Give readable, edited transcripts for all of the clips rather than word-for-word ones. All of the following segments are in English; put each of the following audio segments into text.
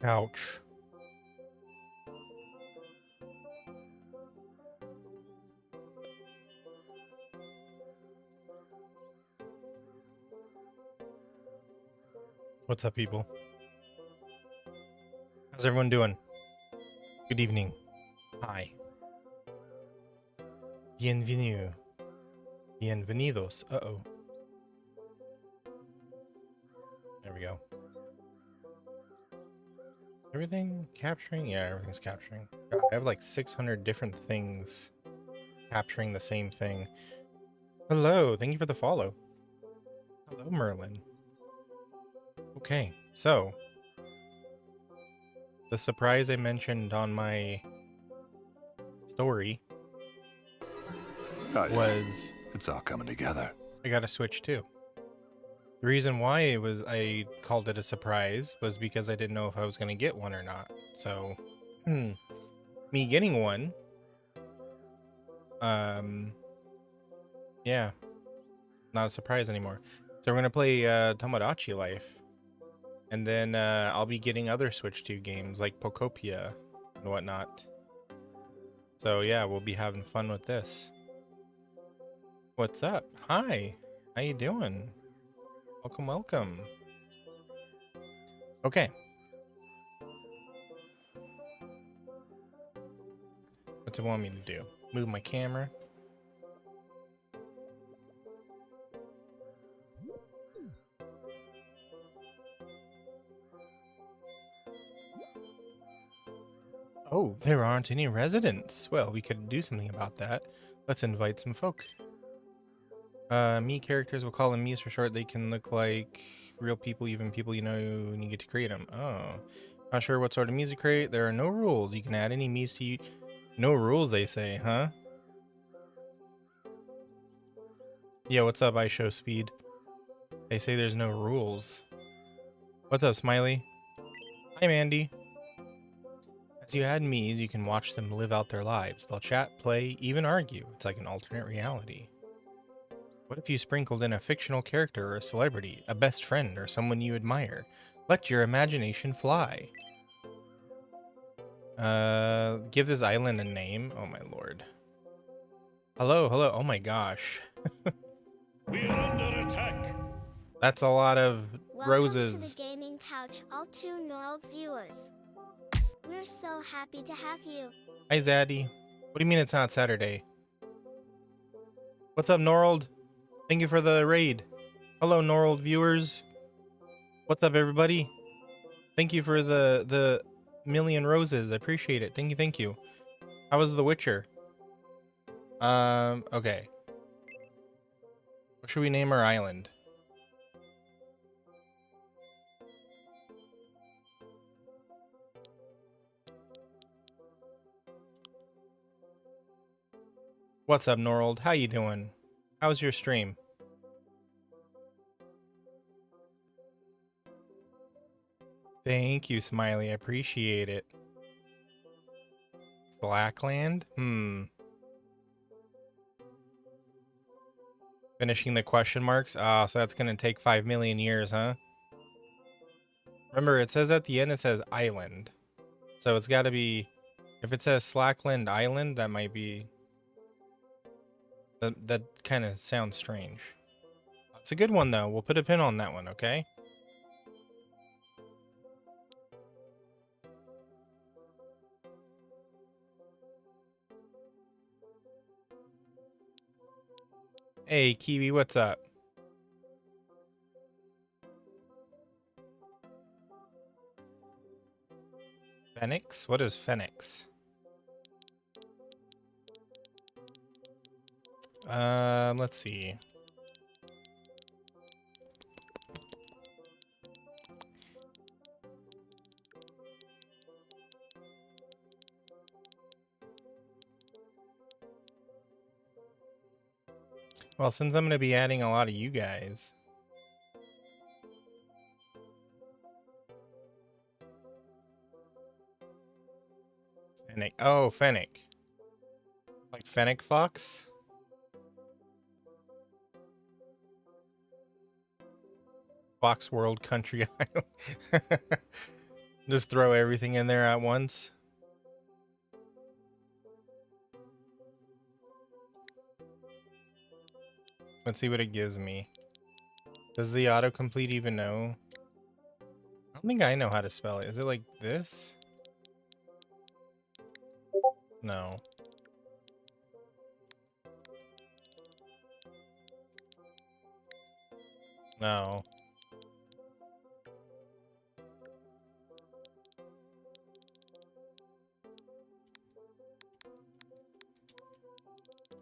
Ouch. What's up, people? How's everyone doing? Good evening. Hi. Bienvenue. Bienvenidos. Uh-oh. There we go. Everything capturing? Yeah, everything's capturing. God, I have like 600 different things capturing the same thing. Hello, thank you for the follow. Hello, Merlin. Okay, so the surprise I mentioned on my story was it's all coming together. I got a Switch too. The reason why I called it a surprise was because I didn't know if I was going to get one or not. So, me getting one, yeah, not a surprise anymore. So we're going to play Tomodachi Life. And then I'll be getting other Switch 2 games like Pokopia and whatnot. So yeah, we'll be having fun with this. What's up? Hi, how you doing? Welcome, welcome. Okay. What's it want me to do? Move my camera? Oh, there aren't any residents. Well, we could do something about that. Let's invite some folk. Me characters, we'll call them Me's for short. They can look like real people, even people you know when you get to create them. Oh, not sure what sort of Me's to create. There are no rules. You can add any Me's to you. No rules, they say, huh? Yeah, what's up, I show speed? They say there's no rules. What's up, Smiley? Hi, Mandy. As you add Me's, you can watch them live out their lives. They'll chat, play, even argue. It's like an alternate reality. What if you sprinkled in a fictional character or a celebrity, a best friend, or someone you admire? Let your imagination fly. Give this island a name. Oh my lord. Hello, hello. Oh my gosh. We're under attack. That's a lot of roses. Welcome to the gaming couch, all two Norld viewers. We're so happy to have you. Hi, Zaddy. What do you mean it's not Saturday? What's up, Norld? Thank you for the raid. Hello, Norld viewers. What's up, everybody? Thank you for the million roses. I appreciate it. Thank you, thank you. How was The Witcher? Okay. What should we name our island? What's up, Norold? How you doing? How's your stream? Thank you, Smiley. I appreciate it. Slackland? Finishing the question marks? Ah, so that's going to take 5 million years, huh? Remember, it says at the end, it says island. So it's got to be... If it says Slackland Island, that might be... That kind of sounds strange. It's a good one, though. We'll put a pin on that one, okay? Hey, Kiwi, what's up? Phoenix? What is Phoenix? Let's see. Well, since I'm going to be adding a lot of you guys. Fennec. Oh, Fennec. Like Fennec Fox? Fox World Country Island. Just throw everything in there at once. Let's see what it gives me. Does the autocomplete even know? I don't think I know how to spell it. Is it like this? No. No.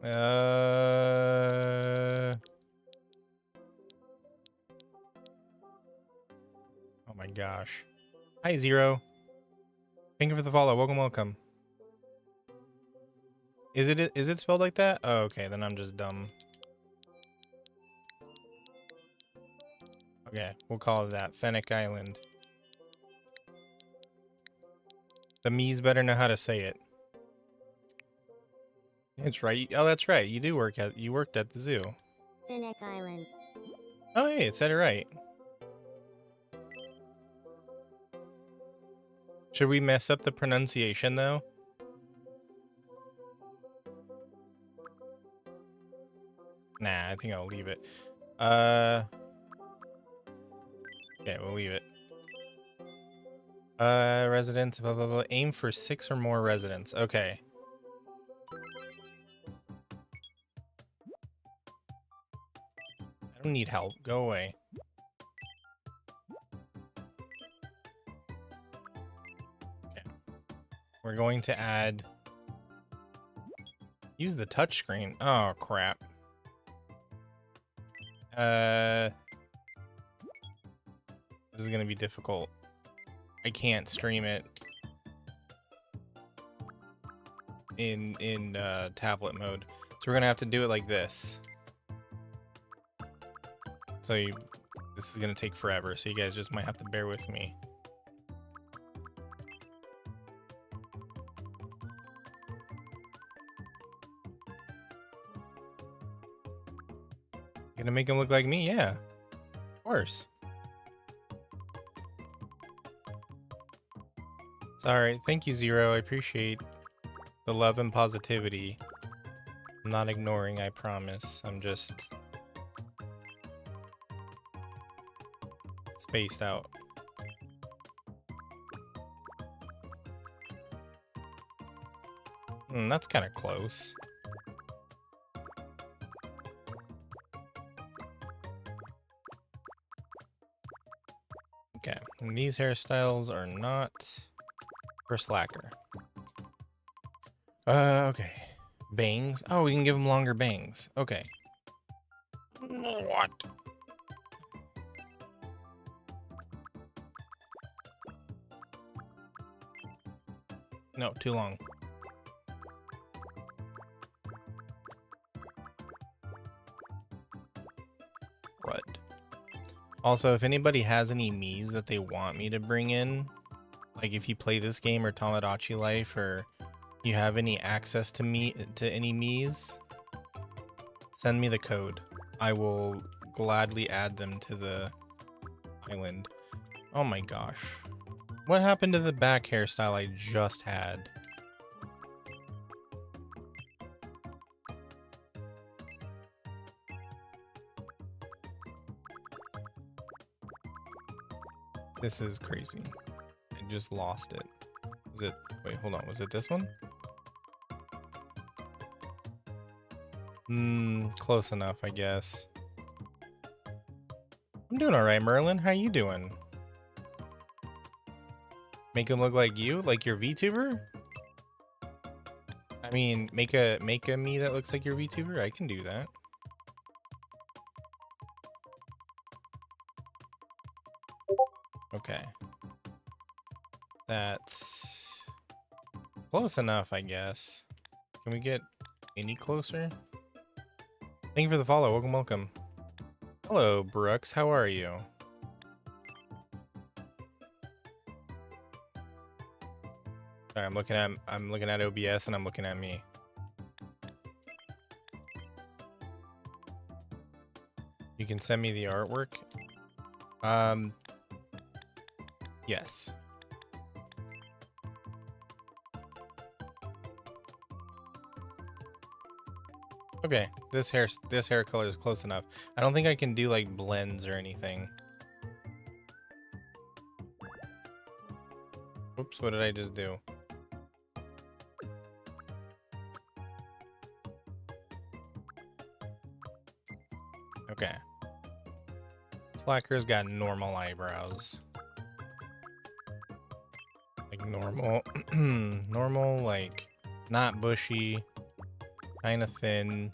Oh my gosh. Hi, Zero. Thank you for the follow. Welcome, welcome. Is it spelled like that? Oh, okay, then I'm just dumb. Okay, we'll call it that. Fennec Island. The me's better know how to say it. It's right. Oh, that's right. You worked at the zoo. Finnick Island. Oh, hey, it said it right. Should we mess up the pronunciation though? Nah, I think I'll leave it. Okay, we'll leave it. Residents, blah blah blah. Aim for 6 or more residents. Okay. I don't need help. Go away. Okay. We're going to add... Use the touchscreen. Oh, crap. This is gonna be difficult. I can't stream it in tablet mode. So we're gonna have to do it like this. So this is gonna take forever, so you guys just might have to bear with me. Gonna make him look like me? Yeah, of course. Sorry, thank you, Zero. I appreciate the love and positivity. I'm not ignoring, I promise. I'm just spaced out. That's kind of close. Okay, and these hairstyles are not for Slacker. Okay. Bangs? Oh, we can give him longer bangs. Okay. What? No, too long. Also, if anybody has any Miis that they want me to bring in, like if you play this game or Tomodachi Life, or you have any access to any Miis, send me the code. I will gladly add them to the island. Oh my gosh. What happened to the back hairstyle I just had? This is crazy. I just lost it. Was it, wait, hold on. Was it this one? Close enough, I guess. I'm doing all right, Merlin. How you doing? Make him look like you, like your VTuber? I mean, make a me that looks like your VTuber. I can do that. Okay. That's close enough, I guess. Can we get any closer? Thank you for the follow. Welcome, welcome. Hello, Brooks. How are you? Sorry, I'm looking at OBS and I'm looking at me. You can send me the artwork. Yes. Okay, this hair color is close enough. I don't think I can do like blends or anything. Oops, what did I just do? Okay. Slacker's got normal eyebrows. Like normal, normal, like not bushy, kind of thin.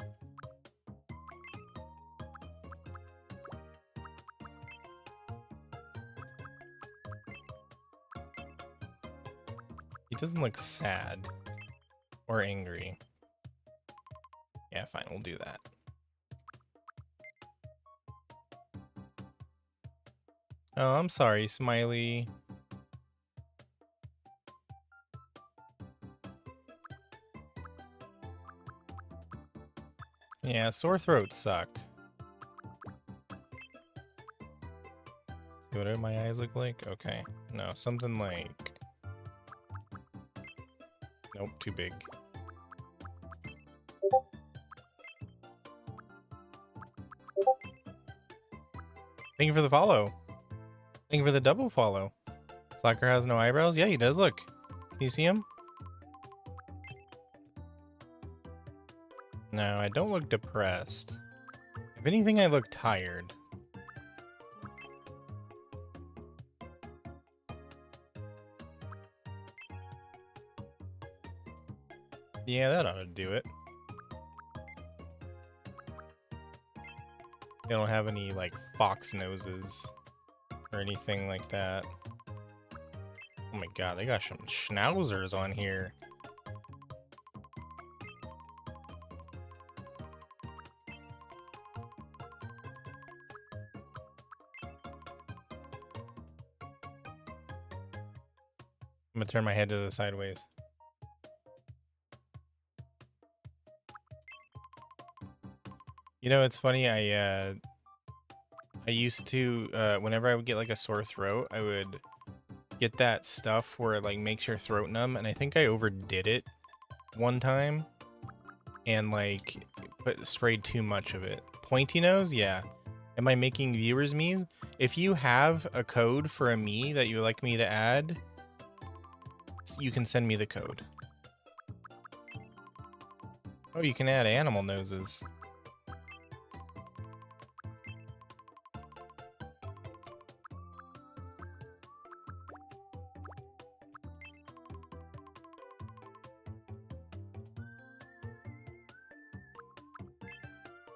He doesn't look sad or angry. Yeah, fine, we'll do that. Oh, I'm sorry, Smiley. Yeah, sore throats suck. See what do my eyes look like? Okay. No, something like... Nope, too big. Thank you for the follow. Thank you for the double follow. Slacker has no eyebrows? Yeah, he does, look. Can you see him? No, I don't look depressed. If anything, I look tired. Yeah, that ought to do it. They don't have any, like, fox noses or anything like that. Oh my god, they got some schnauzers on here. I'm gonna turn my head to the sideways. You know, it's funny, I used to, whenever I would get like a sore throat, I would get that stuff where it like makes your throat numb, and I think I overdid it one time and like sprayed too much of it. Pointy nose? Yeah. Am I making viewers me's? If you have a code for a me that you would like me to add, you can send me the code. Oh, you can add animal noses.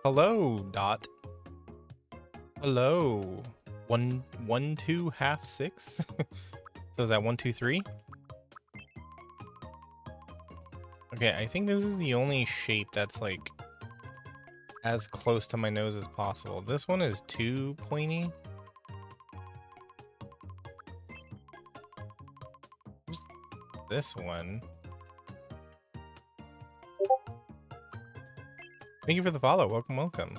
Hello, Dot. Hello. 1 2 half 6. So is that 1 2 3? Okay, I think this is the only shape that's like as close to my nose as possible. This one is too pointy. this one. Thank you for the follow. Welcome, welcome.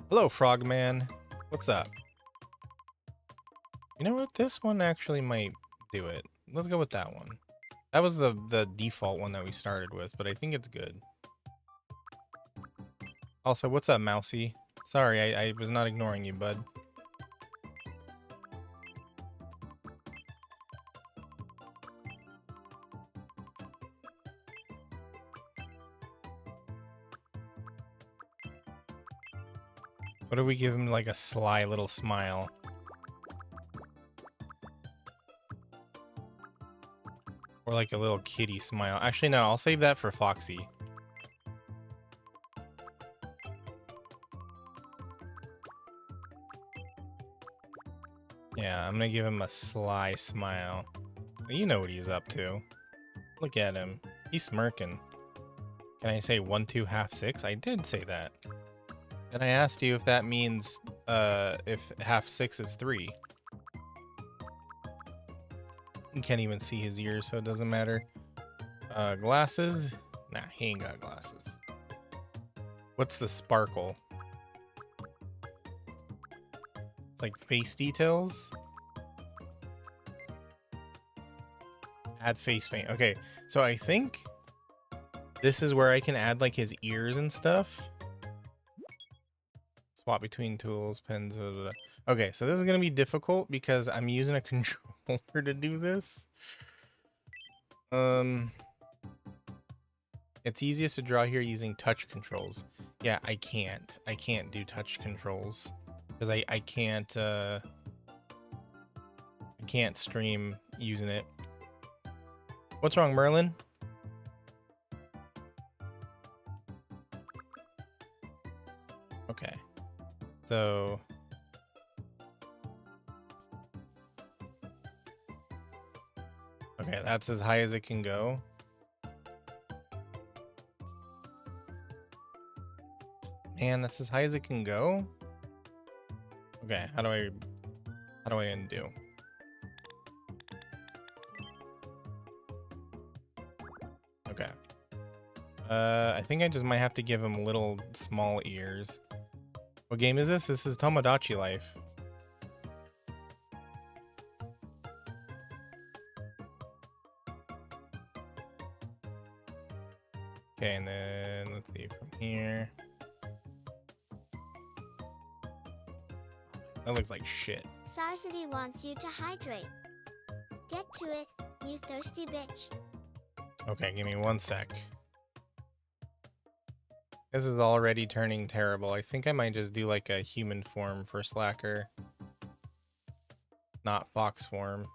Hello, Frogman. What's up? You know what? This one actually might do it. Let's go with that one. That was the default one that we started with, but I think it's good. Also, what's up, Mousy? Sorry, I was not ignoring you, bud. What if we give him like a sly little smile? Or like a little kitty smile. Actually, no, I'll save that for Foxy. Yeah, I'm gonna give him a sly smile. You know what he's up to. Look at him. He's smirking. Can I say 1, 2, half 6? I did say that. And I asked you if that means if half 6 is 3. You can't even see his ears, so it doesn't matter. Glasses? Nah, he ain't got glasses. What's the sparkle? Like face details? Add face paint. Okay, so I think this is where I can add like his ears and stuff. Swap between tools, pens, blah, blah, blah. Okay, so this is gonna be difficult because I'm using a controller to do this. It's easiest to draw here using touch controls. Yeah, I can't do touch controls because I can't stream using it. What's wrong, Merlin? Okay. So okay, that's as high as it can go. Man, that's as high as it can go. Okay, how do I undo? Okay. I think I just might have to give him little small ears. What game is this? This is Tomodachi Life. Okay, and then let's see from here. That looks like shit. Sarcity wants you to hydrate. Get to it, you thirsty bitch. Okay, give me 1 sec. This is already turning terrible. I think I might just do like a human form for Slacker. Not fox form.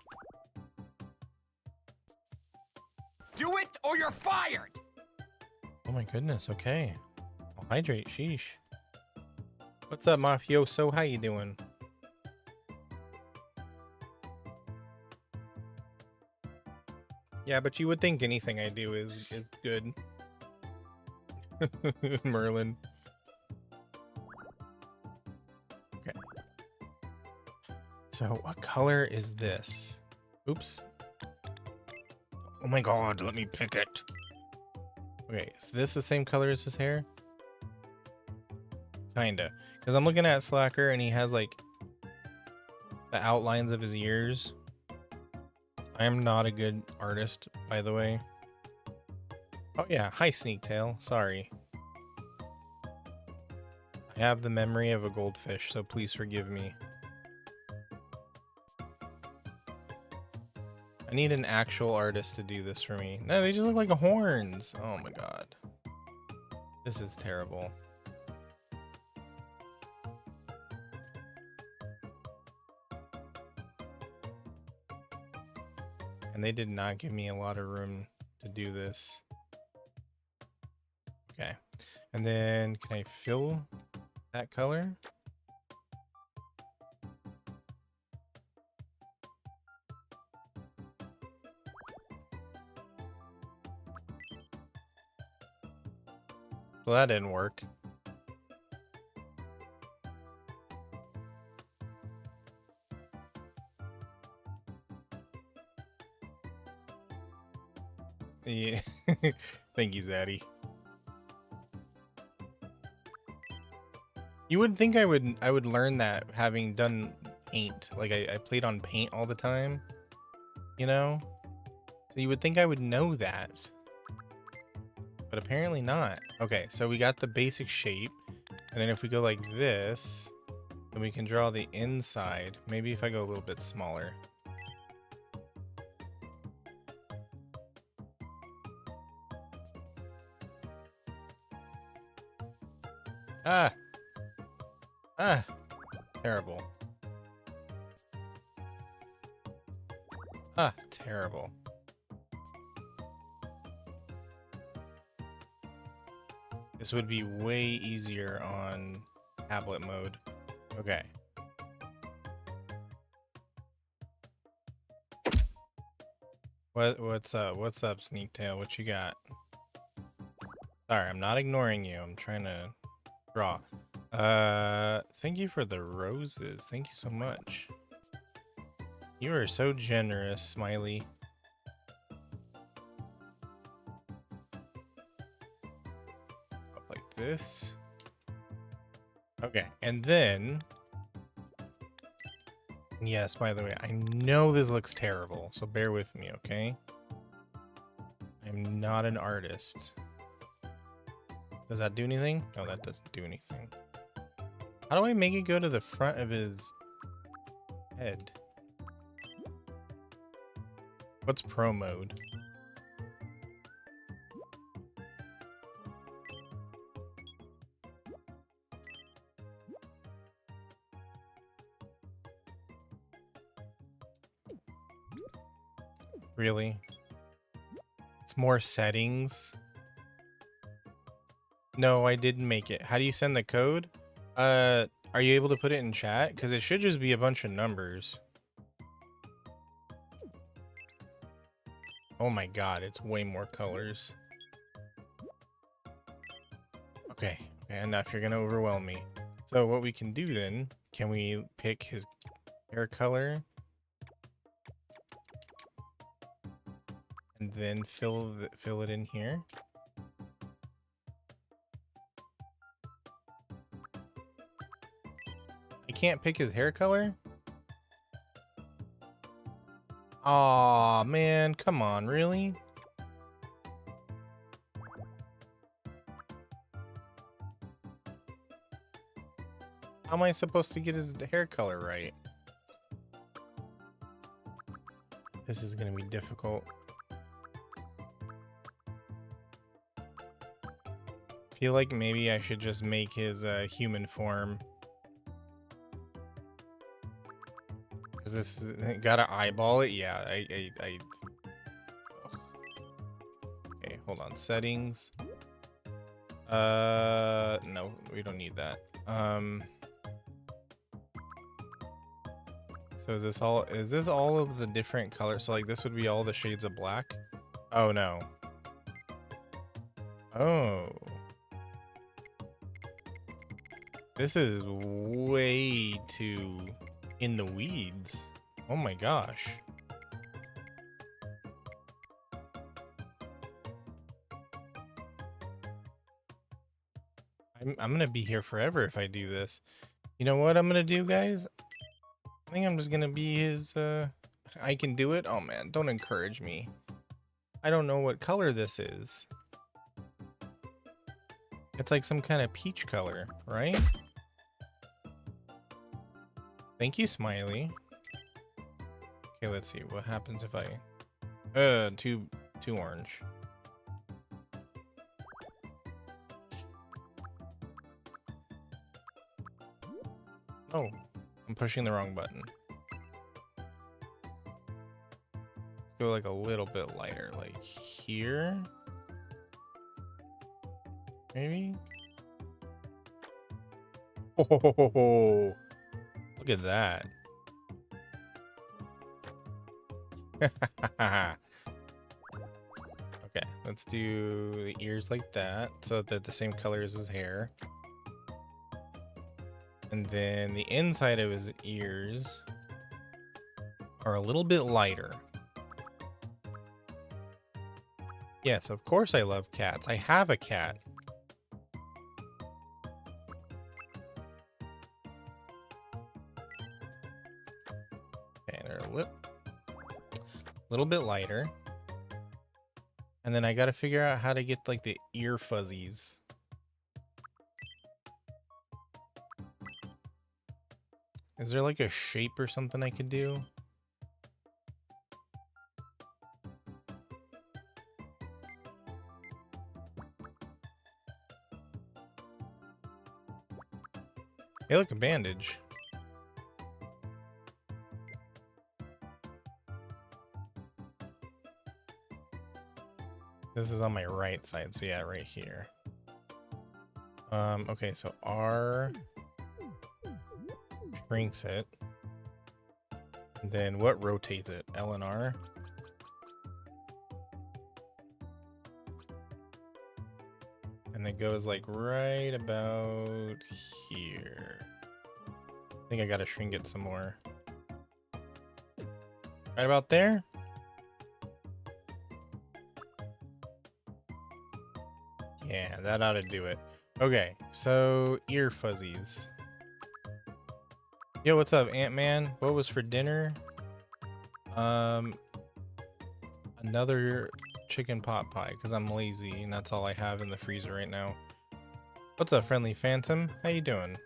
Do it or you're fired! Oh my goodness, okay. I'll hydrate, sheesh. What's up, Mafioso? How you doing? Yeah, but you would think anything I do is good. Merlin. Okay. So what color is this? Oops. Oh my god, let me pick it. Okay, is this the same color as his hair? Kinda. Because I'm looking at Slacker and he has like the outlines of his ears. I am not a good artist, by the way. Oh yeah, hi Sneaktail, sorry. I have the memory of a goldfish, so please forgive me. I need an actual artist to do this for me. No, they just look like horns. Oh my god. This is terrible. And they did not give me a lot of room to do this. Okay. And then can I fill that color? Well, that didn't work. Yeah. Thank you, Zaddy. You would think I would learn that having done paint. Like I played on paint all the time, you know? So you would think I would know that. But apparently not. Okay, so we got the basic shape. And then if we go like this, then we can draw the inside. Maybe if I go a little bit smaller. Ah! Ah! Terrible. Ah, terrible. This would be way easier on tablet mode. Okay. What's up? What's up, Sneaktail? What you got? Sorry, I'm not ignoring you. I'm trying to draw. Thank you for the roses. Thank you so much. You are so generous, Smiley. Up like this. Okay, and then... Yes, by the way, I know this looks terrible, so bear with me, okay? I'm not an artist. Does that do anything? No, that doesn't do anything. How do I make it go to the front of his head? What's pro mode? Really? It's more settings. No, I didn't make it. How do you send the code? Are you able to put it in chat? Because it should just be a bunch of numbers. Oh my god, it's way more colors. Okay, enough. You're gonna overwhelm me. So what we can do then, can we pick his hair color? And then fill it in here. I can't pick his hair color? Aw, man, come on, really? How am I supposed to get his hair color right? This is gonna be difficult. Feel like maybe I should just make his human form. Cause this is, gotta eyeball it. Yeah, I okay, hold on. Settings. No, we don't need that. So is this all of the different colors? So like this would be all the shades of black? Oh no. Oh. This is way too in the weeds. Oh my gosh. I'm gonna be here forever if I do this. You know what I'm gonna do, guys? I think I'm just gonna be his, I can do it? Oh man, don't encourage me. I don't know what color this is. It's like some kind of peach color, right? Thank you, Smiley. Okay, let's see. What happens if I... too orange. Oh, I'm pushing the wrong button. Let's go like a little bit lighter, like here. Maybe? Oh, look at that. Okay, let's do the ears like that so that they're the same color as his hair. And then the inside of his ears are a little bit lighter. Yes, of course I love cats. I have a cat. Okay, they're a little bit lighter. And then I gotta figure out how to get like the ear fuzzies. Is there like a shape or something I could do? Hey, look, a bandage. This is on my right side, so yeah, right here. Okay, so R shrinks it. And then what rotates it? L and R? And it goes like right about here. I think I gotta shrink it some more. Right about there? Yeah, that ought to do it. Okay, so ear fuzzies. Yo, what's up, Ant-Man? What was for dinner? Another chicken pot pie, because I'm lazy, and that's all I have in the freezer right now. What's up, Friendly Phantom? How you doing?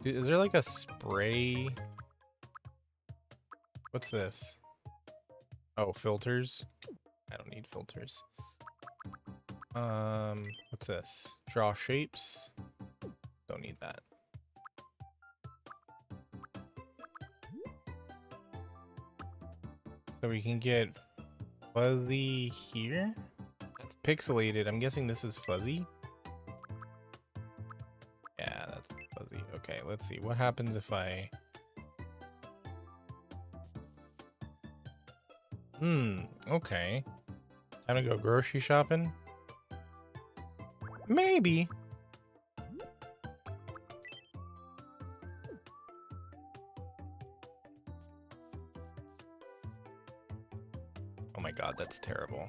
Dude, is there like a spray? What's this? Oh, filters? I don't need filters. What's this? Draw shapes? Don't need that. So we can get fuzzy here. That's pixelated. I'm guessing this is fuzzy. Yeah, that's fuzzy. Okay, let's see. What happens if I... Okay. Time to go grocery shopping? Maybe. Oh my god, that's terrible.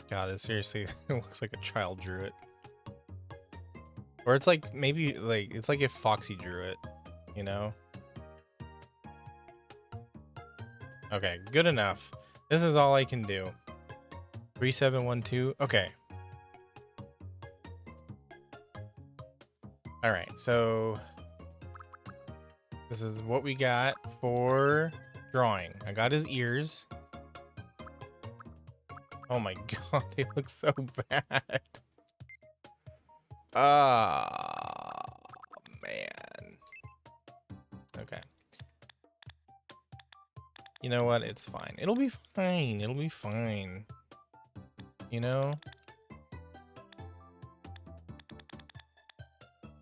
God, this seriously looks like a child drew it. Or it's like, maybe, like, it's like if Foxy drew it, you know? Okay, good enough. This is all I can do. 3712. Okay. Alright, so this is what we got for drawing. I got his ears. Oh my god, they look so bad. Oh, man. Okay. You know what? It's fine. It'll be fine. It'll be fine. You know?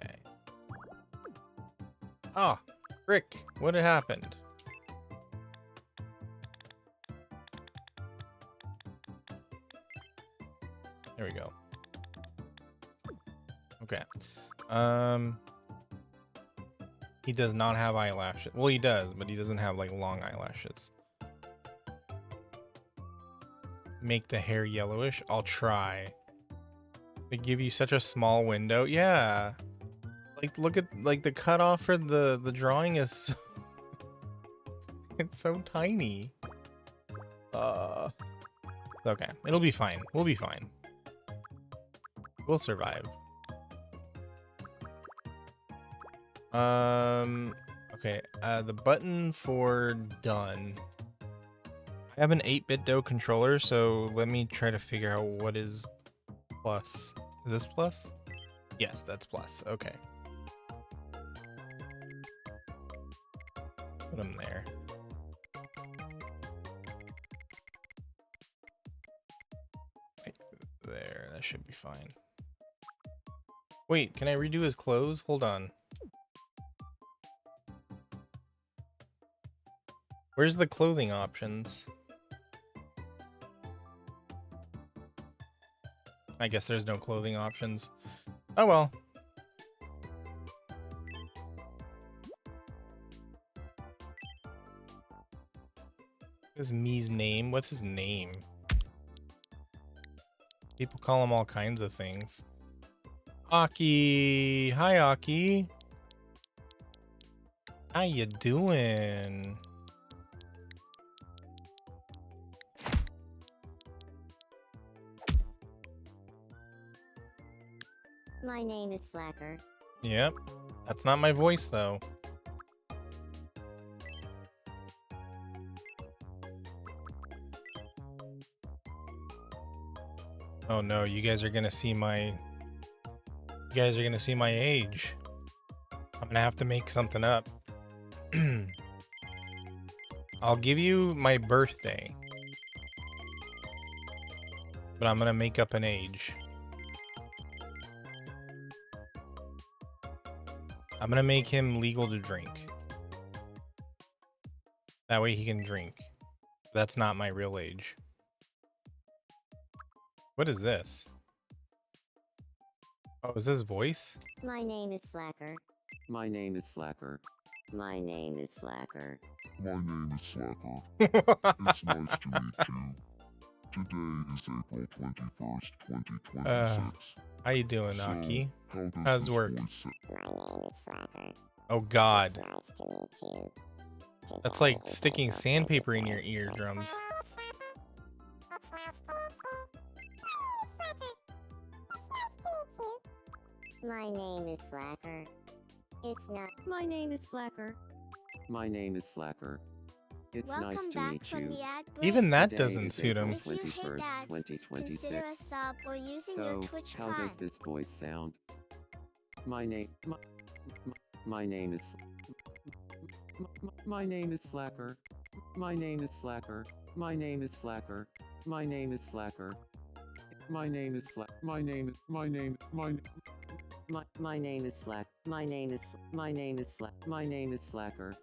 Okay. Ah, Rick, what had happened? There we go. Okay. He does not have eyelashes. Well, he does, but he doesn't have like long eyelashes. Make the hair yellowish. I'll try. They give you such a small window. Yeah. Like, look at like the cutoff for the drawing is it's so tiny. Okay, it'll be fine. We'll be fine. We'll survive. Okay, the button for done. I have an 8-bit dough controller, so let me try to figure out what is plus. Is this plus? Yes, that's plus. Okay. Put them there. Right there, that should be fine. Wait, can I redo his clothes? Hold on. Where's the clothing options? I guess there's no clothing options. Oh well. This is me's name. What's his name? People call him all kinds of things. Aki. Hi, Aki. How you doing? My name is Slacker. Yep. That's not my voice, though. Oh no, you guys are gonna see my... You guys are gonna see my age. I'm gonna have to make something up. I'll give you my birthday. But I'm gonna make up an age. I'm gonna make him legal to drink. That way he can drink. That's not my real age. What is this? Oh, is this voice? My name is Slacker. My name is Slacker. My name is Slacker. My name is Slacker. It's nice to meet you. Today is April 21st, 2026. How you doing, Aki? How How's does work? this voice My name is Slacker. Oh God, Nice to meet you. that's like sticking sandpaper in your eardrums. My name is Slacker. It's not. My name is Slacker. My name is Slacker. It's nice Welcome to back meet from you. the ad break. Even that Today doesn't is suit him. April If you hate 21st, ads, 2026. consider a sub or using your So, Twitch how Prime. does this voice sound? My name is my name is Slacker. My name is Slacker. My name is Slacker. My name is Slacker. My name is Slack. My name is my name is Slack. My name is Slack. My name is Slacker.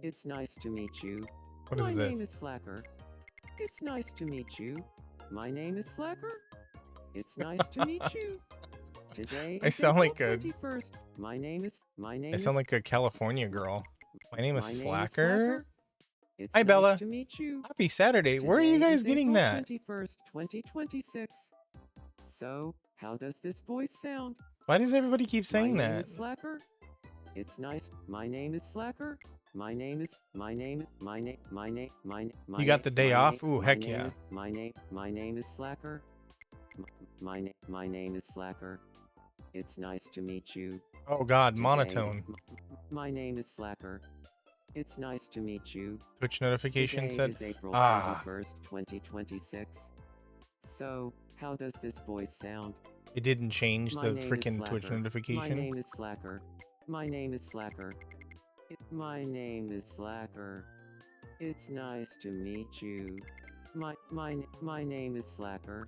It's nice to meet you. What is My name this? is Slacker. It's nice to meet you. My name is Slacker. It's nice to meet you. Today I is sound like April a- 21st. My name is I sound like a California girl. My name is my name is Slacker. It's Hi, nice Bella. to meet you. Happy Saturday. Where are you Today guys is getting April that? 21st, 2026. So, how does this voice sound? Why does everybody keep saying my name that? is Slacker. It's nice. My name is Slacker. My name is my name. You got the day off? Ooh, heck name yeah. Is, my name is Slacker. My name is Slacker. It's nice to meet you. Oh God, Today, monotone. My name is Slacker. It's nice to meet you. Twitch notification Today said, is April ah. 21st, 2026. So, how does this voice sound? It didn't change My the name is freaking Twitch Slacker. My notification. name is Slacker. My name is Slacker. My name is Slacker. It's nice to meet you. My name is Slacker.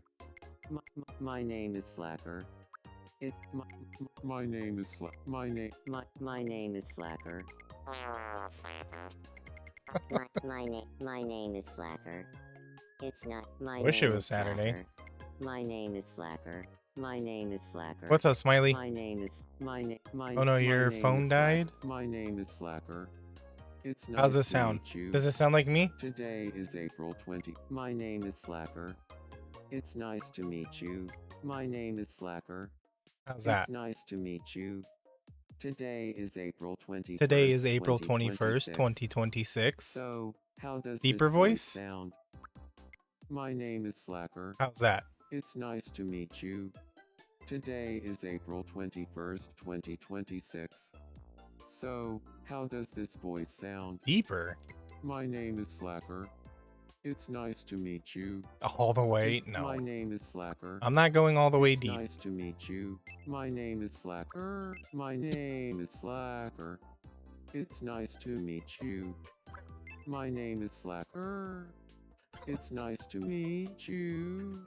My name is Slacker. It's My name is Slacker. my name is Slacker. My name is Slacker. It's not. My Wish it name was is Saturday. Slacker. My name is Slacker. My name is Slacker. What's up, Smiley? My name is my Oh no, my your name phone is Slack- died? My name is Slacker. It's nice How's this to sound? meet you. Does it sound like me? Today is April 20. My name is Slacker. It's nice to meet you. My name is Slacker. How's that? It's nice to meet you. Today is April 20. Today is April 21st, 2026. So, how does Deeper this voice? sound? My name is Slacker. How's that? It's nice to meet you. Today is April 21st, 2026. So, how does this voice sound? Deeper? My name is Slacker. It's nice to meet you. All the way? My No. name is Slacker. I'm not going all the way It's deep. nice to meet you. My name is Slacker. My name is Slacker. It's nice to meet you. My name is Slacker. It's nice to meet you.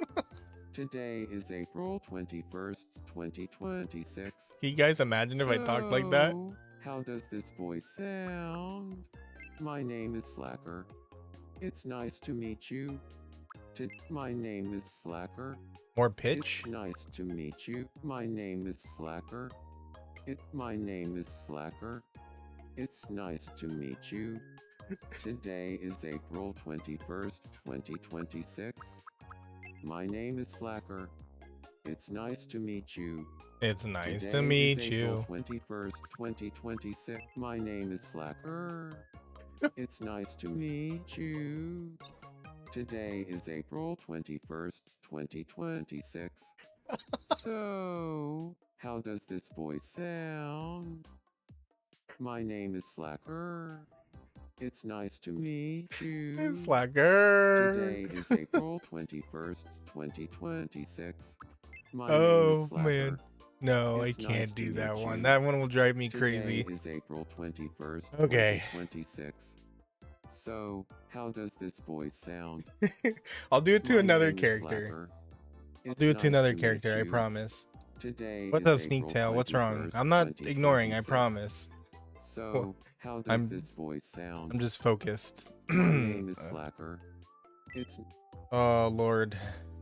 Today is April 21st, 2026. Can you guys imagine if I talked like that? So, how does this voice sound? My name is Slacker. It's nice to meet you. My name is Slacker. More pitch? It's nice to meet you. My name is Slacker. My name is Slacker. It's nice to meet you. Today is April 21st, 2026. My name is Slacker. It's nice to meet you. It's nice to Today meet is you. April 21st, 2026. My name is Slacker. It's nice to meet you. Today is April 21st, 2026. So, how does this voice sound? My name is Slacker. It's nice to meet you. Slacker. Today is April 21st, 2026. My name Oh is Slacker. man. No, It's I can't nice to do that meet one. you. That one will drive me Today crazy. is April 21st, Okay. 2026. So, how does this voice sound? I'll do it to My another name is character. Slacker. I'll It's do it to nice another meet character, I you. promise. Today What's is up, Sneak April Tail? What's wrong? 21st, I'm not ignoring, I 2026. promise. So, how does I'm- this voice sound? I'm just focused. My name is Slacker. It's Oh Lord.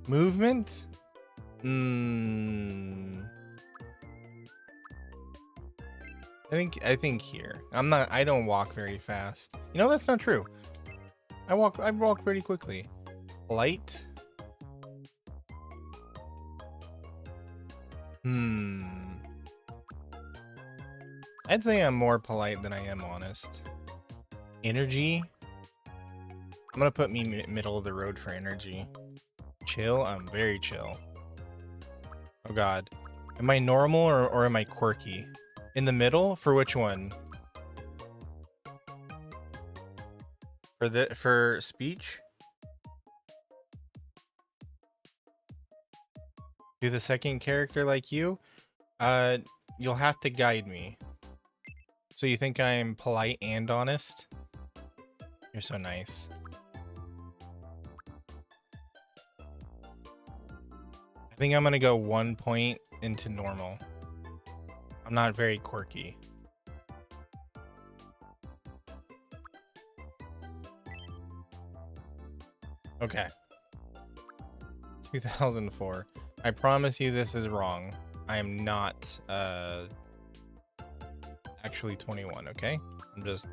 Movement? Hmm. I think here. I don't walk very fast. You know, that's not true. I walk pretty quickly. Light? I'd say I'm more polite than I am honest. Energy? I'm gonna put me middle of the road for energy. Chill? I'm very chill. Oh god. Am I normal or am I quirky? In the middle? For which one? For speech? Do the second character like you? You'll have to guide me. So you think I'm polite and honest? You're so nice. I think I'm gonna go 1 point into normal. I'm not very quirky. Okay. 2004. I promise you this is wrong. I am not actually 21, okay? I'm just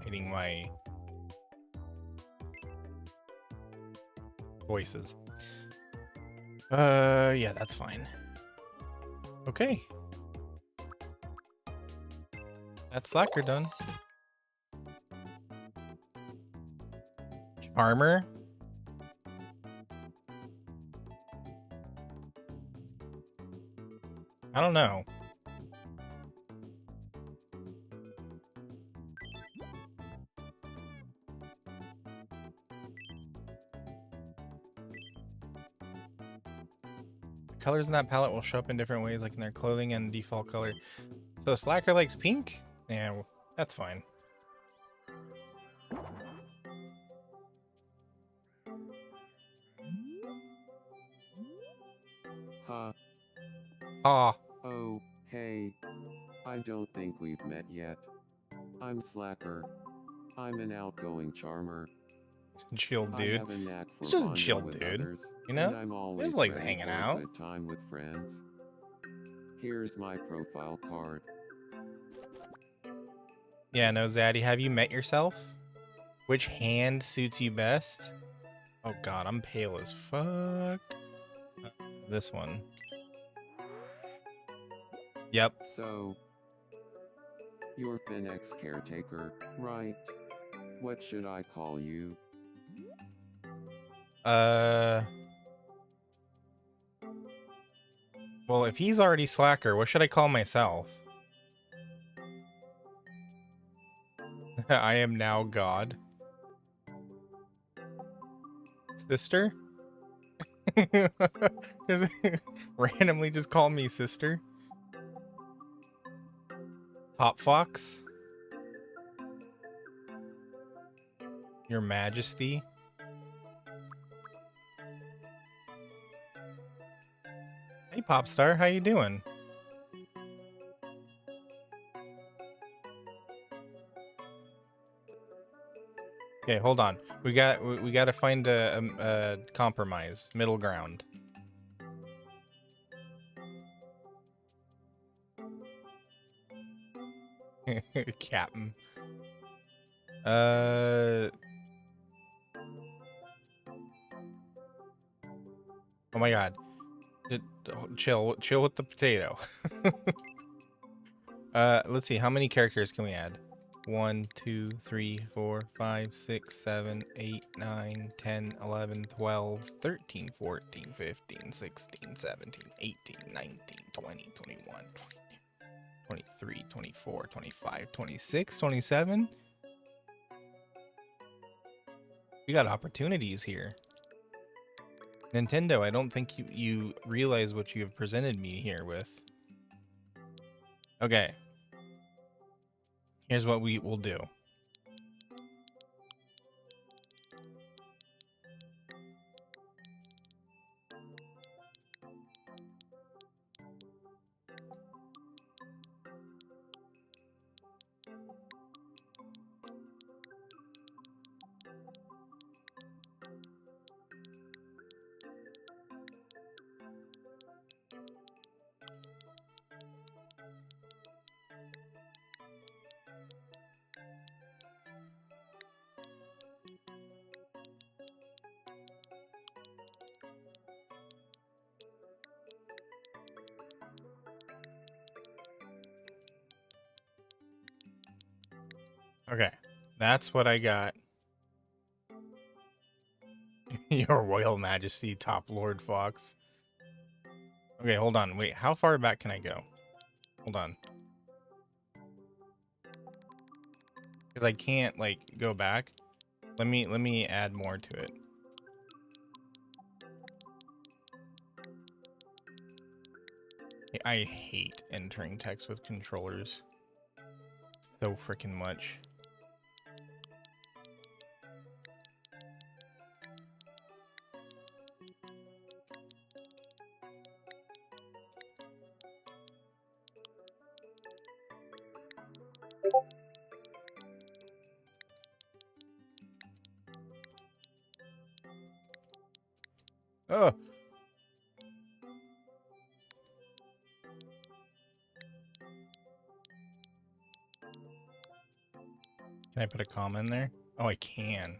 hiding my voices. Yeah, that's fine. Okay. That's Slacker done. Charmer? I don't know. Colors in that palette will show up in different ways, like in their clothing and default color. So Slacker likes pink? Yeah, well, that's fine. Ha. Ah, Oh, hey. I don't think we've met yet. I'm Slacker. I'm an outgoing charmer. chill I dude. have a knack for It's just bonding chill with dude. others, You know? and I'm always Just likes ready hanging for out. a good time with friends. Here's my profile card. Yeah, no, Zaddy, have you met yourself? Which hand suits you best? Oh god, I'm pale as fuck. This one. Yep. So, you're Finnex caretaker, right? What should I call you? Well, if he's already Slacker, what should I call myself? I am now God. Sister? Just randomly just call me sister. Top Fox? Your Majesty? Hey Popstar, how you doing? Okay, hold on. We got to find a compromise, middle ground. Captain. Oh my god. Chill with the potato. Let's see. How many characters can we add? 1, 2, 3, 4, 5, 6, 7, 8, 9, 10, 11, 12, 13, 14, 15, 16, 17, 18, 19, 20, 21, 23, 24, 25, 26, 27. We got opportunities here. Nintendo, I don't think you realize what you have presented me here with. Okay. Here's what we will do. Okay. That's what I got. Your Royal Majesty, Top Lord Fox. Okay, hold on. Wait, how far back can I go? Hold on. Because I can't like go back. Let me add more to it. I hate entering text with controllers so freaking much. Oh. Can I put a comma in there? Oh, I can.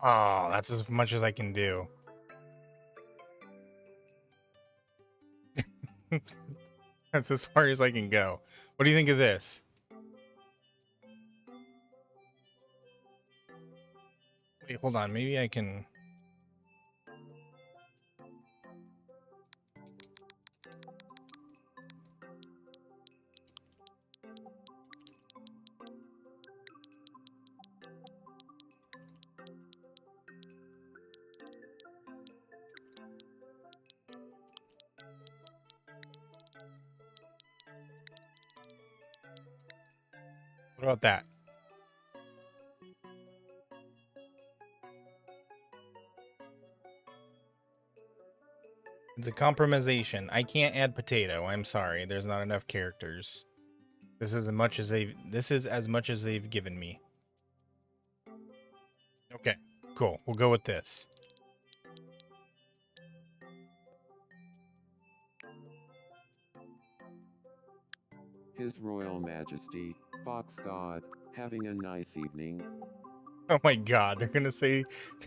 Oh, that's as much as I can do. That's as far as I can go. What do you think of this? Wait, hold on. Maybe I can... What about that? It's a compromisation. I can't add potato. I'm sorry. There's not enough characters. This is as much as they've given me. Okay, cool. We'll go with this. His Royal Majesty, Fox God, having a nice evening. Oh my god, they're gonna say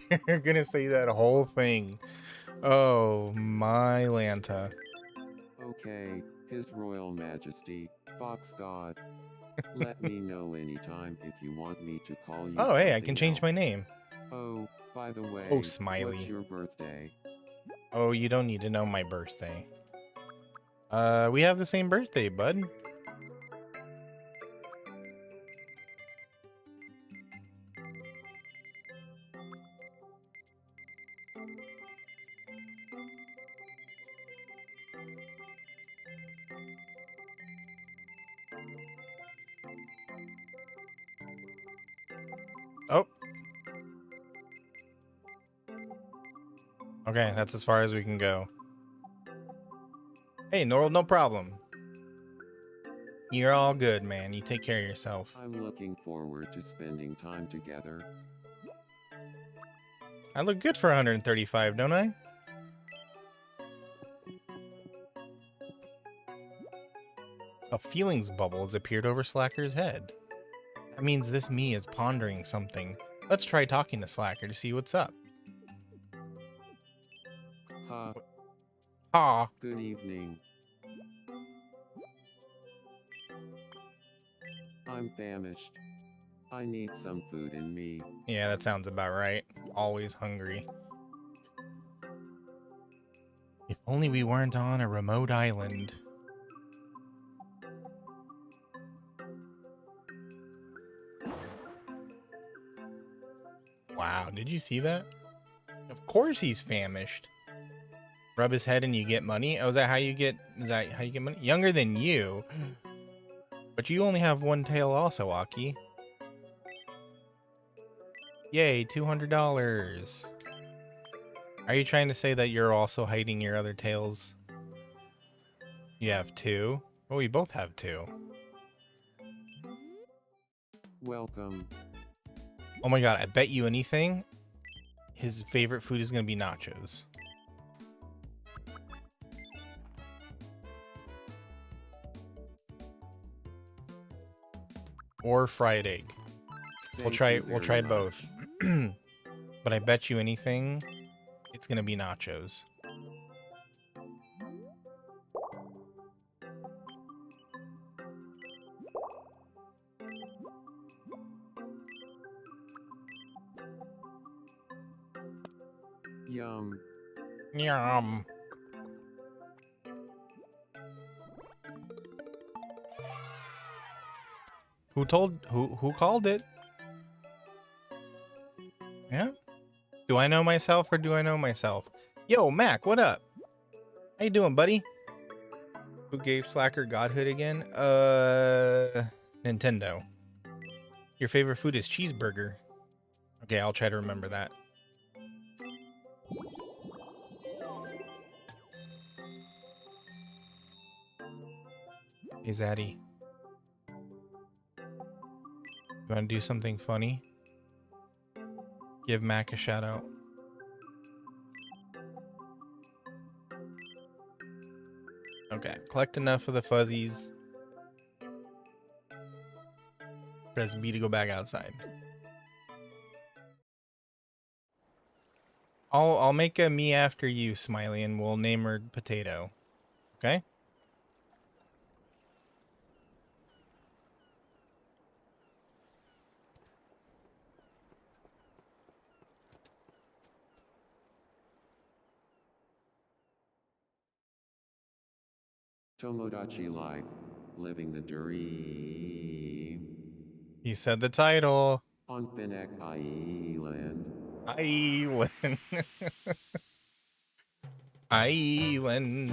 that whole thing. Oh my Lanta. Okay, His Royal Majesty, Fox God. Let me know anytime if you want me to call you. Oh hey, I can something change my else. name. Oh, by the way, Oh Smiley. what's your birthday? Oh, you don't need to know my birthday. We have the same birthday, bud. Oh. Okay, that's as far as we can go. Hey, Norl, no problem. You're all good, man. You take care of yourself. I'm looking forward to spending time together. I look good for 135, don't I? A feelings bubble has appeared over Slacker's head. That means this me is pondering something. Let's try talking to Slacker to see what's up. Ha, Ah. good evening. I'm famished. I need some food in me. Yeah, that sounds about right. Always hungry. If only we weren't on a remote island. Wow, did you see that? Of course he's famished. Rub his head and you get money? Oh, is that how you get money? Younger than you. But you only have one tail also, Aki. Yay, $200. Are you trying to say that you're also hiding your other tails? You have two? Oh, we both have two. Welcome. Oh my god, I bet you anything, his favorite food is going to be nachos. Or fried egg. We'll try both. But I bet you anything, it's going to be nachos. Yum. Yum. Who called it? Yeah? Do I know myself or do I know myself? Yo, Mac, what up? How you doing, buddy? Who gave Slacker godhood again? Nintendo. Your favorite food is cheeseburger. Okay, I'll try to remember that. Hey, Zaddy. You want to do something funny? Give Mac a shout out. Okay, collect enough of the fuzzies. Press B to go back outside. I'll make a me after you, Smiley, and we'll name her Potato. Okay? Tomodachi Life. Living the dream. He said the title. On Finneck Island. Island. Island.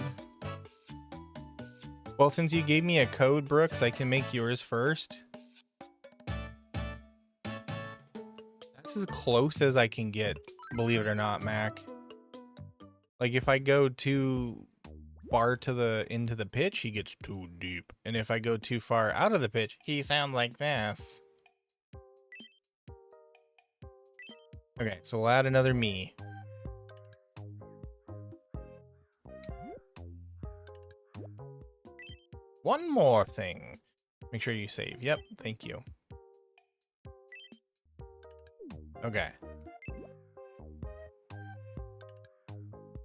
Well, since you gave me a code, Brooks, I can make yours first. That's as close as I can get, believe it or not, Mac. Like, if I go too far to into the pitch, he gets too deep. And if I go too far out of the pitch, he sounds like this. Okay, so we'll add another me. One more thing. Make sure you save. Yep, thank you. Okay.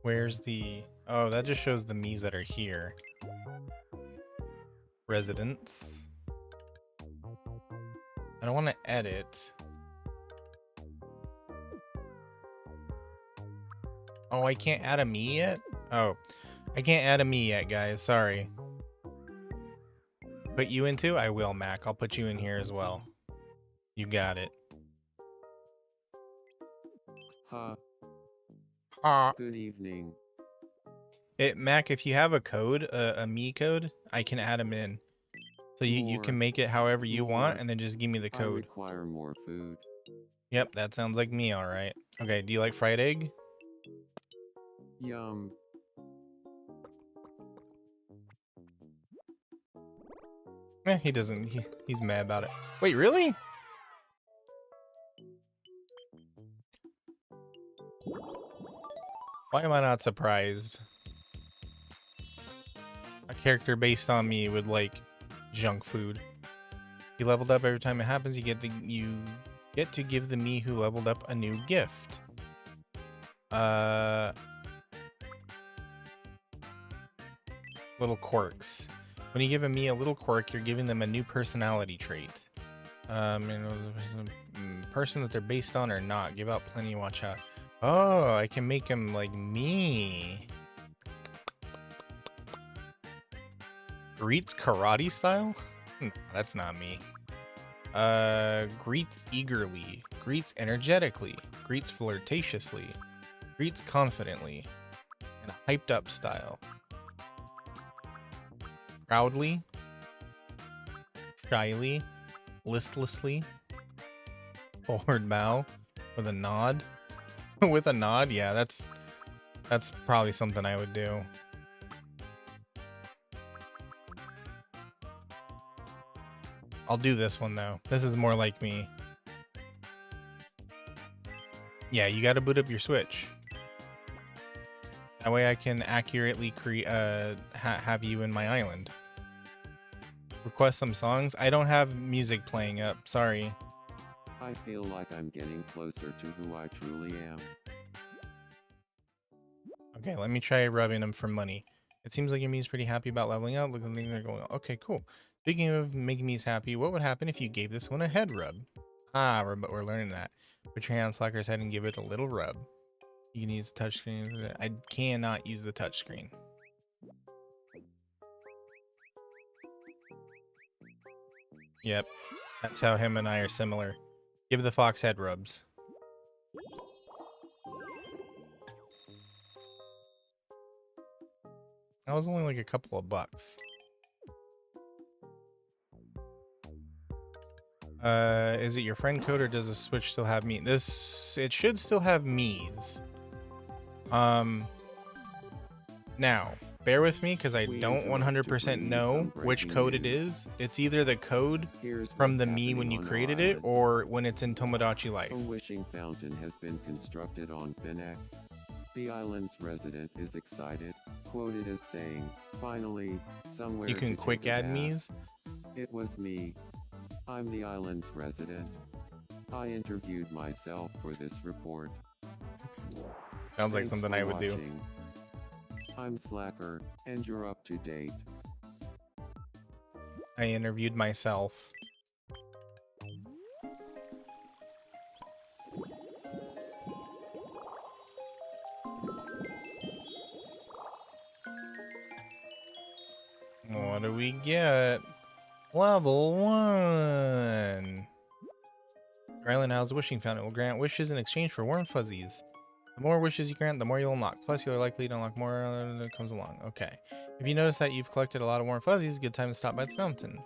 Where's the... Oh, that just shows the me's that are here. Residents. I don't want to edit. Oh, I can't add a me yet? Oh, I can't add a me yet, guys. Sorry. Put you into? I will, Mac. I'll put you in here as well. You got it. Ha. Good evening. Mac, if you have a code, a me code, I can add them in. So you can make it however you want, and then just give me the I code. require more food. Yep, that sounds like me, all right. Okay, do you like fried egg? Yum. He doesn't. He's mad about it. Wait, really? Why am I not surprised? A character based on me would like junk food. He leveled up every time it happens. You get to give the me who leveled up a new gift. Little quirks. When you give a me a little quirk, you're giving them a new personality trait. Person that they're based on or not. Give out plenty. Watch out. Oh, I can make him like me. Greets karate style? That's not me. Greets eagerly. Greets energetically. Greets flirtatiously. Greets confidently. In a hyped up style. Proudly. Shyly. Listlessly. Forward bow. With a nod. With a nod? Yeah, that's probably something I would do. I'll do this one though. This is more like me. Yeah, you gotta boot up your Switch. That way I can accurately create have you in my island. Request some songs. I don't have music playing up. Sorry. I feel like I'm getting closer to who I truly am. Okay, let me try rubbing them for money. It seems like your me's pretty happy about leveling up. Look at the things they're going on. Okay, cool. Speaking of making me's happy, what would happen if you gave this one a head rub? Ah, we're learning that. Put your hand on Slacker's head and give it a little rub. You can use the touchscreen. I cannot use the touchscreen. Yep, that's how him and I are similar. Give the fox head rubs. That was only like a couple of bucks. Is it your friend code or does the Switch still have me? It should still have me's. Now, bear with me because I don't 100% know which code it is. It's either the code from the me when you created it or when it's in Tomodachi Life. A wishing fountain has been constructed on Finneck. The island's resident is excited, quoted as saying, "Finally, somewhere You can to quick take a add bath." me's. It was me. I'm the island's resident. I interviewed myself for this report. Sounds like Thanks something for I would do. watching. I'm Slacker, and you're up to date. I interviewed myself. What do we get? Level 1. Your island has a wishing fountain. It will grant wishes in exchange for warm fuzzies. The more wishes you grant, the more you'll unlock. Plus, you're likely to unlock more that comes along. Okay. If you notice that you've collected a lot of warm fuzzies, good time to stop by the fountain.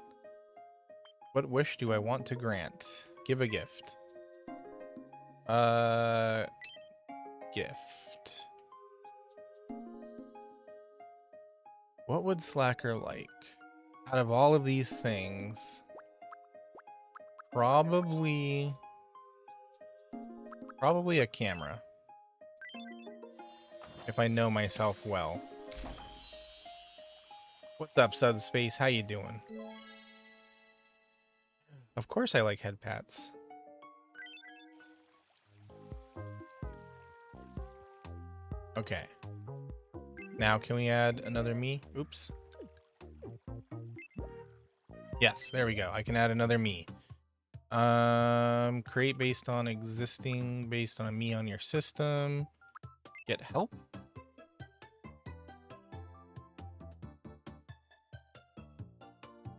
What wish do I want to grant? Give a gift. Gift. What would Slacker like? Out of all of these things, probably a camera. If I know myself well. What's up, Subspace? How you doing? Of course I like head pats. Okay. Now can we add another me? Oops. Yes, there we go. I can add another me. Create based on existing, based on a me on your system. Get help?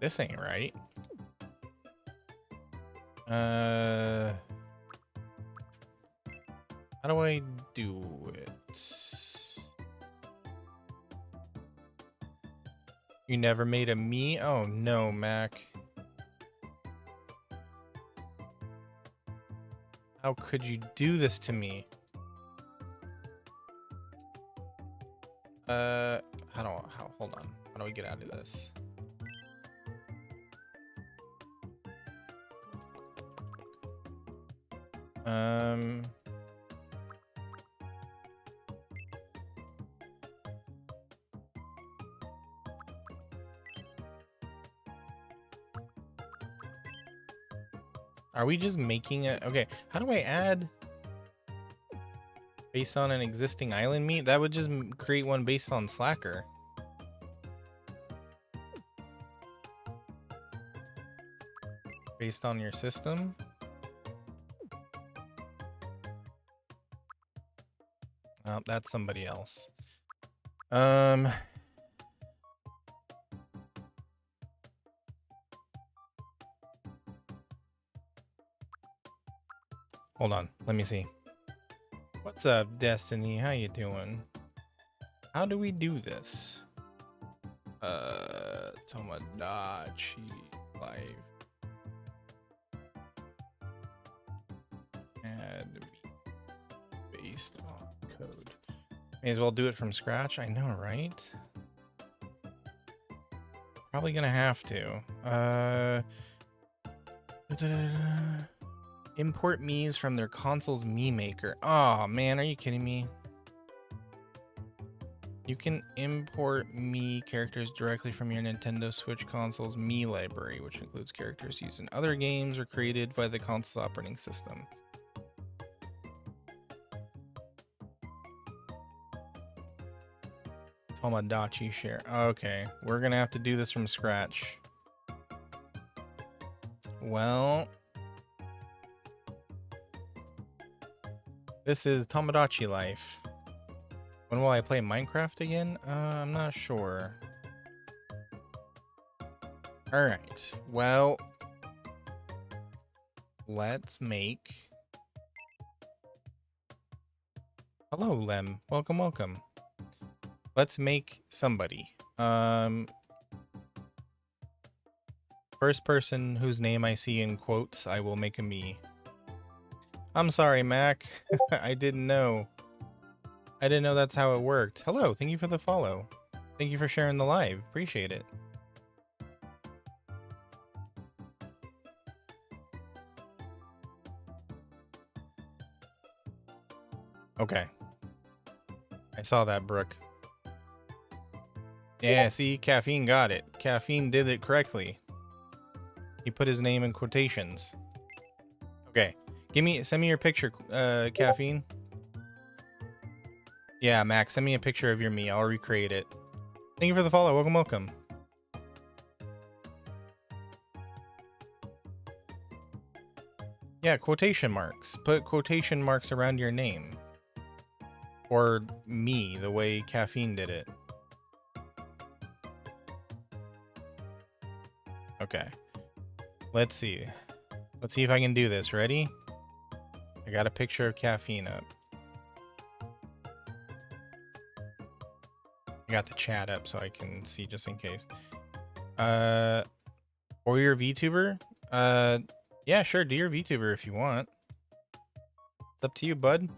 This ain't right. How do I do it? You never made a me? Oh no, Mac. How could you do this to me? Hold on. How do we get out of this? Um, are we just making it? Okay, how do I add based on an existing island meet? That would just create one based on Slacker. Based on your system. Oh, that's somebody else. Hold on, let me see. What's up, Destiny? How you doing? How do we do this? Tomodachi Life. Add based on code. May as well do it from scratch. I know, right? Probably gonna have to. Import Mii's from their console's Mii Maker. Oh man, are you kidding me? You can import Mii characters directly from your Nintendo Switch console's Mii library, which includes characters used in other games or created by the console's operating system. Tomodachi share. Okay, we're gonna have to do this from scratch. Well, this is Tomodachi Life. When will I play Minecraft again? I'm not sure. Alright, well, let's make... Hello, Lem. Welcome, welcome. Let's make somebody. First person whose name I see in quotes, I will make a me. I'm sorry, Mac. I didn't know. I didn't know that's how it worked. Hello, thank you for the follow. Thank you for sharing the live. Appreciate it. Okay. I saw that, Brooke. Yeah, see, Caffeine got it. Caffeine did it correctly. He put his name in quotations. Okay. Send me your picture, Caffeine. Yeah, Max, send me a picture of your me. I'll recreate it. Thank you for the follow. Welcome, welcome. Yeah, quotation marks. Put quotation marks around your name. Or me, the way Caffeine did it. Okay. Let's see. Let's see if I can do this. Ready? I got a picture of Caffeine up. I got the chat up so I can see just in case. Or your VTuber? Yeah, sure. Do your VTuber if you want. It's up to you, bud.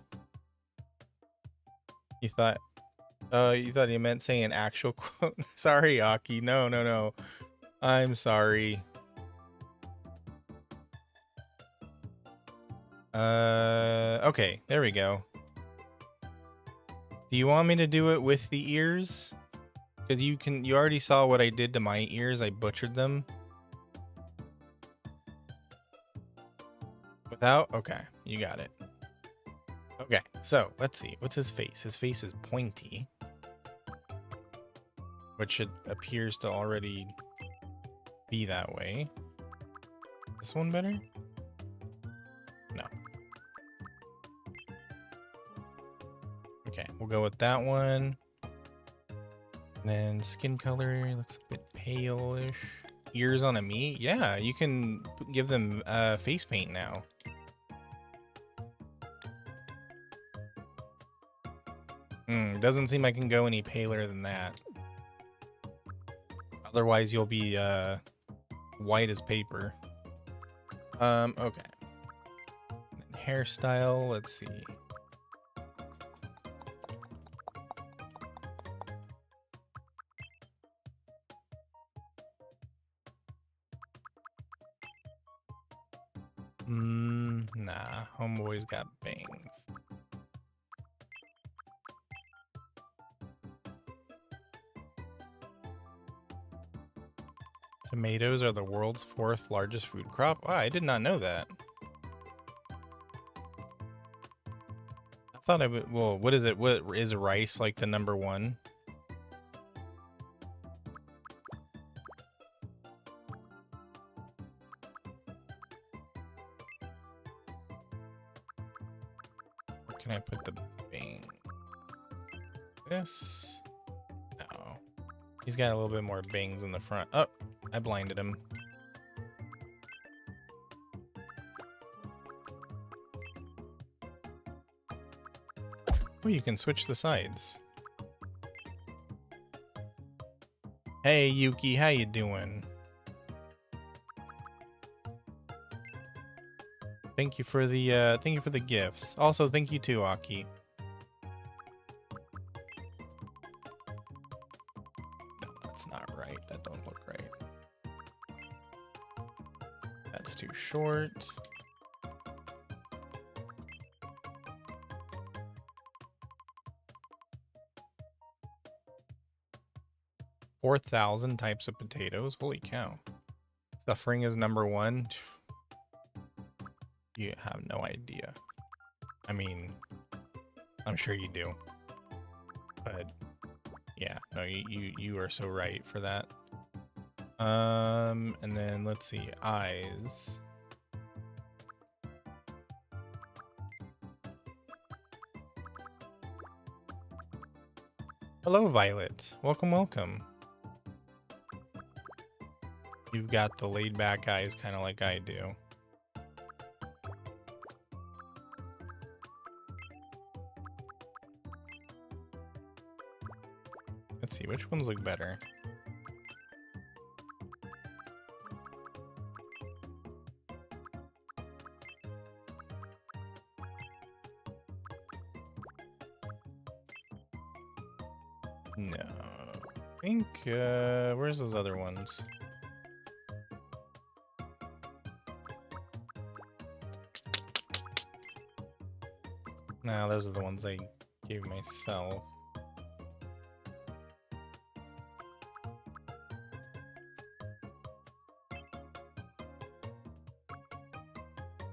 You thought you meant saying an actual quote? Sorry, Aki. No, no, no. I'm sorry. Okay, there we go. Do you want me to do it with the ears? Because you already saw what I did to my ears. I butchered them. Without? Okay, you got it. Okay, so let's see. What's his face? His face is pointy, which it appears to already be that way. This one better? No. Okay, we'll go with that one. And then skin color looks a bit pale-ish. Ears on a me? Yeah, you can give them face paint now. Doesn't seem I can go any paler than that. Otherwise, you'll be white as paper. Okay. And hairstyle, let's see. Nah. Homeboy's got bangs. Tomatoes are the world's 4th largest food crop. Wow, I did not know that. I thought I would. Well, what is it? What is rice like the #1? Where can I put the bang? This? No. He's got a little bit more bangs in the front. Oh, I blinded him. Oh, you can switch the sides. Hey Yuki, how you doing? Thank you for the gifts. Also, thank you too, Aki. No, that's not right. That don't look right. That's too short. $4,000 types of potatoes. Holy cow. Suffering is #1. You have no idea. I mean, I'm sure you do. But yeah, no, you are so right for that. And then let's see, eyes. Hello, Violet. Welcome, welcome. You've got the laid back eyes, kind of like I do. Let's see, which ones look better? No. I think, where's those other ones? No, those are the ones I gave myself.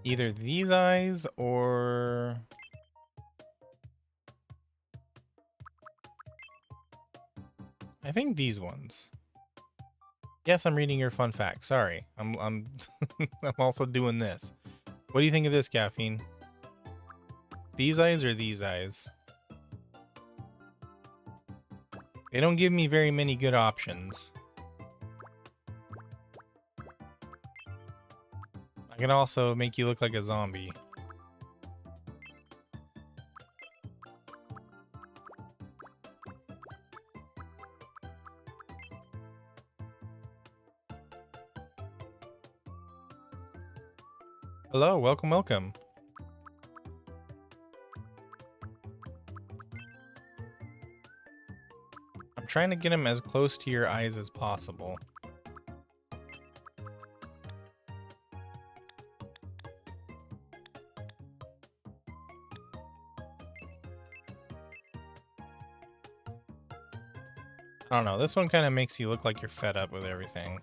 Either these eyes or... I think these ones. Yes, I'm reading your fun fact. Sorry. I'm I'm also doing this. What do you think of this, Caffeine? These eyes or these eyes? They don't give me very many good options. I can also make you look like a zombie. Hello, welcome, welcome. I'm trying to get him as close to your eyes as possible. I don't know, this one kind of makes you look like you're fed up with everything.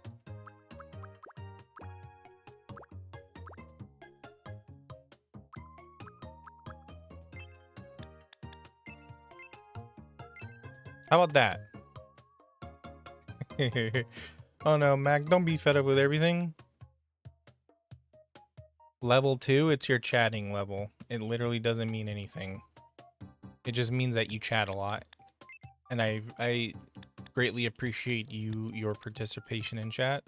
How about that? Oh no, Mac, don't be fed up with everything. Level 2, it's your chatting level. It literally doesn't mean anything. It just means that you chat a lot. And I greatly appreciate your participation in chat,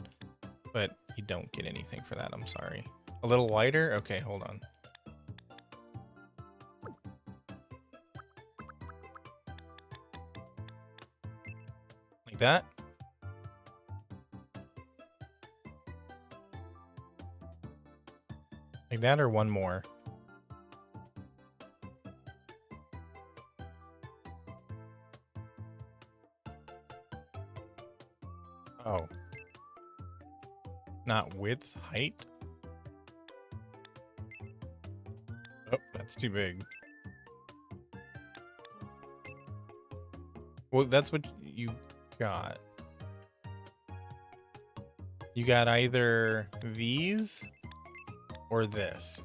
but you don't get anything for that, I'm sorry. A little wider? Okay, hold on. Like that? Like that or one more? Oh. Not width, height? too big. Well, that's what you got. You got either these or this.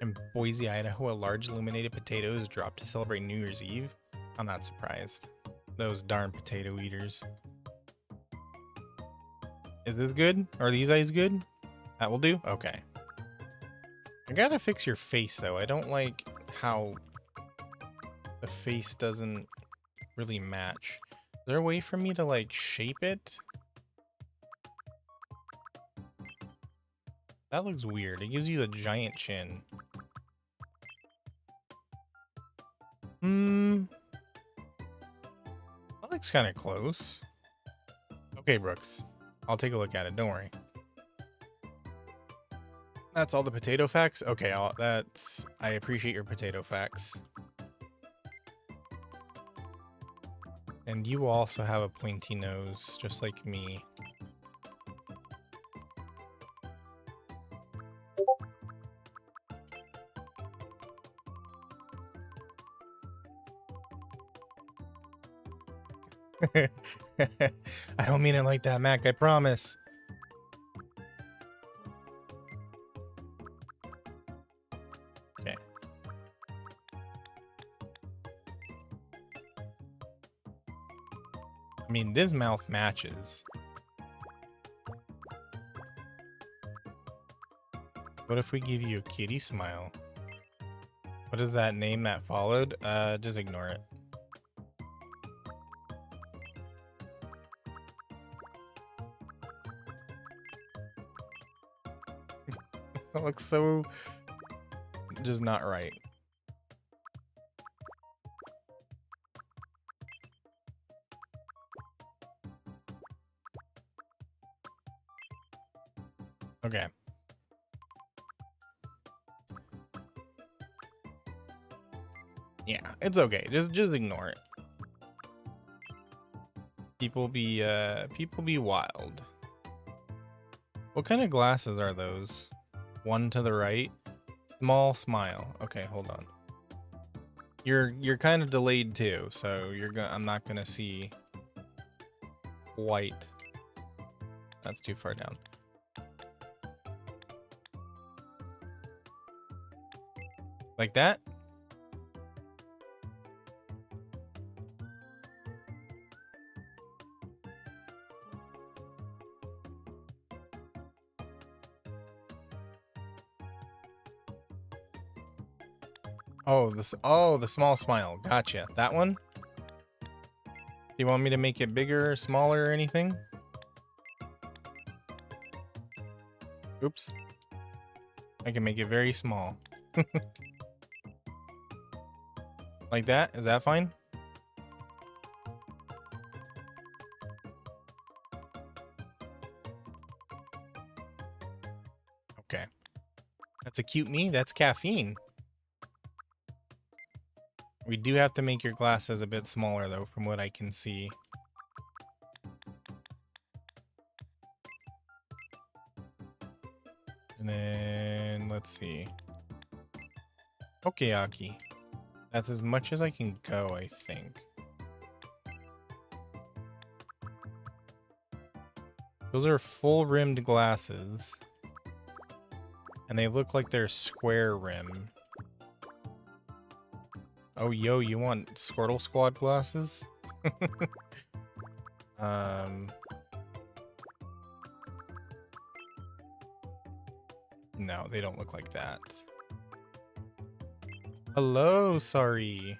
In Boise, Idaho, a large illuminated potato is dropped to celebrate New Year's Eve. I'm not surprised. Those darn potato eaters. Is this good? Are these eyes good? That will do? Okay. I gotta fix your face, though. I don't like how the face doesn't really match. Is there a way for me to, like, shape it? That looks weird. It gives you a giant chin. That looks kind of close. Okay, Brooks. I'll take a look at it. Don't worry. That's all the potato facts? Okay, I appreciate your potato facts. And you also have a pointy nose, just like me. I don't mean it like that, Mac, I promise. Okay. I mean, this mouth matches. What if we give you a kitty smile? What is that name that followed? Just ignore it. That looks so just not right. Okay. Yeah, it's okay. Just ignore it. People be wild. What kind of glasses are those? One to the right. Small smile. Okay, hold on. You're kind of delayed too, so I'm not gonna see quite. That's too far down. Like that? Oh, the small smile. Gotcha. That one? Do you want me to make it bigger, smaller, or anything? Oops. I can make it very small. Like that? Is that fine? Okay. That's a cute me. That's caffeine. We do have to make your glasses a bit smaller, though, from what I can see. And then, let's see. Okeaki. That's as much as I can go, I think. Those are full-rimmed glasses. And they look like they're square rim. Oh, yo, you want Squirtle Squad glasses? No, they don't look like that. Hello, sorry.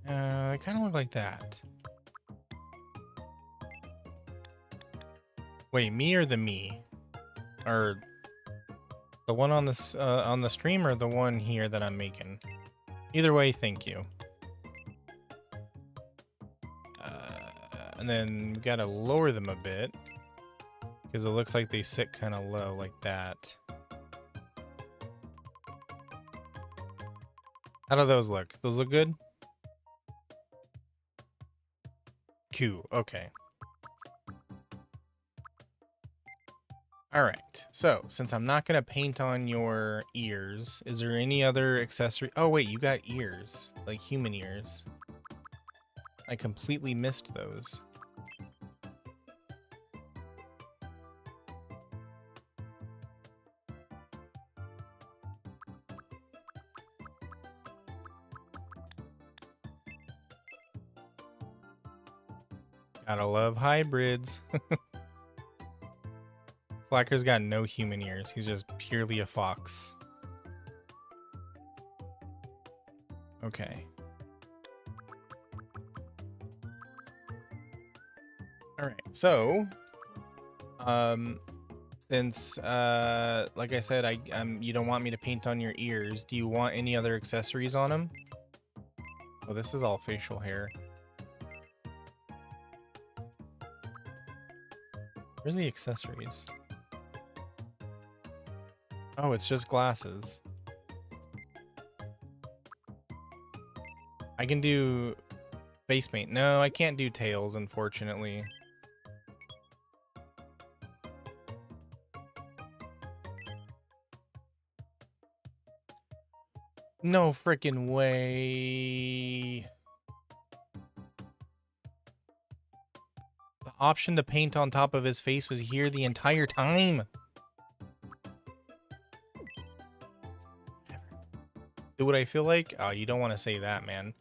They kind of look like that. Wait, me or the me? Or the one on this on the stream or the one here that I'm making? Either way, thank you. And then we gotta lower them a bit because it looks like they sit kind of low like that. How do those look? Those look good? Deku. Okay. All right. So, since I'm not going to paint on your ears, is there any other accessory? Oh, wait, you got ears, like human ears. I completely missed those. Gotta love hybrids. Slacker's got no human ears. He's just purely a fox. Okay. All right. So, since like I said, you don't want me to paint on your ears. Do you want any other accessories on them? Oh, this is all facial hair. Where's the accessories? Oh, it's just glasses. I can do face paint. No, I can't do tails, unfortunately. No freaking way. The option to paint on top of his face was here the entire time. Do what I feel like? Oh, you don't want to say that, man.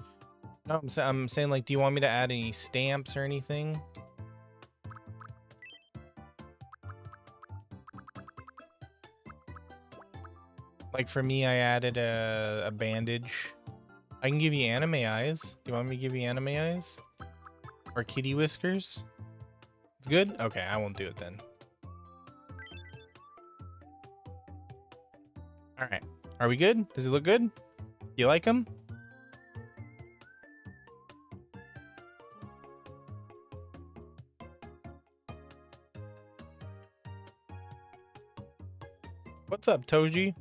No, I'm saying, like, do you want me to add any stamps or anything? Like, for me, I added a bandage. I can give you anime eyes. Do you want me to give you anime eyes? Or kitty whiskers? It's good? Okay, I won't do it then. Alright. Are we good? Does it look good? You like him? What's up, Toji?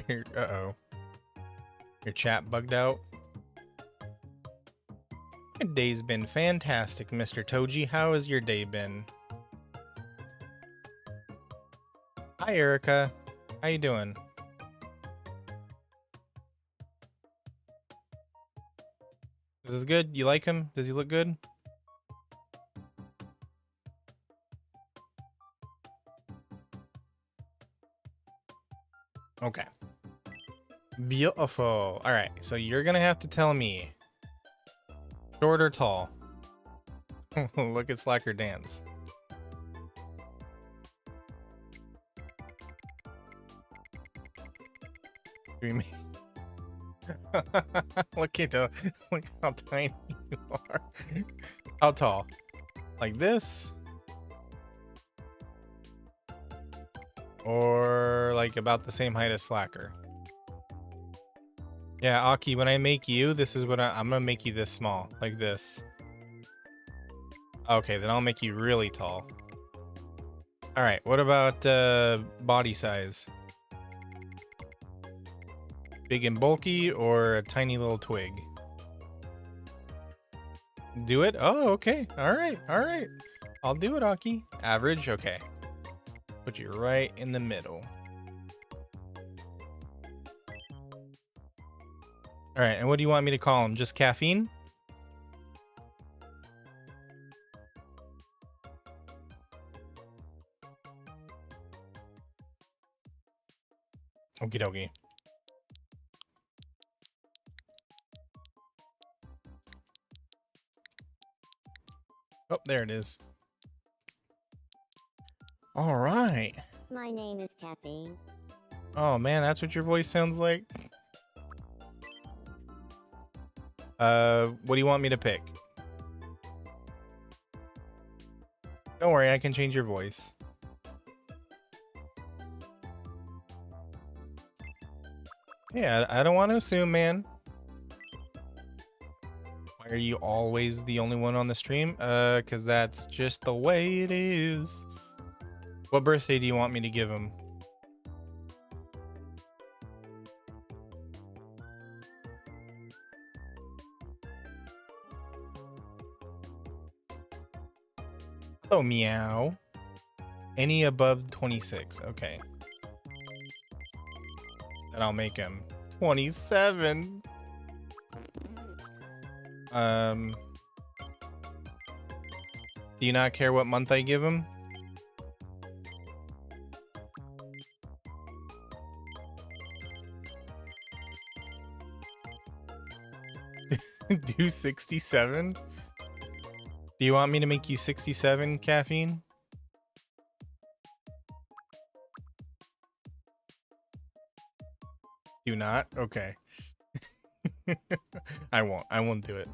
Uh-oh. Your chat bugged out? My day's been fantastic, Mr. Toji. How has your day been? Hi, Erica. How you doing? Is this good? You like him? Does he look good? Okay. Beautiful. All right, so you're gonna have to tell me, short or tall? Look at Slacker dance. Look look how tiny you are. How tall? Like this? Or like about the same height as Slacker? Yeah, Aki, when I make you, this is what I'm gonna make you this small, like this. Okay, then I'll make you really tall. All right, what about body size? Big and bulky or a tiny little twig? Do it? Oh, okay. All right, all right. I'll do it, Aki. Average, okay. Put you right in the middle. All right, and what do you want me to call him? Just Caffeine? Okie dokie. Oh, there it is. All right. My name is Caffeine. Oh man, that's what your voice sounds like. What do you want me to pick? Don't worry, I can change your voice. Yeah, I don't want to assume, man. Why are you always the only one on the stream? Because that's just the way it is. What birthday do you want me to give him? Oh, meow. Any above 26. Okay. Then I'll make him 27. Do you not care what month I give him? Do 67? Do you want me to make you 67, Caffeine? Do not? Okay. I won't do it.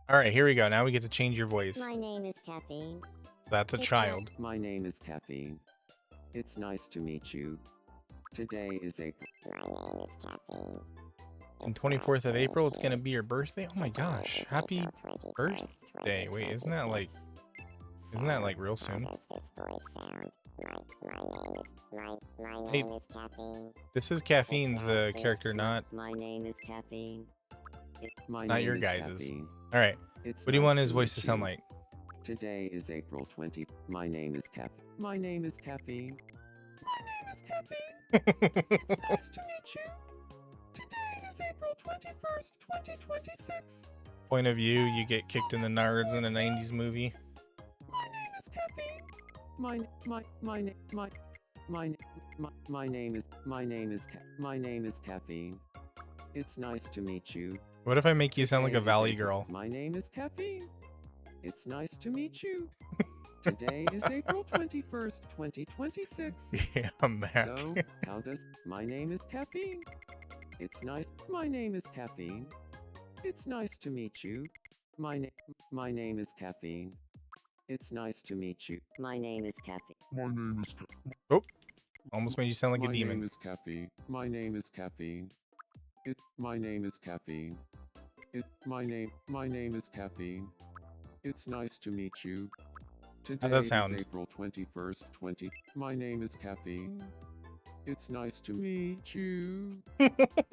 All right, here we go. Now we get to change your voice. My name is Caffeine. So that's a It's child. My name is Caffeine. It's nice to meet you. Today is April. My name is Caffeine. And 24th of April, it's gonna be your birthday. Oh my gosh! Happy birthday! Wait, isn't that like real soon? Hey, this is Caffeine's character, not My name is Caffeine. not your guys's. All right. What do you want his voice to sound like? Today is April 20. My name is Caffeine. My name is Caffeine. My name is Caffeine. It's nice to meet you. Today is April 21st, 2026. Point of view, you get kicked in the nards in a 90s movie. My name is Caffeine. My name is Caffeine. It's nice to meet you. What if I make you sound like a Today is valley April- girl? My name is Caffeine. It's nice to meet you. Today is April 21st, 2026. Yeah, I'm back. So, how does my name is Caffeine? It's nice. My name is Caffeine. It's nice to meet you. My name is Caffeine. It's nice to meet you. My name is Caffeine. My name is Almost made you sound like a My demon. name is Caffeine. My name is Caffeine. My name is Caffeine. My name is Caffeine. It's nice to meet you. Today How'd that sound? is April 21st, 20. My name is Caffeine. It's nice to meet you.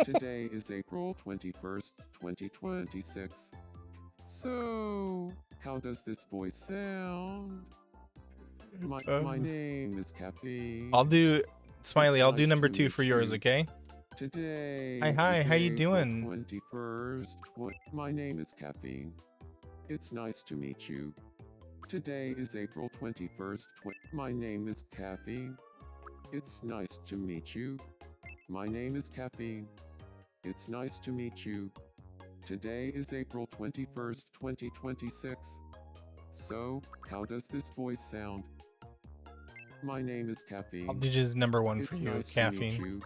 Today is April 21st, 2026. So, how does this voice sound? My name is Caffeine. I'll do Smiley. I'll do nice number to 2 meet for yours, you. okay? Today. Hi, is how you April doing? 21st. My name is Caffeine. It's nice to meet you. Today is April 21st. My name is Caffeine. It's nice to meet you. My name is Caffeine. It's nice to meet you. Today is April 21st, 2026. So, how does this voice sound? My name is Caffeine. I'll do just number 1 for It's you, nice to meet Caffeine. you.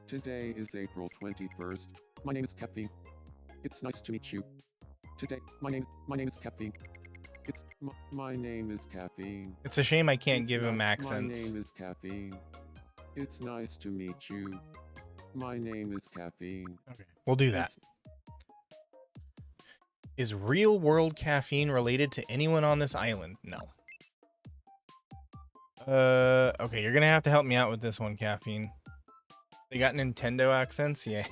Today is April 21st. My name is Caffeine. It's nice to meet you. Today, my name is Caffeine. My name is Caffeine. It's a shame I can't It's give him nice- accents. My name is Caffeine. It's nice to meet you. My name is Caffeine. Okay, we'll do that. It's- Is real world caffeine related to anyone on this island? No. Okay, you're gonna have to help me out with this one, Caffeine. They got Nintendo accents, yeah.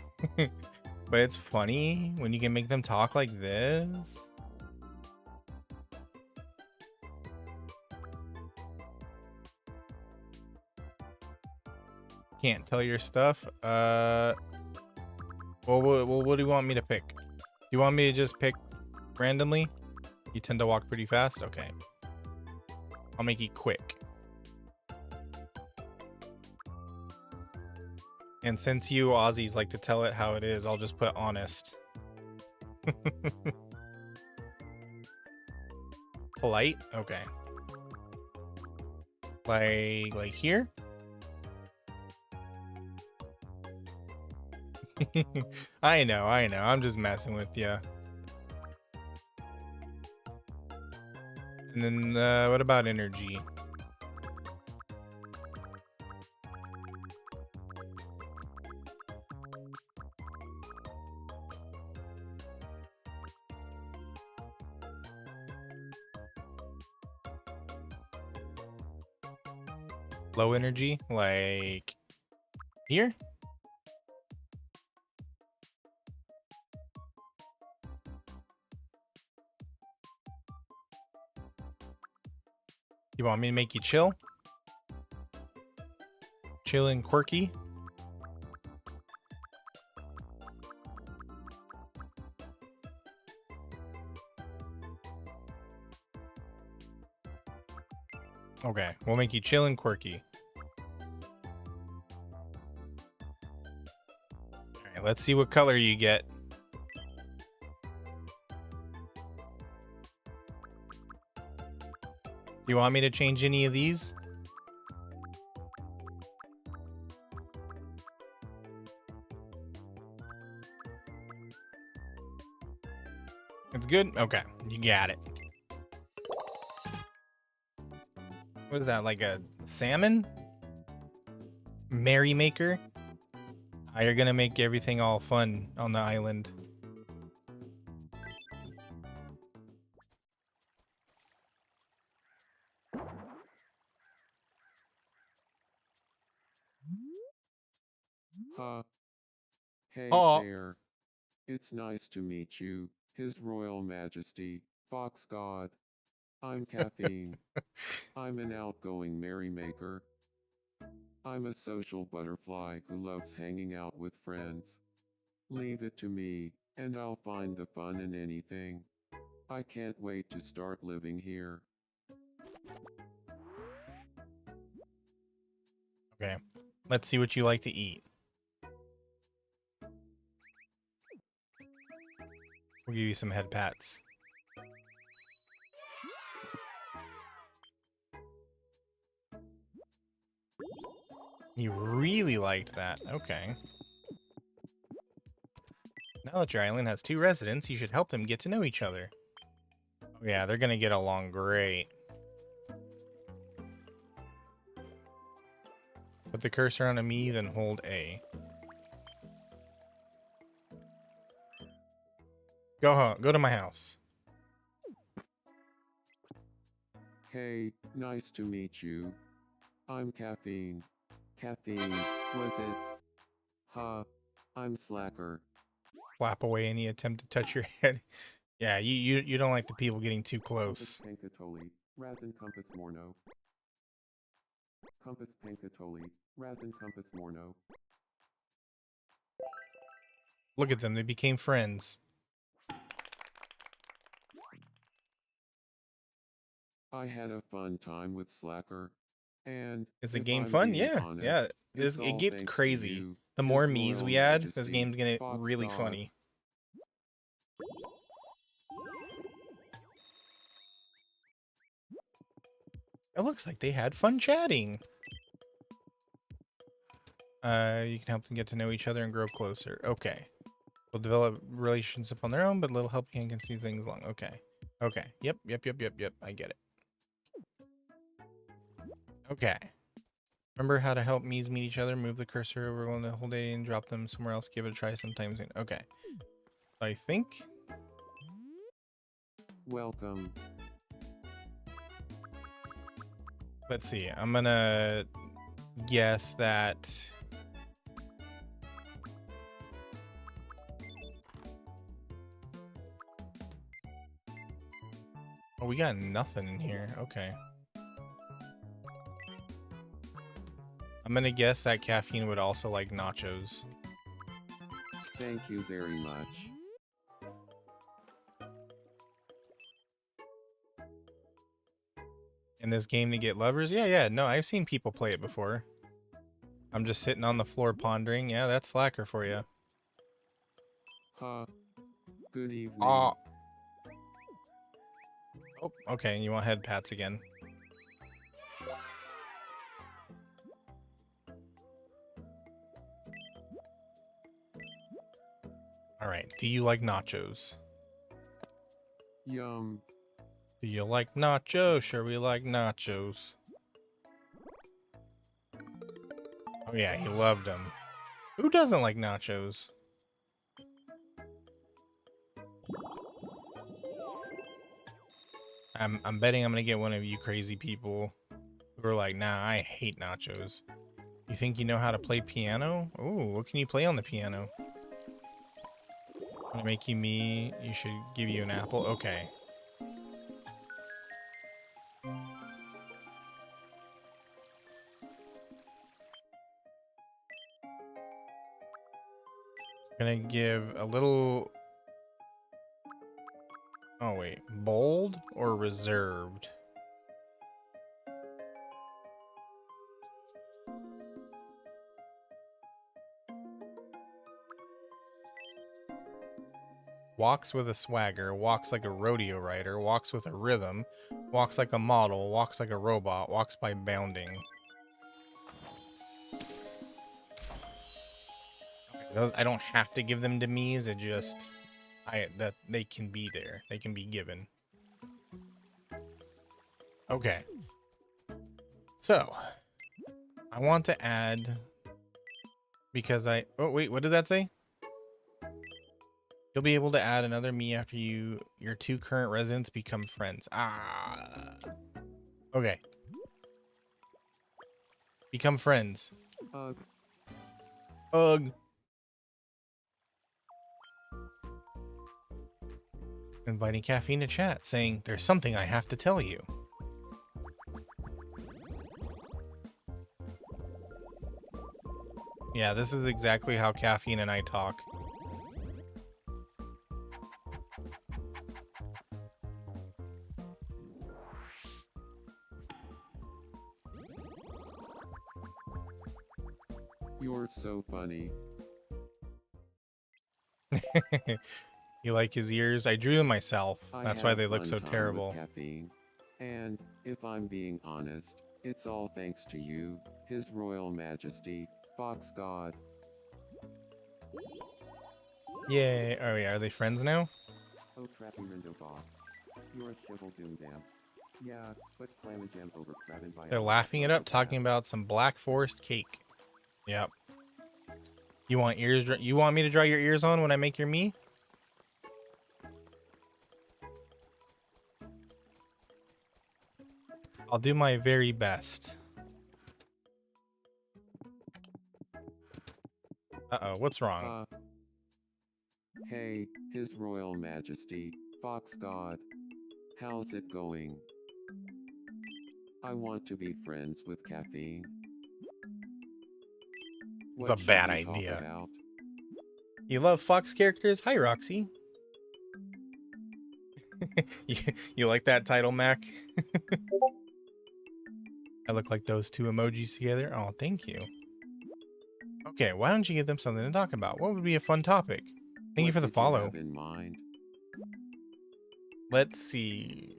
But it's funny when you can make them talk like this. Can't tell your stuff. Well, what do you want me to pick? Do you want me to just pick randomly? You tend to walk pretty fast? Okay. I'll make it quick. And since you Aussies like to tell it how it is, I'll just put honest. Polite? Okay. Like here? I know. I'm just messing with you. And then, what about energy? Low energy? Like here? You want me to make you chill? Chill and quirky? Okay, we'll make you chill and quirky. Alright, let's see what color you get. You want me to change any of these? It's good? Okay, you got it. What is that, like a salmon? Merrymaker? Ah, you're gonna make everything all fun on the island. Ha. Hey Aw. there. It's nice to meet you, His Royal Majesty, Fox God. I'm Caffeine. I'm an outgoing merrymaker. I'm a social butterfly who loves hanging out with friends. Leave it to me, and I'll find the fun in anything. I can't wait to start living here. Okay, let's see what you like to eat. We'll give you some head pats. You really liked that. Okay. Now that your island has 2 residents, you should help them get to know each other. Oh yeah, they're gonna get along great. Put the cursor on a me, then hold A. Go to my house. Hey, nice to meet you. I'm Caffeine. Caffeine, was it? Ha. I'm Slacker. Slap away any attempt to touch your head. Yeah, you don't like the people getting too close. Compass Pankatoli, Razin Compass Morno. Compass Pankatoli, Razin Compass Morno. Look at them, they became friends. I had a fun time with Slacker. And Is the if game I'm fun? being Yeah, honest, yeah. it's It all gets thanks to crazy. you, The His more me's Royal we add, this Majesty, game's gonna get Fox really God. funny. It looks like they had fun chatting. You can help them get to know each other and grow closer. Okay. Will develop relationship on their own, but little help can continue things along. Okay. Okay. Yep. I get it. Okay. Remember how to help me's meet each other? Move the cursor over on the whole day and drop them somewhere else. Give it a try sometime soon. Okay. I think. Welcome. Let's see. I'm gonna guess that. Oh, we got nothing in here. Okay. I'm gonna guess that Caffeine would also like nachos. Thank you very much. In this game to get lovers? Yeah. No, I've seen people play it before. I'm just sitting on the floor pondering. Yeah, that's Slacker for you. Ha. Good evening. Oh, okay. You want head pats again. All right. Do you like nachos? Yum. Do you like nachos? Sure, we like nachos. Oh yeah, he loved them. Who doesn't like nachos? I'm betting I'm gonna get one of you crazy people who are like, nah, I hate nachos. You think you know how to play piano? Ooh, what can you play on the piano? Wanna make you me? You should give you an apple. Okay. Gonna give a little. Oh wait, bold or reserved? Walks with a swagger, walks like a rodeo rider, walks with a rhythm, walks like a model, walks like a robot, walks by bounding. Those I don't have to give them to me's, it just that they can be there. They can be given. Okay. So I want to add because oh wait, what did that say? You'll be able to add another me after your two current residents become friends. Okay. Become friends. Ugh. Ugh. Inviting Caffeine to chat, saying, "There's something I have to tell you." Yeah, this is exactly how Caffeine and I talk. You're so funny. You like his ears? I drew them myself. I That's why have they look fun so time terrible. with Caffeine. And, if I'm being honest, it's all thanks to you, His Royal Majesty, Fox God. Yay. Oh yeah, are they friends now? Oh crappy Rindo Boss. You're a shovel doom dam. Yeah, but Clamajam over Crabin by They're laughing it up, talking about some Black Forest cake. Yep. You want ears? You want me to draw your ears on when I make your me? I'll do my very best. Uh-oh, what's wrong? Hey, His Royal Majesty, Fox God. How's it going? I want to be friends with Caffeine. It's a What should bad we talk idea. about? You love Fox characters? Hi, Roxy. you like that title, Mac? I look like those two emojis together. Oh, thank you. Okay, why don't you give them something to talk about? What would be a fun topic? Thank you for the follow. What did you have in mind? Let's see.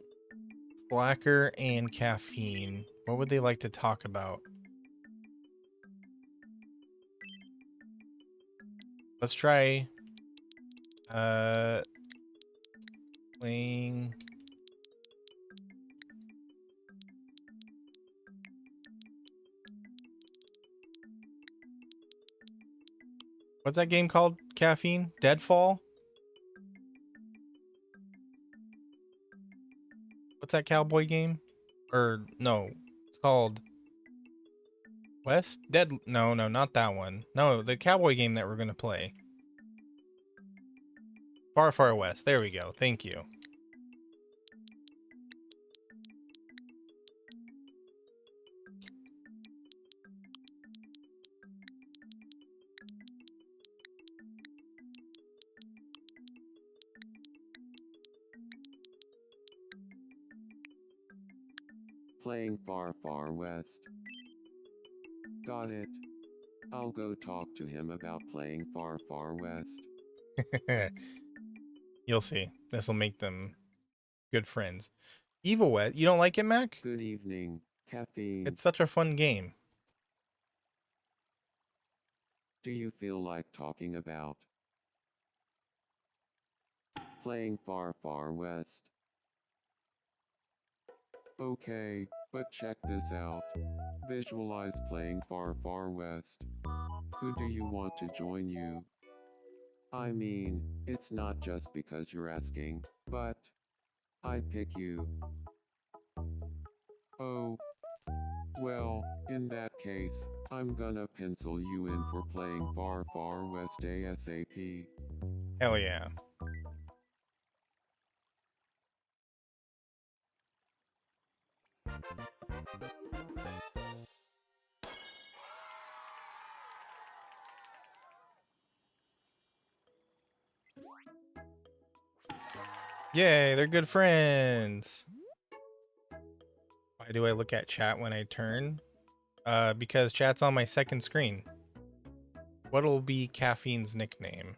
Slacker and Caffeine. What would they like to talk about? Let's try playing what's that game called? Caffeine? Deadfall? What's that cowboy game? Or no, it's called West Dead. No, not that one. No, the cowboy game that we're gonna play. Far, Far West. There we go. Thank you. Playing Far Far West. Got it. I'll go talk to him about playing Far Far West. You'll see. This will make them good friends. Evil West. You don't like it, Mac? Good evening, Caffeine. It's such a fun game. Do you feel like talking about playing Far Far West? Okay, but check this out. Visualize playing Far Far West. Who do you want to join you? I mean, it's not just because you're asking, but I'd pick you. Oh, well, in that case, I'm gonna pencil you in for playing Far Far West ASAP. Hell yeah. Yay, they're good friends. Why do I look at chat when I turn? Because chat's on my second screen. What'll be Caffeine's nickname?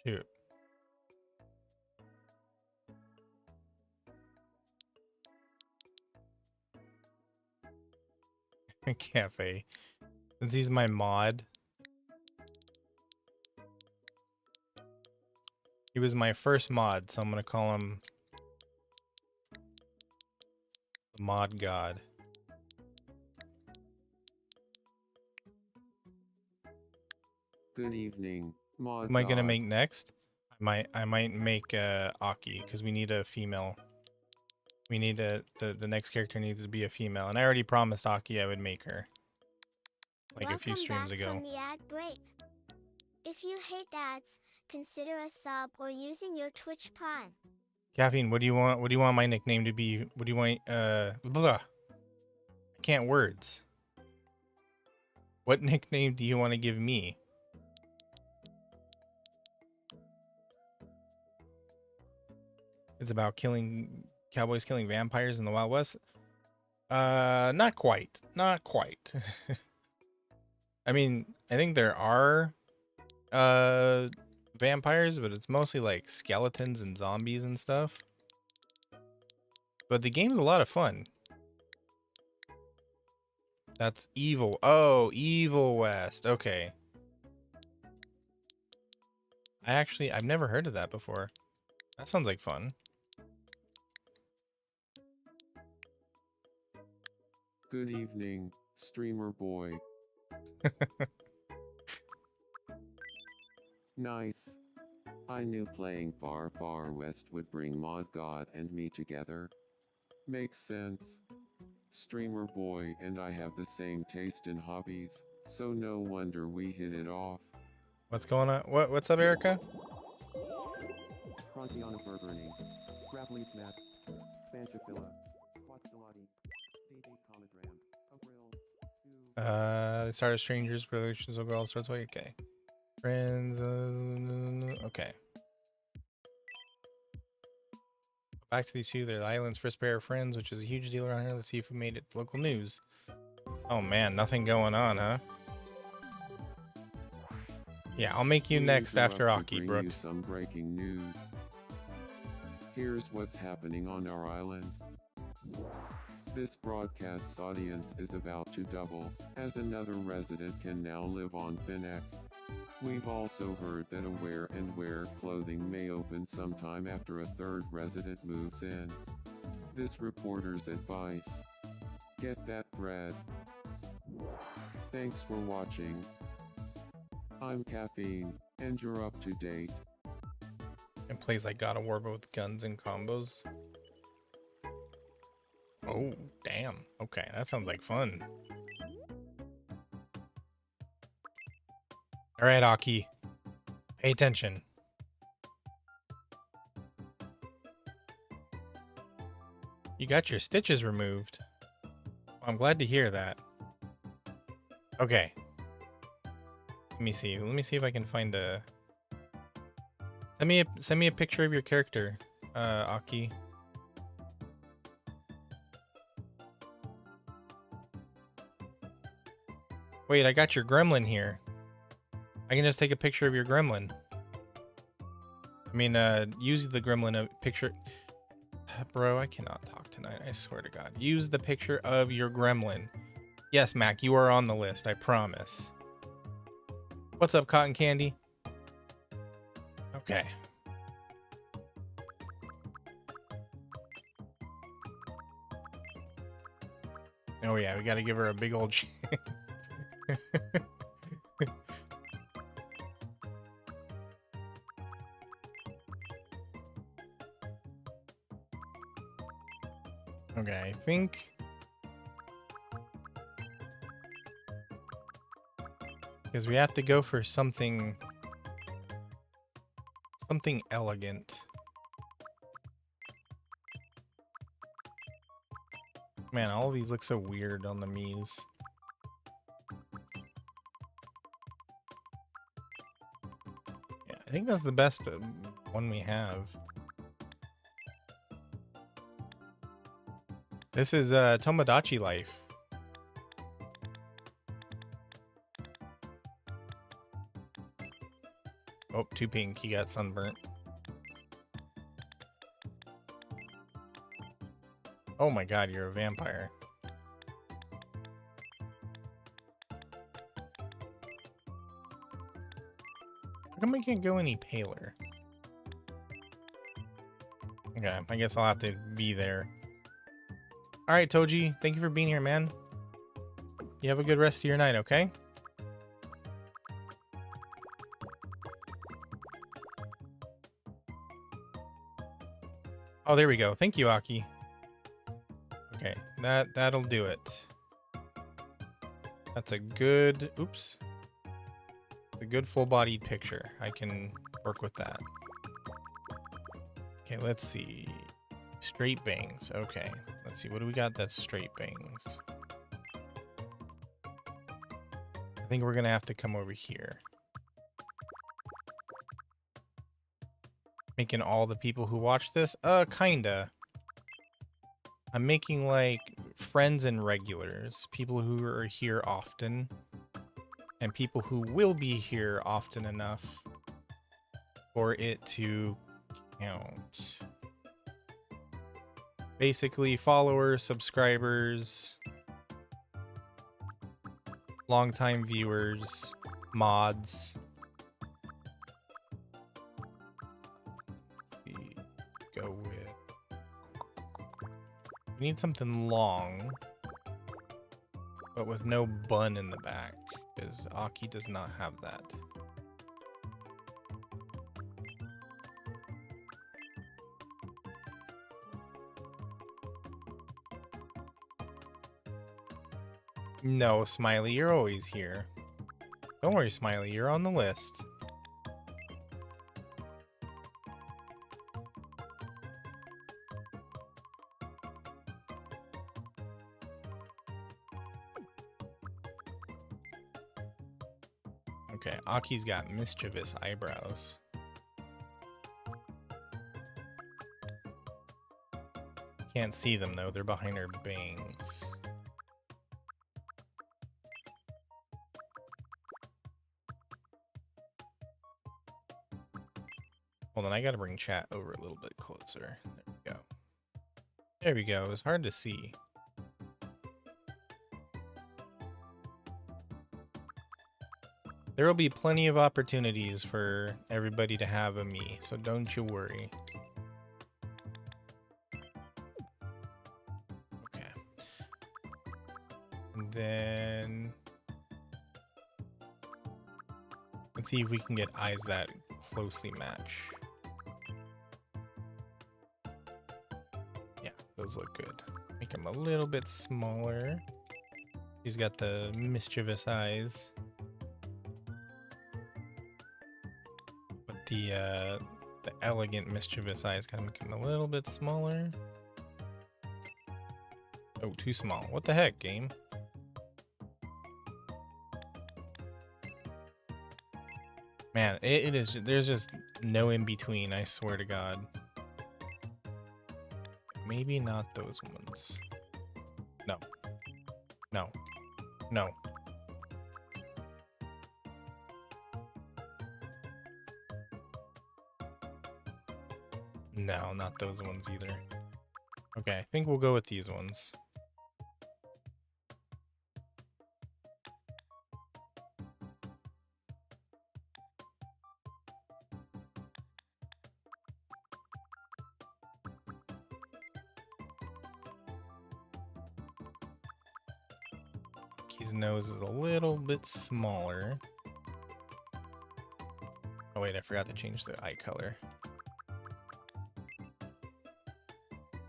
Shoot. Cafe. Since he's my mod. He was my first mod, so I'm gonna call him the mod god. Good evening, mod. Who am I gonna God. make next? I might make Aki, because we need a female. We need the next character needs to be a female, and I already promised Aki I would make her. Like a few Welcome streams back ago. from the ad break. If you hate ads, consider a sub or using your Twitch Prime. Caffeine, what do you want? What do you want my nickname to be? What do you want? Blah. I can't words. What nickname do you want to give me? It's about cowboys killing vampires in the Wild West. Not quite. Not quite. I mean, I think there are vampires, but it's mostly like skeletons and zombies and stuff. But the game's a lot of fun. That's evil. Oh, Evil West. Okay. I've never heard of that before. That sounds like fun. Good evening, streamer boy. Nice. I knew playing Far Far West would bring Mod God and me together. Makes sense. Streamer boy and I have the same taste in hobbies, so no wonder we hit it off. What's going on? What's up, Erica? Frontiana Burgerning, Grappling Snap, Spanchafilla, Quatstilati, Day Comogram, April, They started strangers, relations, overall sorts of way. Okay. Friends. Okay. Back to these two. They're the island's first pair of friends, which is a huge deal around here. Let's see if we made it to local news. Oh man, nothing going on, huh? Yeah, I'll make you We next after interrupt to Aki, bring Brooke. you some breaking news. Here's what's happening on our island. This broadcast's audience is about to double, as another resident can now live on Finneck. We've also heard that a wear and wear clothing may open sometime after a third resident moves in. This reporter's advice: get that bread. Thanks for watching. I'm Caffeine, and you're up to date. And plays like God of War, but with guns and combos. Oh, damn. Okay, that sounds like fun. All right, Aki. Pay attention. You got your stitches removed. I'm glad to hear that. Okay. Let me see. Let me see if I can find a... Send me a picture of your character, Aki. Wait, I got your gremlin here. I can just take a picture of your gremlin. I mean, use the gremlin picture. Bro, I cannot talk tonight. I swear to God. Use the picture of your gremlin. Yes, Mac, you are on the list. I promise. What's up, Cotton Candy? Okay. Oh yeah, we gotta give her a big old Okay, I think because we have to go for something Something elegant. Man, all of these look so weird on the Miis. Yeah, I think that's the best one we have. This is Tomodachi Life. Oh, too pink. He got sunburnt. Oh my god, you're a vampire. How come I can't go any paler? Okay, I guess I'll have to be there. Alright, Toji, thank you for being here, man. You have a good rest of your night, okay? Oh, there we go. Thank you, Aki. Okay, that'll do it. That's a good, oops. It's a good full-bodied picture. I can work with that. Okay, let's see. Straight bangs. Okay, let's see. What do we got that's straight bangs? I think we're gonna have to come over here. Making all the people who watch this? Kinda. I'm making like friends and regulars, people who are here often, and people who will be here often enough for it to count. Basically, followers, subscribers, longtime viewers, mods. Go with. We need something long, but with no bun in the back, because Aki does not have that. No, Smiley, you're always here. Don't worry, Smiley, you're on the list. Okay, Aki's got mischievous eyebrows. Can't see them though, they're behind her bangs. Hold on, I gotta bring chat over a little bit closer. There we go. There we go, it's hard to see. There will be plenty of opportunities for everybody to have a me, so don't you worry. Okay. And then let's see if we can get eyes that closely match. Yeah, those look good. Make them a little bit smaller. He's got the mischievous eyes. The elegant mischievous eyes kind of make them a little bit smaller. Oh, too small. What the heck, game? Man, it is, there's just no in between, I swear to God. Maybe not those ones. No. No. No. No, not those ones either. Okay, I think we'll go with these ones. His nose is a little bit smaller. Oh wait, I forgot to change the eye color.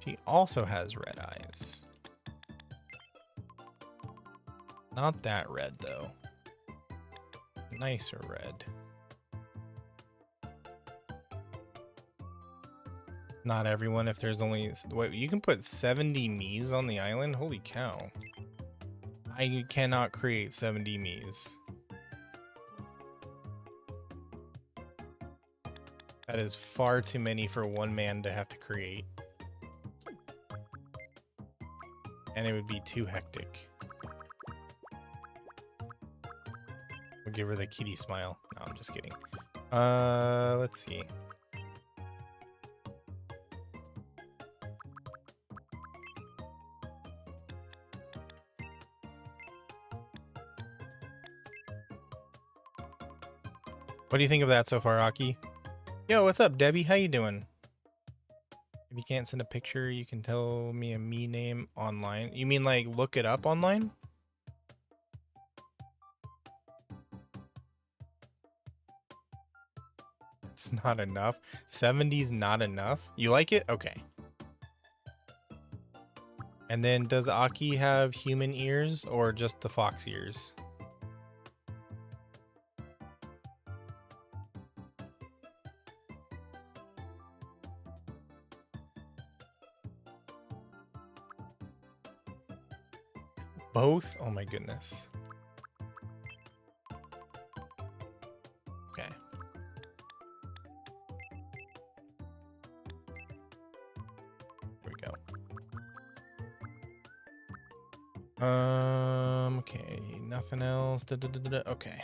She also has red eyes. Not that red though. Nicer red. Not everyone, if there's only... Wait, you can put 70 Miis on the island? Holy cow. I cannot create 70 Miis. That is far too many for one man to have to create. And it would be too hectic. We'll give her the kitty smile. No, I'm just kidding. Let's see. What do you think of that so far, Aki? Yo, what's up, Debbie? How you doing? If you can't send a picture, you can tell me a me name online. You mean like look it up online? It's not enough. 70's not enough. You like it? Okay. And then does Aki have human ears or just the fox ears? Both? Oh my goodness. Okay. There we go. Okay, nothing else. Okay.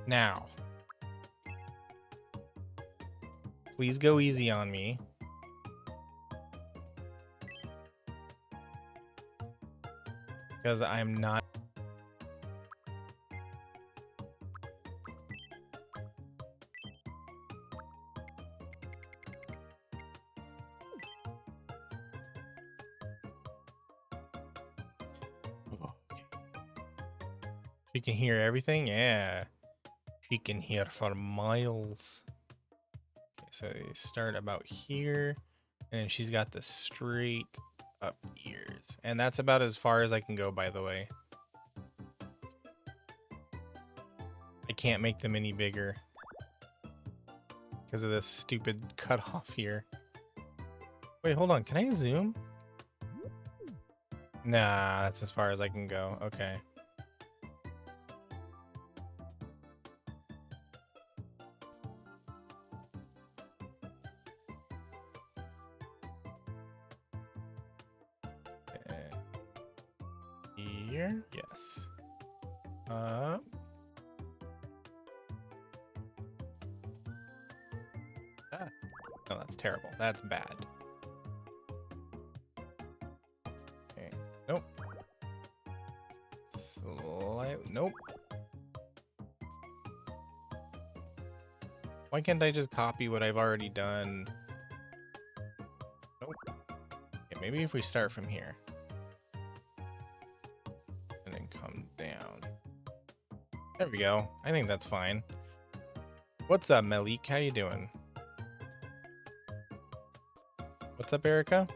Now. Please go easy on me. Because I'm not. She can hear everything? Yeah. She can hear for miles. Okay, so they start about here. And she's got the straight up ears. And that's about as far as I can go, by the way. I can't make them any bigger. Because of this stupid cutoff here. Wait, hold on. Can I zoom? Nah, that's as far as I can go. Okay. Here? Yes. No, that's terrible. That's bad. Okay. Nope. Nope. Why can't I just copy what I've already done? Nope. Okay, maybe if we start from here. And then come down. There we go. I think that's fine. What's up, Malik? How you doing? What's up, Erica?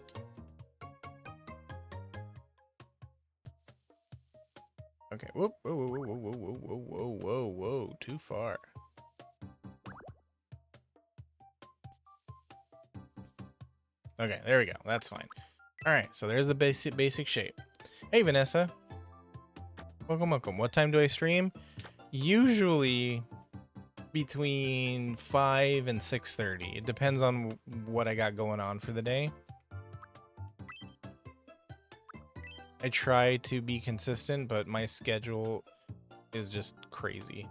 Okay. Whoop. Whoa, whoa, whoa, whoa, whoa, whoa, whoa, whoa, whoa. Too far. Okay, there we go. That's fine. All right, so there's the basic shape. Hey, Vanessa. Welcome, welcome. What time do I stream? Usually between 5 and 6:30. It depends on what I got going on for the day. I try to be consistent, but my schedule is just crazy.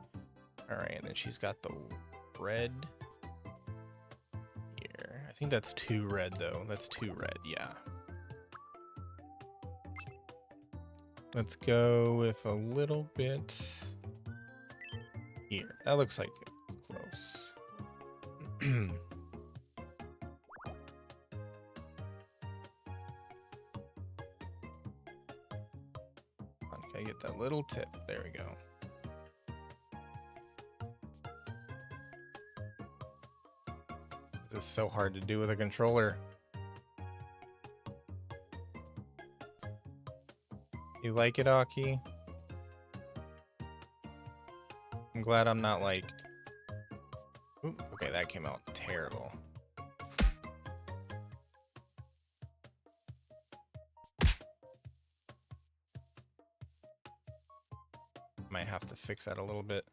All right, and then she's got the red here. I think that's too red, though. That's too red, yeah. Let's go with a little bit here. That looks like it's close. Okay, get that little tip. There we go. This is so hard to do with a controller. You like it, Aki? I'm glad I'm not like... Oop, okay, that came out terrible. Might have to fix that a little bit.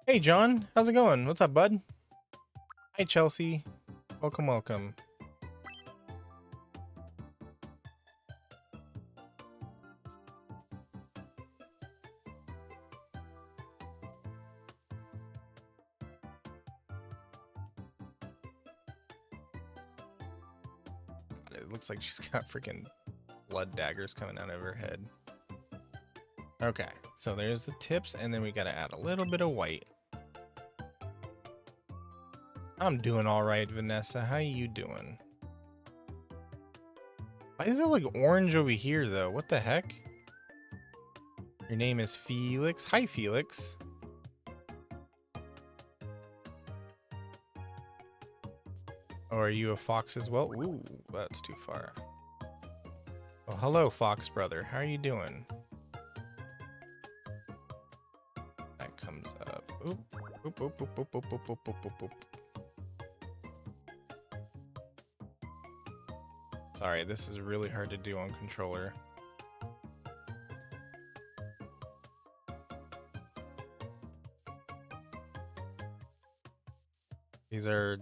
Hey, John. How's it going? What's up, bud? Hi, Chelsea. Welcome, welcome. It looks like she's got freaking blood daggers coming out of her head. Okay, so there's the tips, and then we gotta add a little bit of white. I'm doing all right, Vanessa. How you doing? Why does it look orange over here, though? What the heck? Your name is Felix. Hi, Felix. Oh, are you a fox as well? Ooh, that's too far. Oh, hello, fox brother. How are you doing? That comes up. Oop, oop, oop, oop, oop, oop, oop, oop, oop, oop. Sorry, this is really hard to do on controller. These are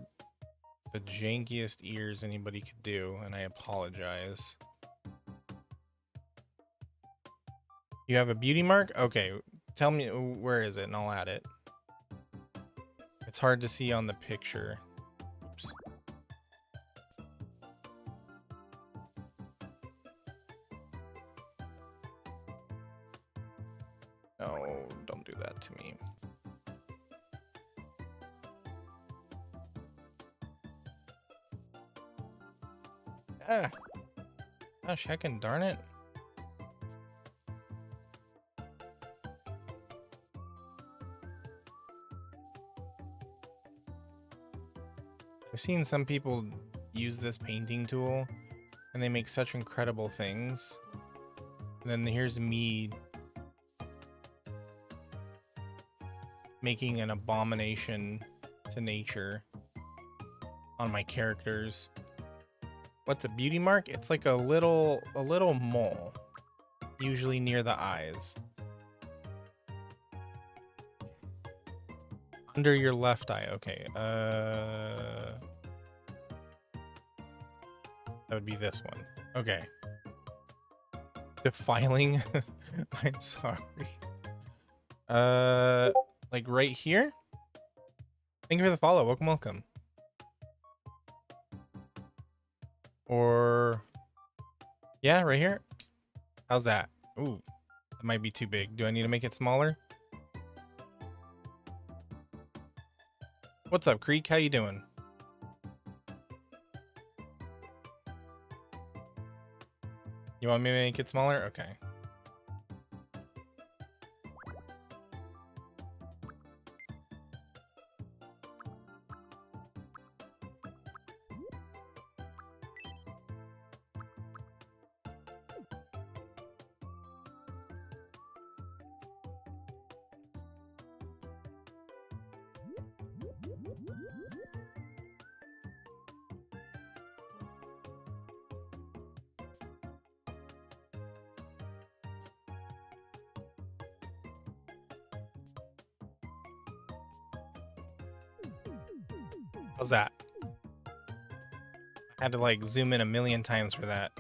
the jankiest ears anybody could do, and I apologize. You have a beauty mark? Okay, tell me where is it and I'll add it. It's hard to see on the picture. Oops. No, don't do that to me. Ah. Gosh, heckin' darn it. I've seen some people use this painting tool and they make such incredible things. And then here's me making an abomination to nature on my characters. What's a beauty mark? It's like a little mole, usually near the eyes. Under your left eye. Okay. That would be this one. Okay. Defiling. I'm sorry. Like right here? Thank you for the follow. Welcome, welcome. Or yeah, right here. How's that? Ooh, that might be too big. Do I need to make it smaller? What's up, Creek? How you doing? You want me to make it smaller? Okay. How's that? I had to like zoom in a million times for that.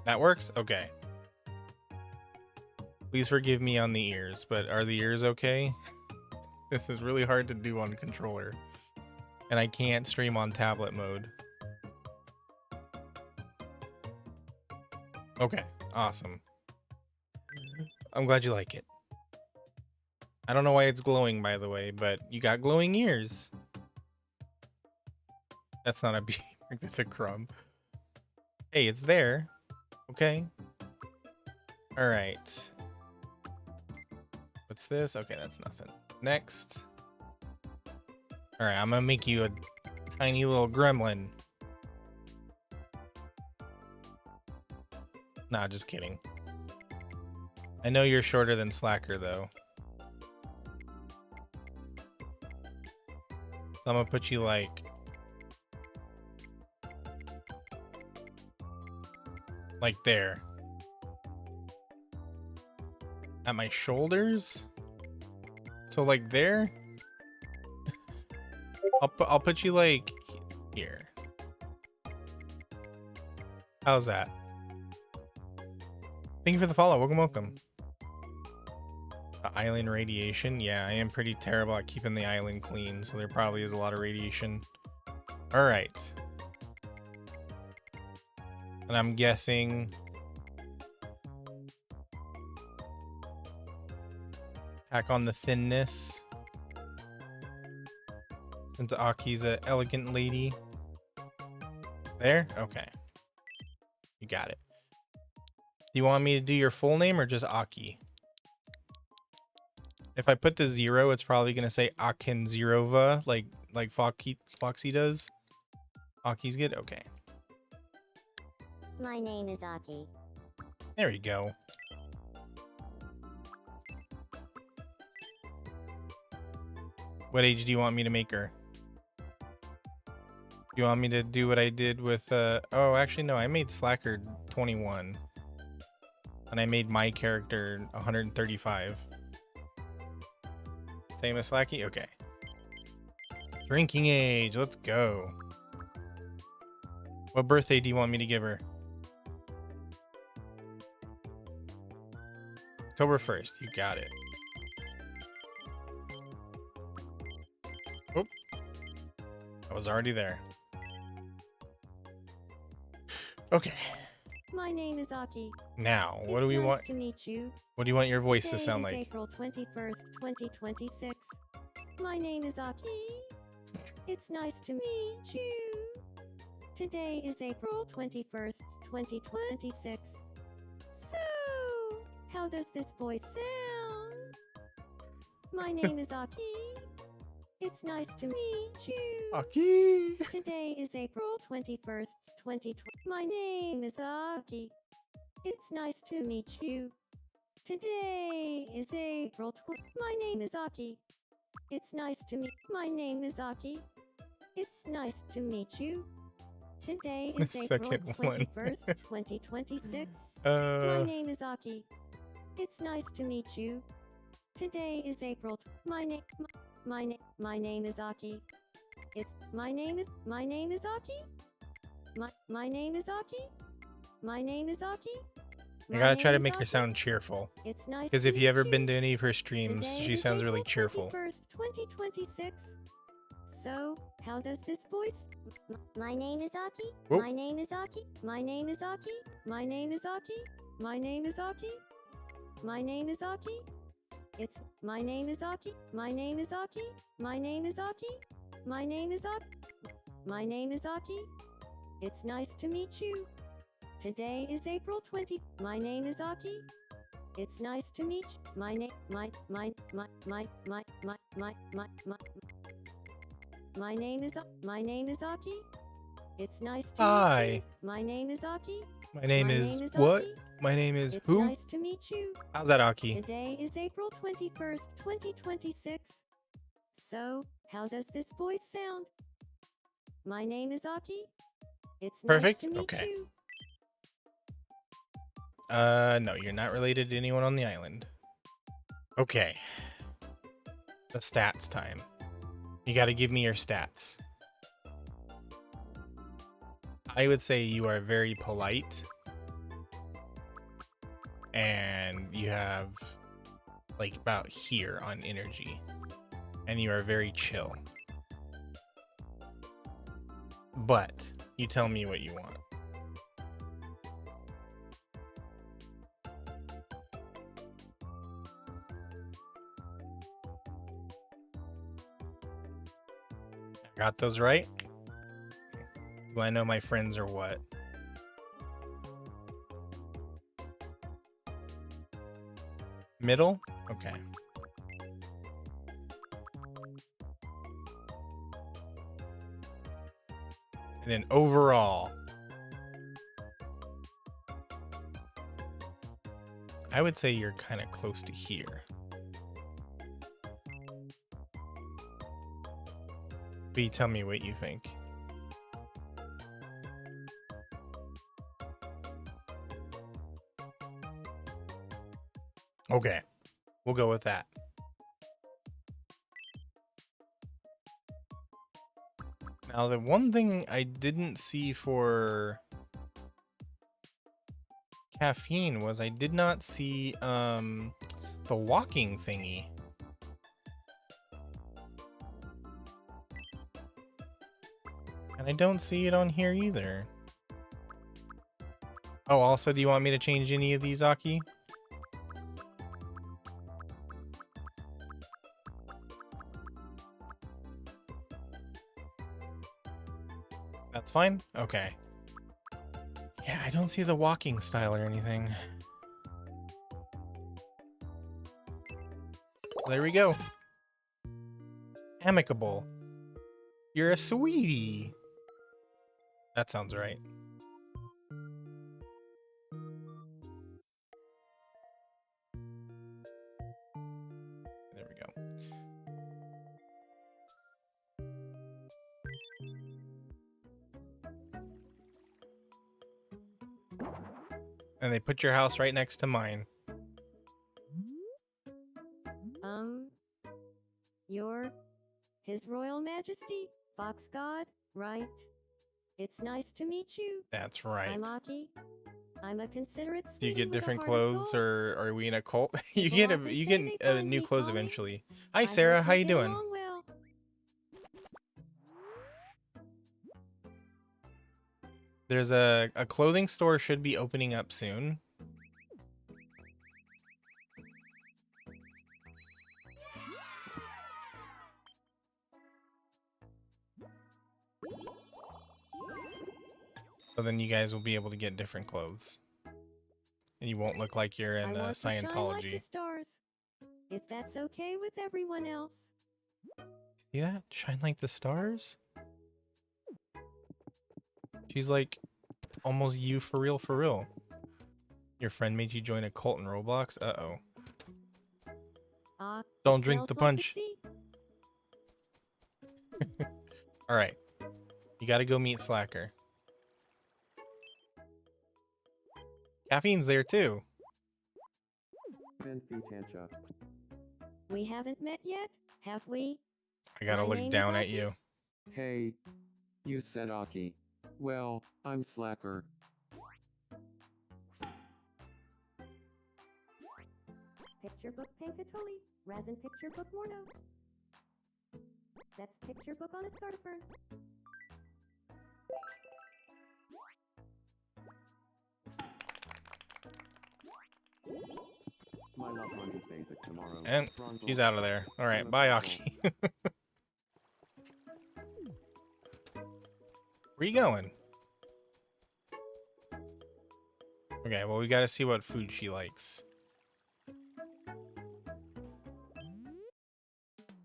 That works? Okay. Please forgive me on the ears, but are the ears okay? This is really hard to do on controller. And I can't stream on tablet mode. Okay, awesome. I'm glad you like it. I don't know why it's glowing, by the way, but you got glowing ears. That's not a beauty mark, that's a crumb. Hey, it's there. Okay. All right. What's this? Okay, that's nothing. Next. All right, I'm gonna make you a tiny little gremlin. Nah, just kidding. I know you're shorter than Slacker, though. So I'm gonna put you like there. At my shoulders? So like there? I'll put you like here. How's that? Thank you for the follow. Welcome. Island radiation. Yeah, I am pretty terrible at keeping the island clean, so there probably is a lot of radiation. All right. And I'm guessing tack on the thinness. Since Aki's an elegant lady. There? Okay. You got it. Do you want me to do your full name or just Aki? If I put the 0, it's probably gonna say Akin Zerova, like Foxy does. Aki's good? Okay. My name is Aki. There we go. What age do you want me to make her? Do you want me to do what I did with oh actually no, I made Slacker 21. And I made my character 135. Same as Slacky? Okay. Drinking age, let's go. What birthday do you want me to give her? October 1st, you got it. Oop. I was already there. Okay. My name is Aki. Now, what do we It's nice want? to meet you. What do you want your voice Today to sound is like? April 21st, 2026. My name is Aki. It's nice to meet you. Today is April 21st, 2026. So, how does this voice sound? My name is Aki. It's nice to meet you. Aki! Today is April 21st, 2020. My name is Aki. It's nice to meet you. Today is April 20. My name is Aki. It's nice to meet. My name is Aki. It's nice to meet you. Today is The April second one. 21st, 2026. My name is Aki. It's nice to meet you. Today is April. My name is Aki. My name is Aki. My name is Aki. My name is Aki. I gotta try to make her sound cheerful. It's nice. Because if you ever been to any of her streams, Today she is sounds really April cheerful. 21st, 2026. So, how does this voice? My name is Aki. Whoop. My name is Aki. My name is Aki. My name is Aki. My name is Aki. My name is Aki. It's my name is Aki. My name is Aki. My name is Aki. My name is Aki. My name is Aki. It's nice to meet you. Today is April 20. My name is Aki. It's nice to meet you. My name is Aki. It's nice to meet Hi. you. My name is Aki. My name My is name is what? Aki. My name is It's who? nice to meet you. How's that, Aki? Today is April 21st, 2026. So, how does this voice sound? My name is Aki. It's Perfect? nice to meet Okay. you. No, you're not related to anyone on the island. Okay. The stats time. You gotta give me your stats. I would say you are very polite. And you have like about here on energy. And you are very chill. But you tell me what you want. Got those right? Do I know my friends or what? Middle? Okay. And then overall, I would say you're kind of close to here. But you tell me what you think. Okay. We'll go with that. Now, the one thing I didn't see for caffeine was I did not see the walking thingy. And I don't see it on here either. Oh, also, do you want me to change any of these, Aki? That's fine? Okay. Yeah, I don't see the walking style or anything. There we go. Amicable. You're a sweetie. That sounds right. There we go. And they put your house right next to mine. You're His Royal Majesty, Fox God, right? It's nice to meet you. That's right. I'm Aki. I'm a considerate Do you sweetie get with a different heart of clothes, gold. or are we in a cult? you People get often say they find new me clothes calming. eventually. I Hi hope Sarah, how we you get doing? along well. There's a clothing store should be opening up soon. So then you guys will be able to get different clothes. And you won't look like you're in I want to shine like the Scientology. stars, if that's okay with everyone else. See that? Shine like the stars? She's like almost you for real, for real. Your friend made you join a cult in Roblox? Uh-oh. Don't it drink smells the like punch. sea. Alright. You gotta go meet Slacker. Caffeine's there too. Tancha. We haven't met yet, have we? I gotta My look name is down at Aki. you. Hey. You said Aki. Well, I'm Slacker. Picture book Pankatoli, Razin picture book Morno. That's picture book on a starburn. My love one is basic tomorrow. And Bronze she's Lord. out of there. Alright, bye Aki. Where you going? Okay, well we gotta see what food she likes.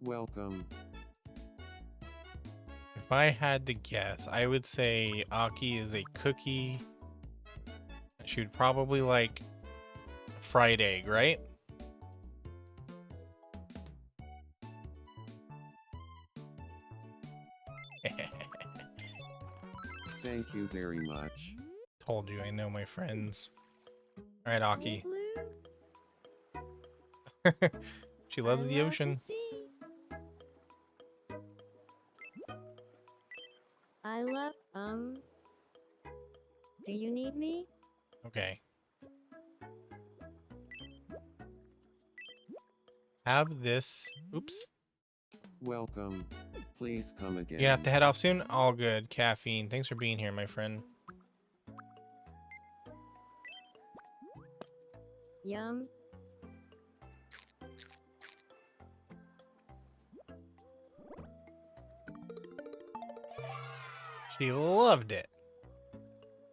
Welcome. If I had to guess, I would say Aki is a cookie. She would probably like a fried egg, right? Thank you very much. Told you I know my friends. Alright, Aki. Blue, She loves I the love ocean. sea. I love, do you need me? Okay. Have this. Oops. Welcome. Please come again. You have to head off soon? All good. Caffeine. Thanks for being here, my friend. Yum. She loved it.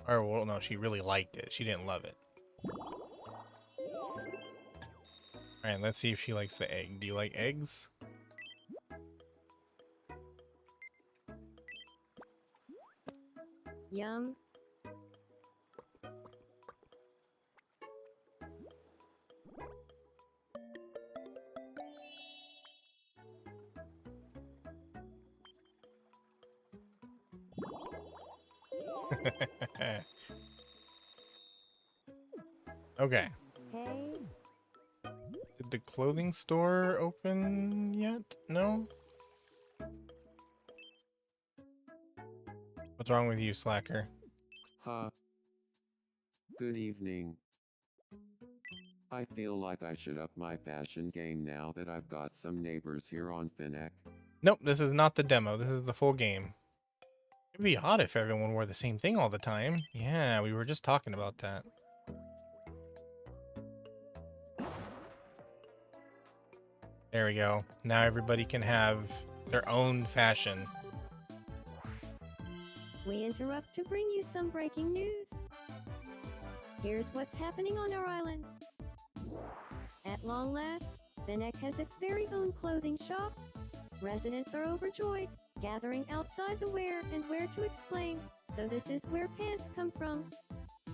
Or, well, no, she really liked it. She didn't love it. Alright, let's see if she likes the egg. Do you like eggs? Yum. Okay. Hey. the clothing store open yet? No? What's wrong with you, Slacker? Huh. Good evening. I feel like I should up my fashion game now that I've got some neighbors here on Finneck. Nope, this is not the demo. This is the full game. It'd be odd if everyone wore the same thing all the time. Yeah, we were just talking about that. There we go. Now everybody can have their own fashion. We interrupt to bring you some breaking news. Here's what's happening on our island. At long last, Finneck has its very own clothing shop. Residents are overjoyed, gathering outside the where and where to explain, so this is where pants come from.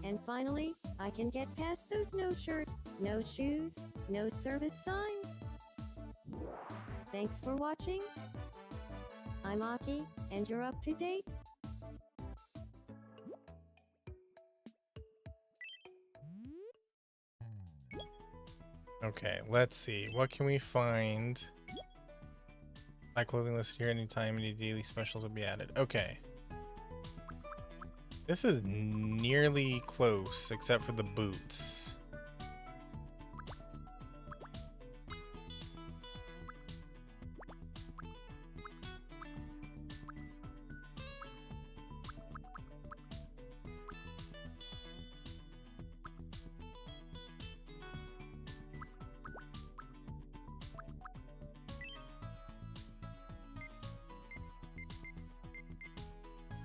And finally, I can get past those no shirt, no shoes, no service signs. Thanks for watching. I'm Aki, and you're up to date. Okay, let's see. What can we find? Buy clothing listed here anytime. Any daily specials will be added. Okay. This is nearly close, except for the boots.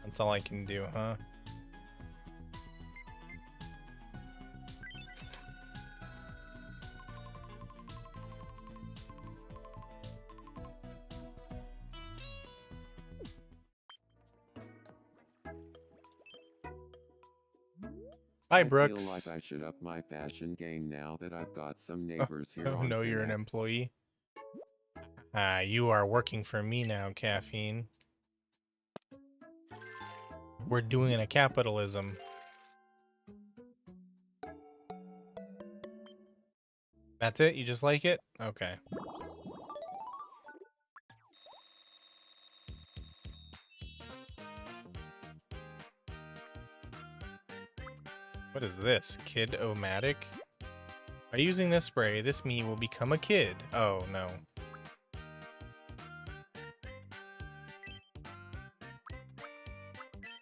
That's all I can do, huh? Bye, Brooks. I feel like I should up my fashion game now that I've got some neighbors here Oh on no, you're an Finneck. employee. Ah, you are working for me now, Caffeine. We're doing a capitalism. That's it? You just like it? Okay. What is this? Kid-O-Matic? By using this spray, this me will become a kid. Oh, no.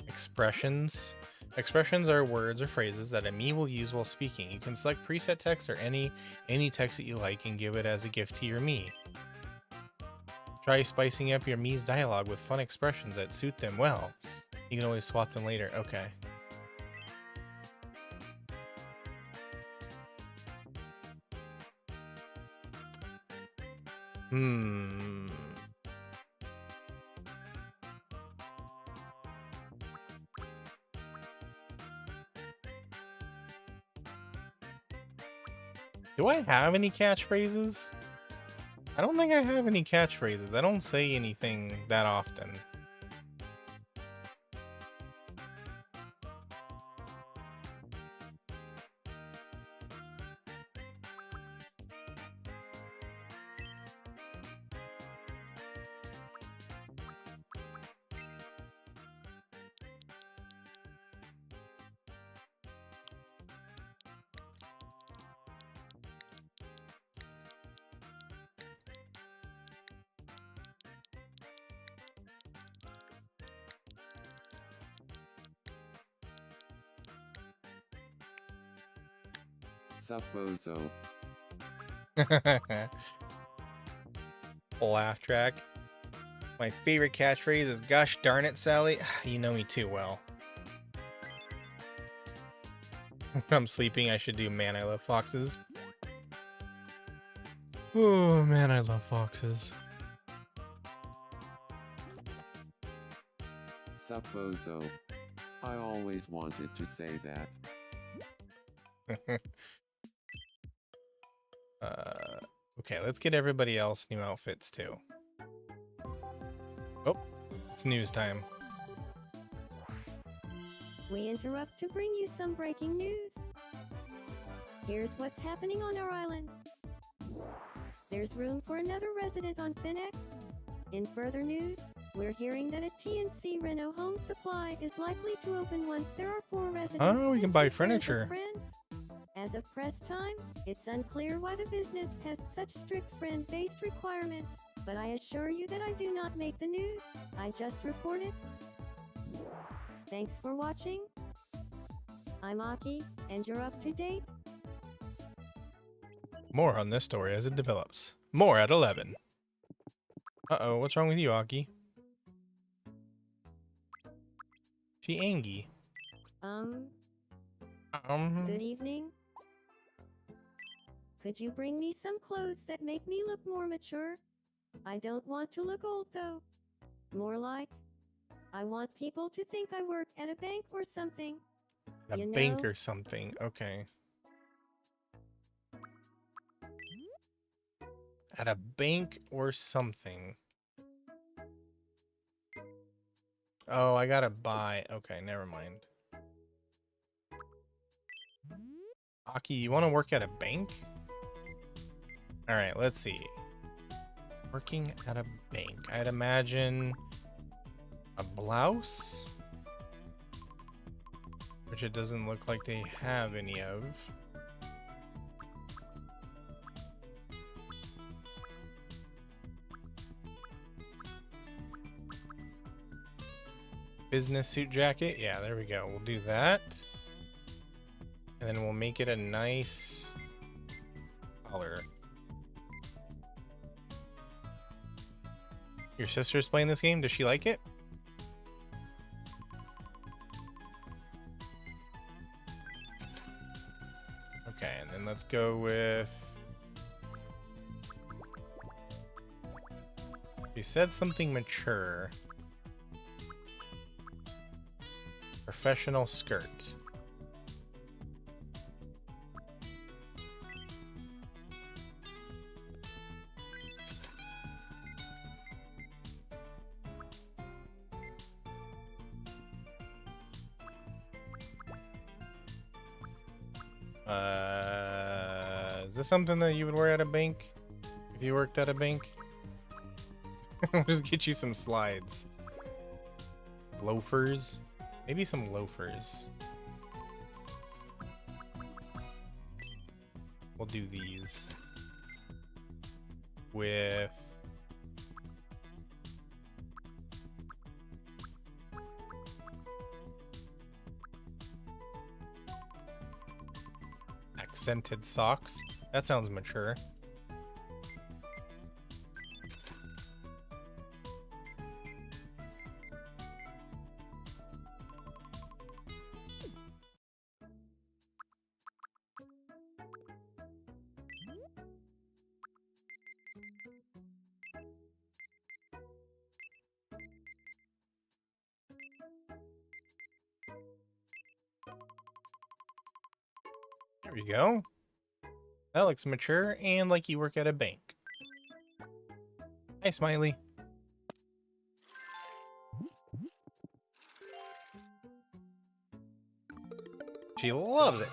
Expressions. Expressions are words or phrases that a me will use while speaking. You can select preset text or any text that you like and give it as a gift to your me. Try spicing up your me's dialogue with fun expressions that suit them well. You can always swap them later. Okay. Do I have any catchphrases? I don't think I have any catchphrases. I don't say anything that often. Supposo. Laugh track. My favorite catchphrase is "Gosh darn it, Sally." You know me too well. When I'm sleeping, I should do "Man, I love foxes." Oh man, I love foxes. Supposo. I always wanted to say that. Okay, let's get everybody else new outfits too. Oh, it's news time. We interrupt to bring you some breaking news. Here's what's happening on our island. there's room for another resident on Finex. In further news, we're hearing that a TNC Renault Home Supply is likely to open once there are 4 residents. Oh, we can and buy 2 pairs of furniture. friends. As of press time, it's unclear why the business has such strict friend-based requirements, but I assure you that I do not make the news, I just report it. Thanks for watching. I'm Aki, and you're up to date. More on this story as it develops. More at 11. Uh-oh, what's wrong with you, Aki? She angry. Good evening. Could you bring me some clothes that make me look more mature? I don't want to look old though. More like, I want people to think I work at a bank or something. A You bank know? or something. Okay. At a bank or something. Oh, I gotta buy. Okay, never mind. Aki, you want to work at a bank? All right, let's see. Working at a bank. I'd imagine a blouse, which it doesn't look like they have any of. Business suit jacket. Yeah, there we go. We'll do that. And then we'll make it a nice color. Your sister's playing this game. Does she like it? Okay, and then let's go with... She said something mature. Professional skirt. Is this something that you would wear at a bank? If you worked at a bank? I'll just get you some slides. Loafers? Maybe some loafers. We'll do these. With... accented socks. That sounds mature. There we go. That looks mature and like you work at a bank. Hi, Smiley. She loves it.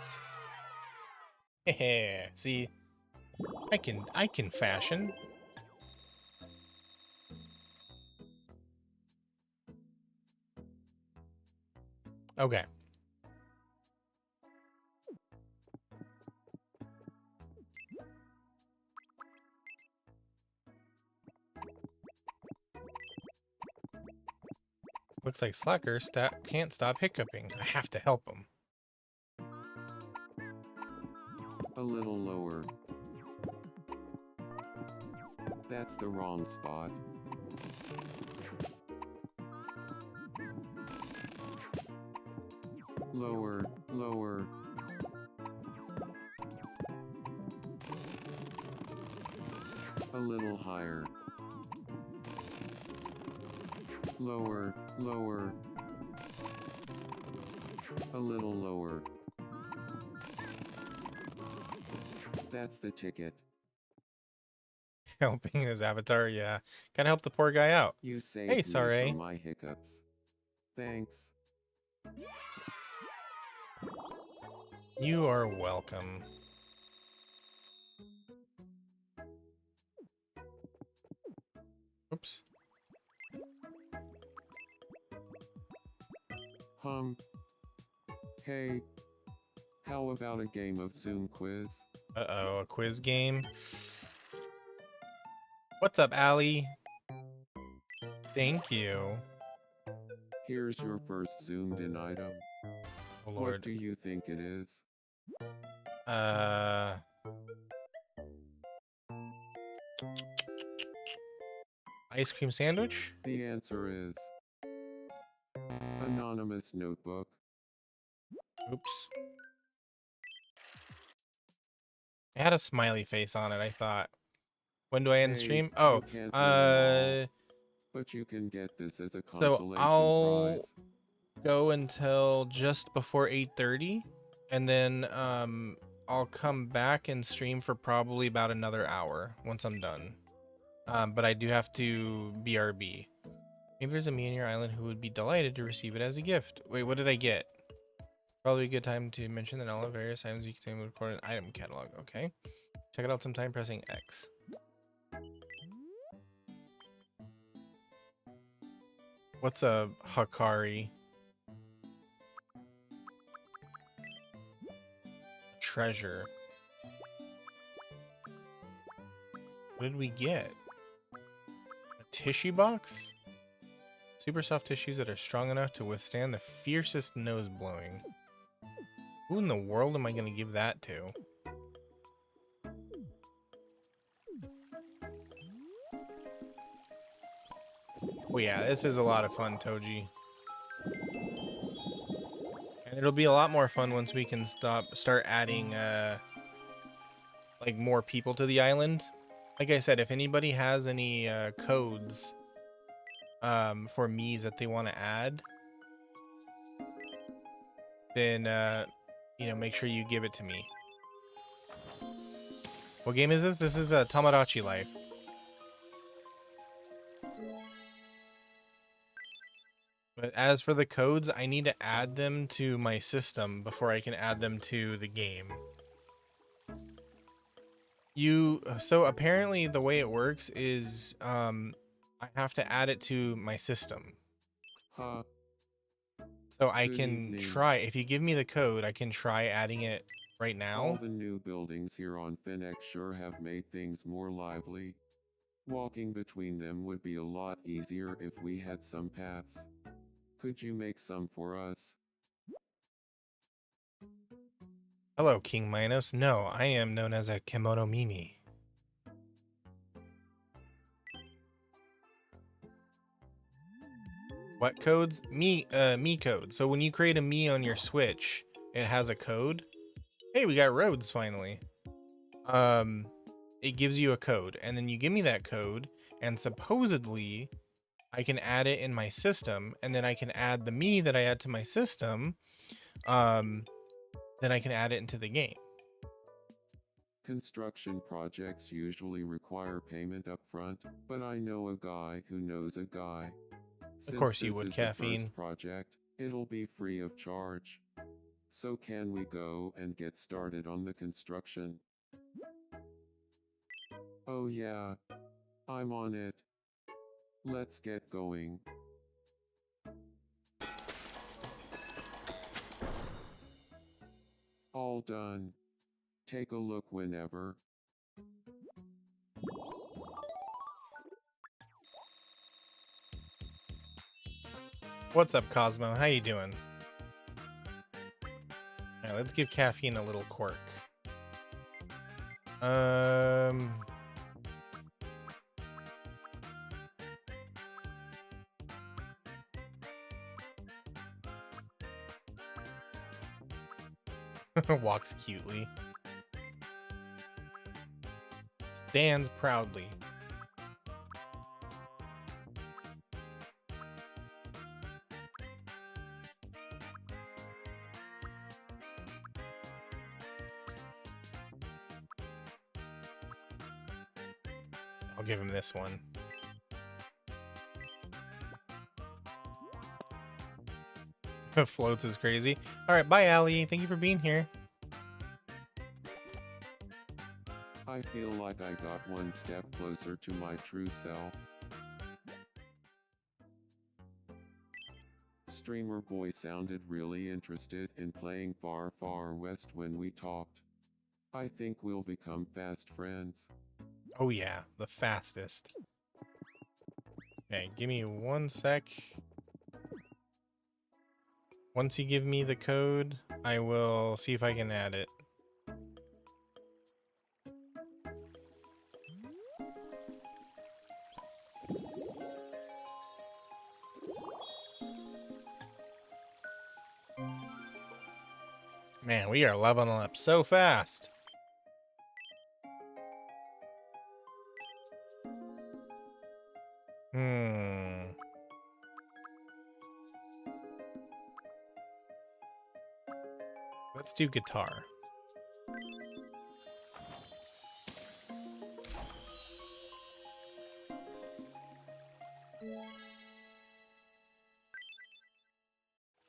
Heh. See, I can fashion. Okay. Looks like Slacker can't stop hiccuping. I have to help him. A little lower. That's the wrong spot. Lower, lower. A little higher. Lower, lower. A little lower. That's the ticket. Helping his avatar, yeah. Gotta help the poor guy out. You saved Hey, me sorry. from my hiccups. Thanks. You are welcome. Oops. Hey, how about a game of Zoom quiz? Uh-oh, a quiz game. What's up, Allie? Thank you. Here's your first zoomed in item. Oh, What Lord. do you think it is? Ice cream sandwich? The answer is anonymous notebook. Oops. It had a smiley face on it, I thought. When do I end Hey, stream? you Oh, can't win them all, but you can get this as a so consolation I'll prize. go until just before 8:30, and then I'll come back and stream for probably about another hour once I'm done. But I do have to BRB. Maybe there's a me in your island who would be delighted to receive it as a gift. Wait, what did I get? Probably a good time to mention that all the various items you can record an item catalog. Okay. Check it out sometime pressing X. What's a Hakari? Treasure. What did we get? A tissue box? Super soft tissues that are strong enough to withstand the fiercest nose blowing. Who in the world am I going to give that to? Oh yeah, this is a lot of fun, Toji. And it'll be a lot more fun once we can start adding like more people to the island. Like I said, if anybody has any codes for Miis that they want to add, then you know, make sure you give it to me. What game is this? This is Tomodachi Life. But as for the codes, I need to add them to my system before I can add them to the game. So apparently the way it works is I have to add it to my system. Huh. So I Good can evening. try, if you give me the code, I can try adding it right All now. the new buildings here on Phoenix sure have made things more lively. Walking between them would be a lot easier if we had some paths. Could you make some for us? Hello, King Minos. No, I am known as a Kimono Mimi. What codes? Me code. So when you create a me on your Switch, it has a code. Hey, we got roads finally. It gives you a code, and then you give me that code, and supposedly I can add it in my system, and then I can add the me that I add to my system. Then I can add it into the game. Construction projects usually require payment up front, but I know a guy who knows a guy. Of course you Since would, this is the Caffeine. first project, it'll be free of charge. So can we go and get started on the construction? Oh yeah, I'm on it. Let's get going. All done. Take a look whenever. What's up, Cosmo? How you doing? Alright, let's give Caffeine a little quirk. Walks cutely. Stands proudly. I'll give him this one. Floats is crazy. Alright, bye, Allie. Thank you for being here. I feel like I got one step closer to my true self. streamer boy sounded really interested in playing Far Far West when we talked. I think we'll become fast friends. Oh yeah, the fastest. Okay, give me 1 sec. Once you give me the code, I will see if I can add it. Man, we are leveling up so fast. Let's do guitar.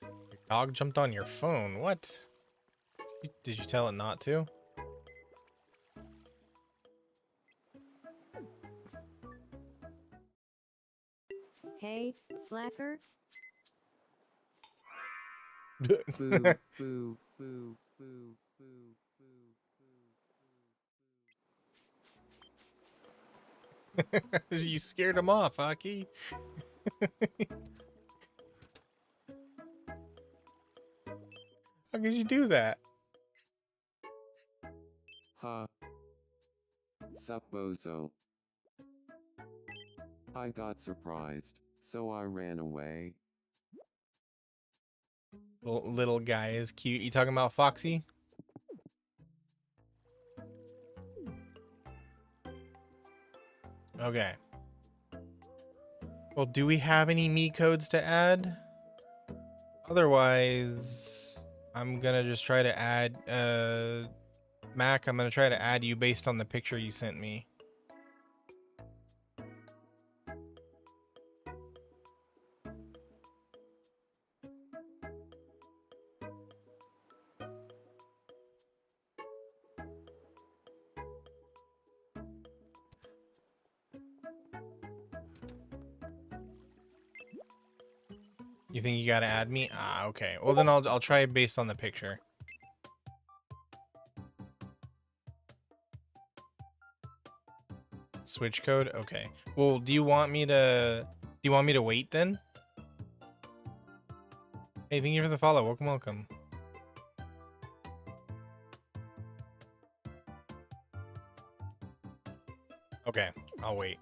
Your dog jumped on your phone. What? Did you tell it not to? Hey, slacker. Boo, boo, boo, boo, boo, boo, boo. You scared him off, Aki. How could you do that? Ha. Sup, bozo. I got surprised, so I ran away. Little guy is cute. You talking about Foxy? Okay. Well, do we have any me codes to add? Otherwise, I'm gonna just try to add Mac, I'm gonna try to add you based on the picture you sent me. You think you gotta add me? Ah, okay. Well, then I'll try based on the picture. Switch code? Okay. Well, do you want me to wait then? Hey, thank you for the follow. Welcome, welcome. Okay, I'll wait.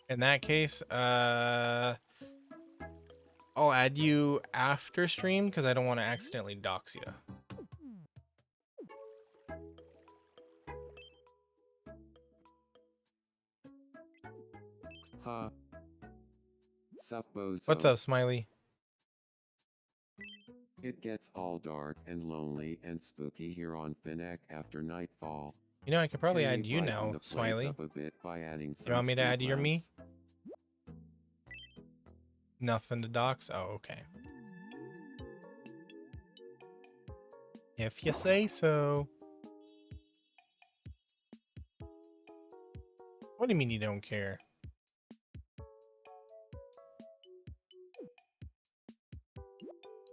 In that case, I'll add you after stream because I don't want to accidentally dox you. Ha. Sup, bozo. What's up, Smiley? It gets all dark and lonely and spooky here on Finneck after nightfall. You know, I could probably Can add we you brighten now, the place Smiley. up a bit by adding You want me to some add your street me? lamps? Nothing to dox? Oh, okay. If you say so. What do you mean you don't care?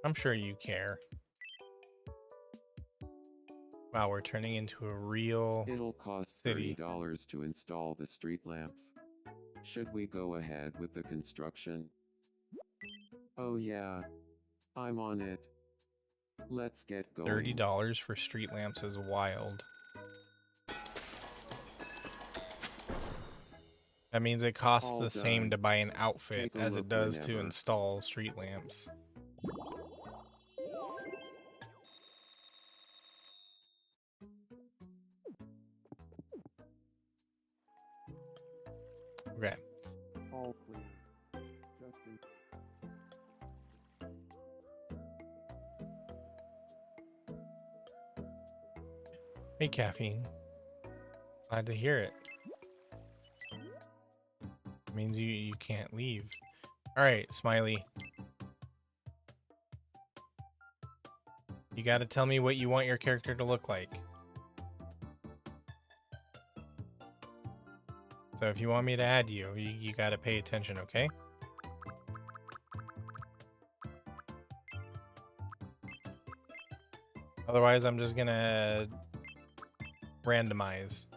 I'm sure you care. Wow, we're turning into a real It'll cost city. $30 to install the street lamps. Should we go ahead with the construction? Oh yeah. I'm on it. Let's get going. $30 for street lamps is wild. That means it costs All the same done. to buy an outfit Take a as it look does to whenever. install street lamps. Okay. All clear. Just in Hey, Caffeine. Glad to hear it. Means you can't leave. All right, Smiley. You got to tell me what you want your character to look like. So if you want me to add you, you got to pay attention, okay? Otherwise, I'm just gonna randomize.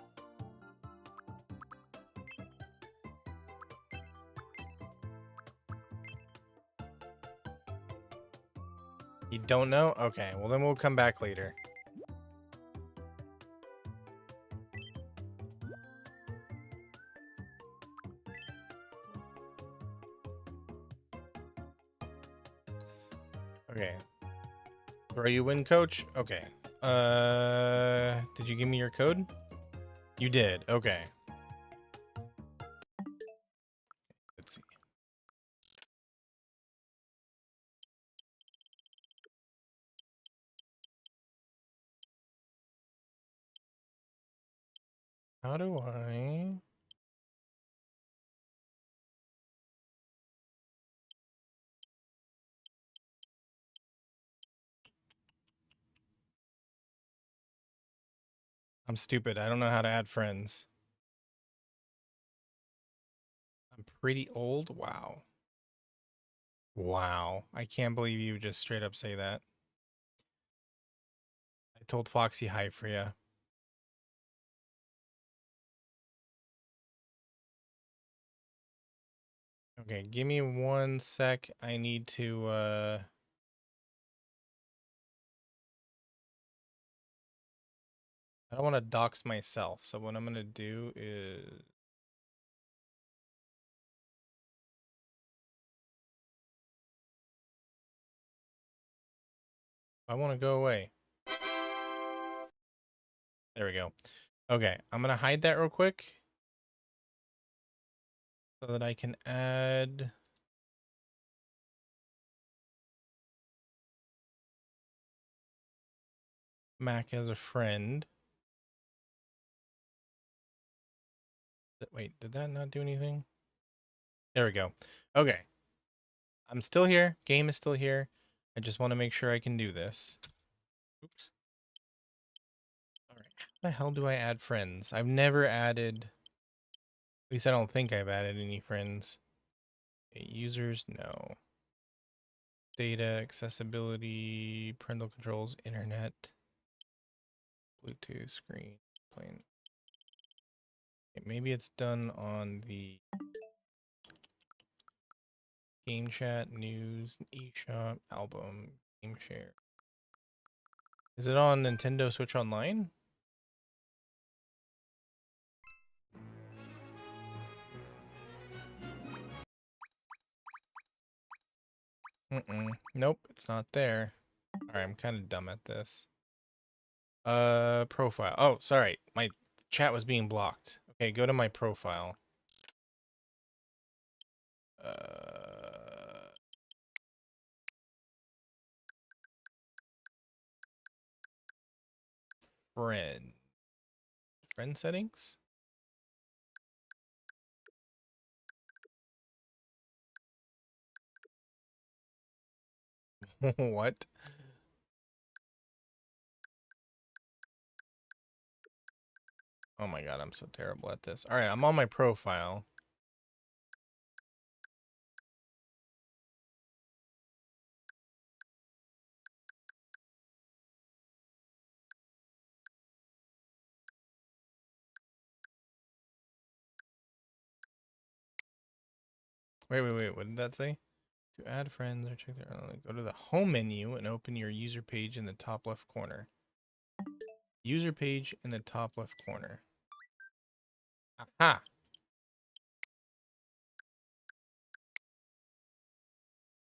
You don't know? Okay, well then we'll come back later. Okay. Throw you win, coach? Okay. Did you give me your code? You did. Okay. Let's see. How do I... I'm stupid. I don't know how to add friends. I'm pretty old? Wow. Wow. I can't believe you just straight up say that. I told Foxy hi for you. Okay, give me 1 sec. I need to, I don't want to dox myself. So what I'm going to do is... I want to go away. There we go. Okay, I'm going to hide that real quick. So that I can add... Mac as a friend. Wait, did that not do anything? There we go. Okay. I'm still here. Game is still here. I just want to make sure I can do this. Oops. All right. How the hell do I add friends? I've never added... At least I don't think I've added any friends. Okay, users, no. Data, accessibility, parental controls, internet, Bluetooth, screen, plain. Okay, maybe it's done on the game chat, news, eShop, album, game share. Is it on Nintendo Switch Online? Nope, it's not there. Alright, I'm kind of dumb at this. Profile. Oh, sorry. My chat was being blocked. Okay, go to my profile. Friend. Friend settings? What? Oh my god, I'm so terrible at this. Alright, I'm on my profile. Wait, what did that say? To add friends or check their... Go to the home menu and open your user page in the top left corner. User page in the top left corner. Aha!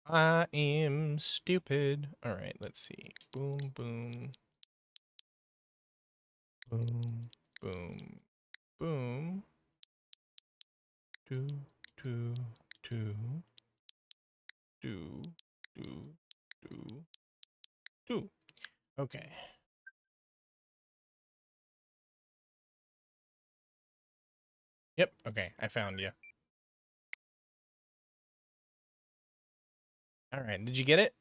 I am stupid. Alright, let's see. Boom, boom. Boom, boom, boom. Do, do, do. Do, do, do, do. Okay. Yep, okay, I found you. Alright, did you get it?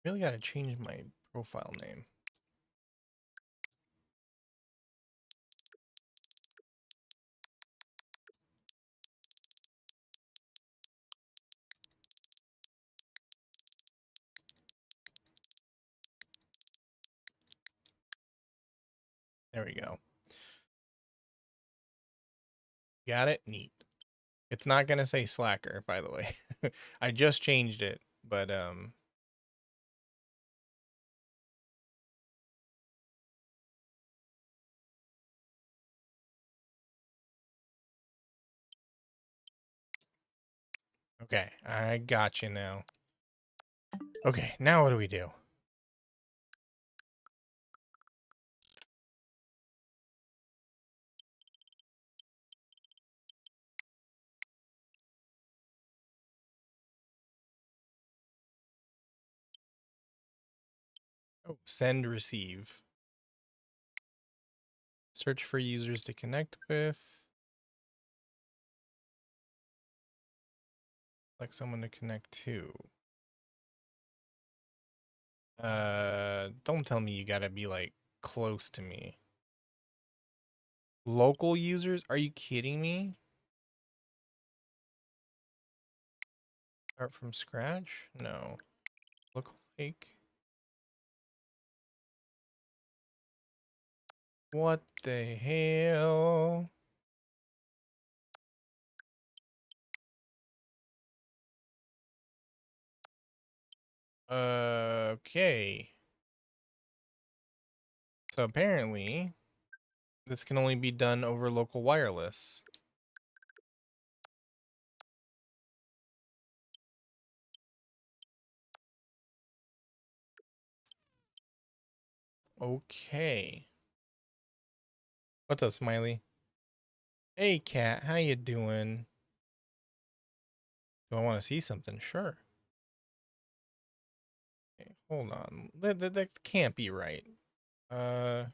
Really gotta change my Profile name. There we go. Got it? Neat. It's not going to say slacker, by the way. I just changed it, but okay, I got you now. Okay, now what do we do? Oh, send, receive. Search for users to connect with. Like someone to connect to. Don't tell me you gotta be like close to me. Local users? Are you kidding me? Start from scratch? No. Look like. What the hell? Okay. So apparently, this can only be done over local wireless. Okay. What's up, Smiley? Hey, cat. How you doing? Do I want to see something? Sure. Okay, hold on. That can't be right. Uh...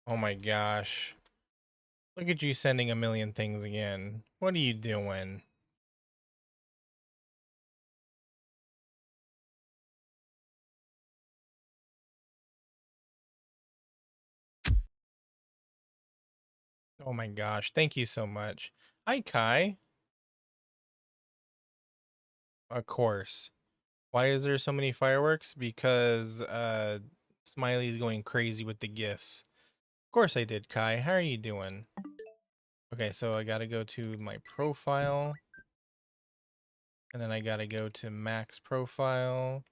Oh my gosh. Look at you sending a million things again. What are you doing? Oh my gosh. Thank you so much. Hi, Kai. Of course. Why is there so many fireworks? Because Smiley's going crazy with the gifts. Of course I did, Kai. How are you doing? Okay, so I gotta go to my profile. And then I gotta go to Max profile.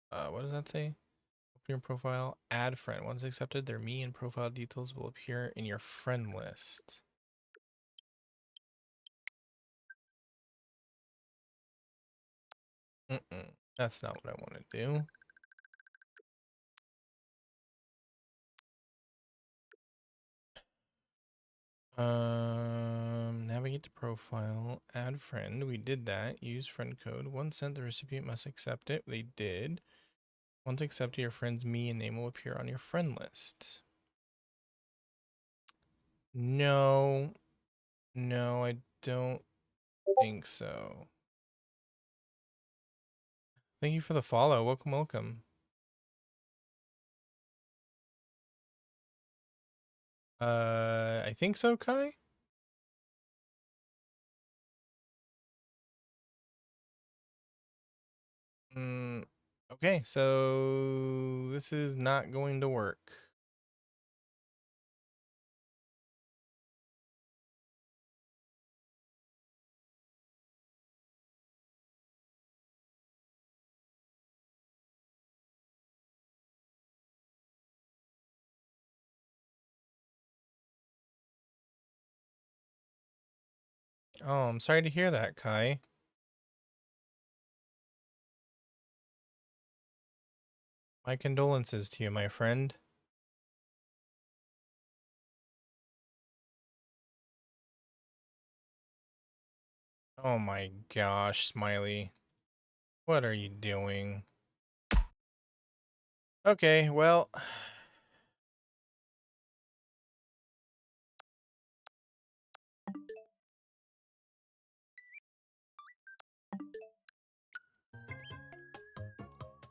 What does that say? Open your profile. Add friend. Once accepted, their me and profile details will appear in your friend list. That's not what I want to do. Navigate to profile, add friend. We did that. Use friend code. Once sent, the recipient must accept it. They did. Once accepted, your friend's me and name will appear on your friend list. No, no, I don't think so. Thank you for the follow. Welcome, welcome. I think so, Kai. Okay, so this is not going to work. Oh, I'm sorry to hear that, Kai. My condolences to you, my friend. Oh my gosh, Smiley. What are you doing? Okay, well.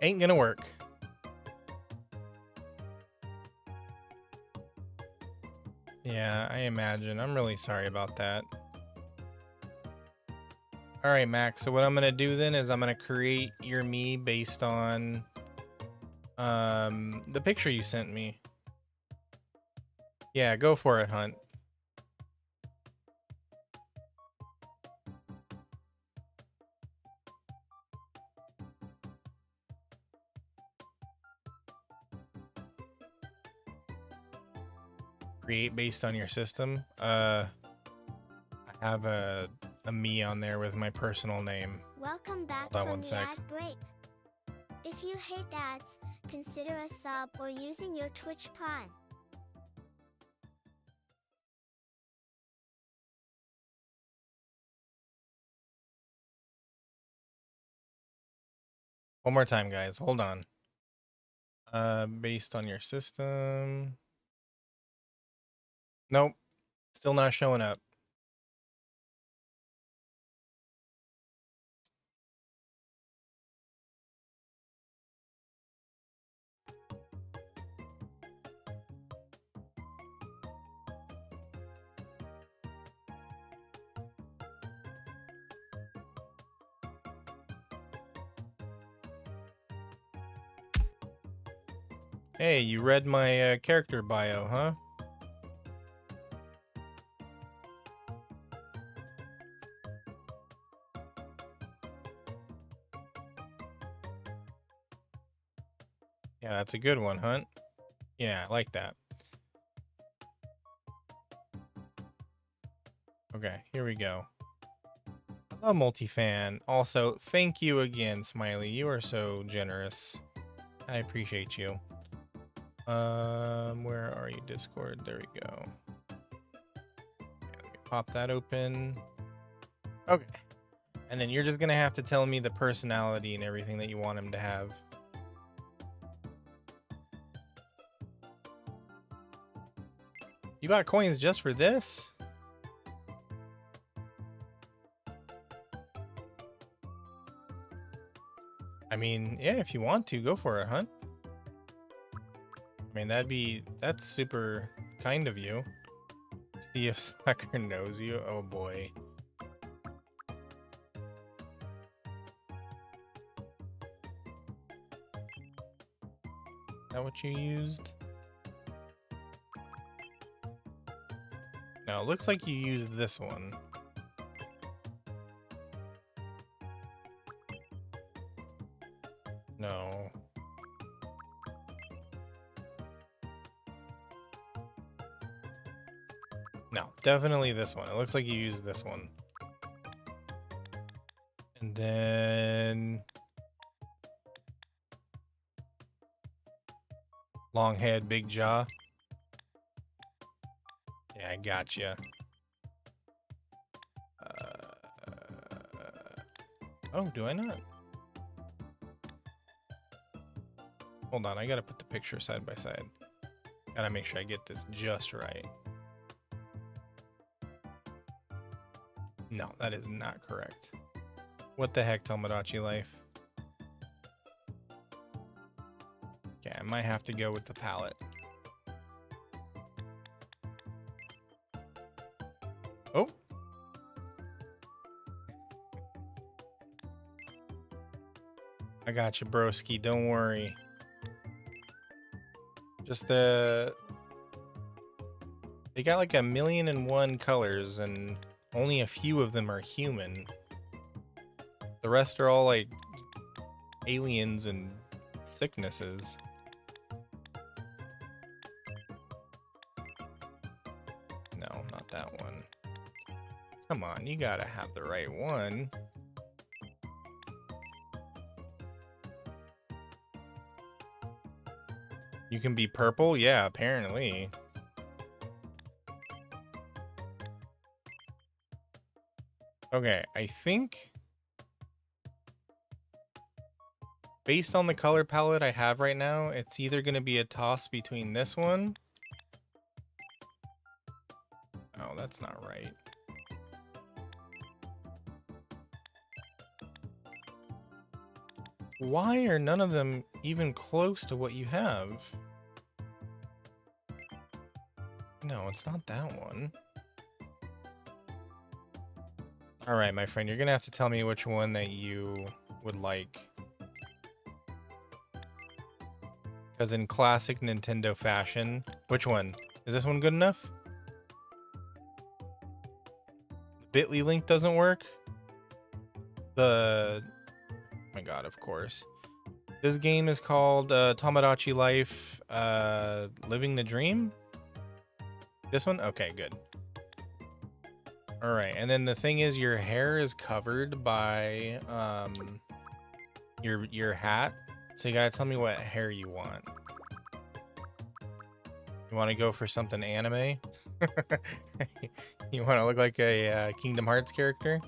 Ain't gonna work. Yeah, I imagine. I'm really sorry about that. All right, Max. So what I'm gonna do then is I'm gonna create your me based on the picture you sent me. Yeah, go for it, Hunt. Create based on your system. I have a me on there with my personal name. Welcome back Hold on from one the sec. ad break. If you hate ads, consider a sub or using your Twitch Prime. One more time, guys. Hold on. Based on your system. Nope. Still not showing up. Hey, you read my character bio, huh? Yeah, that's a good one, Hunt. Yeah, I like that. Okay, here we go. Hello, multi-fan. Also, thank you again, Smiley. You are so generous. I appreciate you. Where are you, Discord? There we go. Let me pop that open. Okay. And then you're just gonna have to tell me the personality and everything that you want him to have. You got coins just for this? I mean, yeah, if you want to, go for it, Hunt. I mean, that's super kind of you. See if Slacker knows you. Oh boy. Is that what you used? No, it looks like you used this one. No. No, definitely this one. It looks like you used this one. And then long head, big jaw. Yeah, I gotcha. Oh, do I not? Hold on, I gotta put the picture side by side. Gotta make sure I get this just right. No, that is not correct. What the heck, Tomodachi Life? Okay, I might have to go with the palette. Oh! I got you, broski. Don't worry. Just they got like 1,000,001 colors, and only a few of them are human. The rest are all like aliens and sicknesses. No, not that one. Come on, you gotta have the right one. You can be purple? Yeah, apparently. Okay, I think based on the color palette I have right now, it's either going to be a toss between this one. Oh, that's not right. Why are none of them even close to what you have? No, it's not that one. All right, my friend, you're gonna have to tell me which one that you would like. Because in classic Nintendo fashion, which one? Is this one good enough? The Bitly link doesn't work? Oh my god, of course. This game is called Tomodachi Life, Living the Dream? This one? Okay, good. All right, and then the thing is, your hair is covered by your hat, so you gotta tell me what hair you want. You want to go for something anime? You want to look like a Kingdom Hearts character?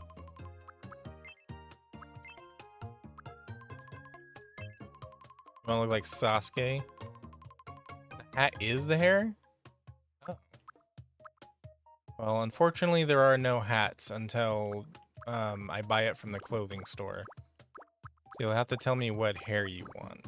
You want to look like Sasuke? The hat is the hair? Oh. Well, unfortunately, there are no hats until I buy it from the clothing store. So you'll have to tell me what hair you want.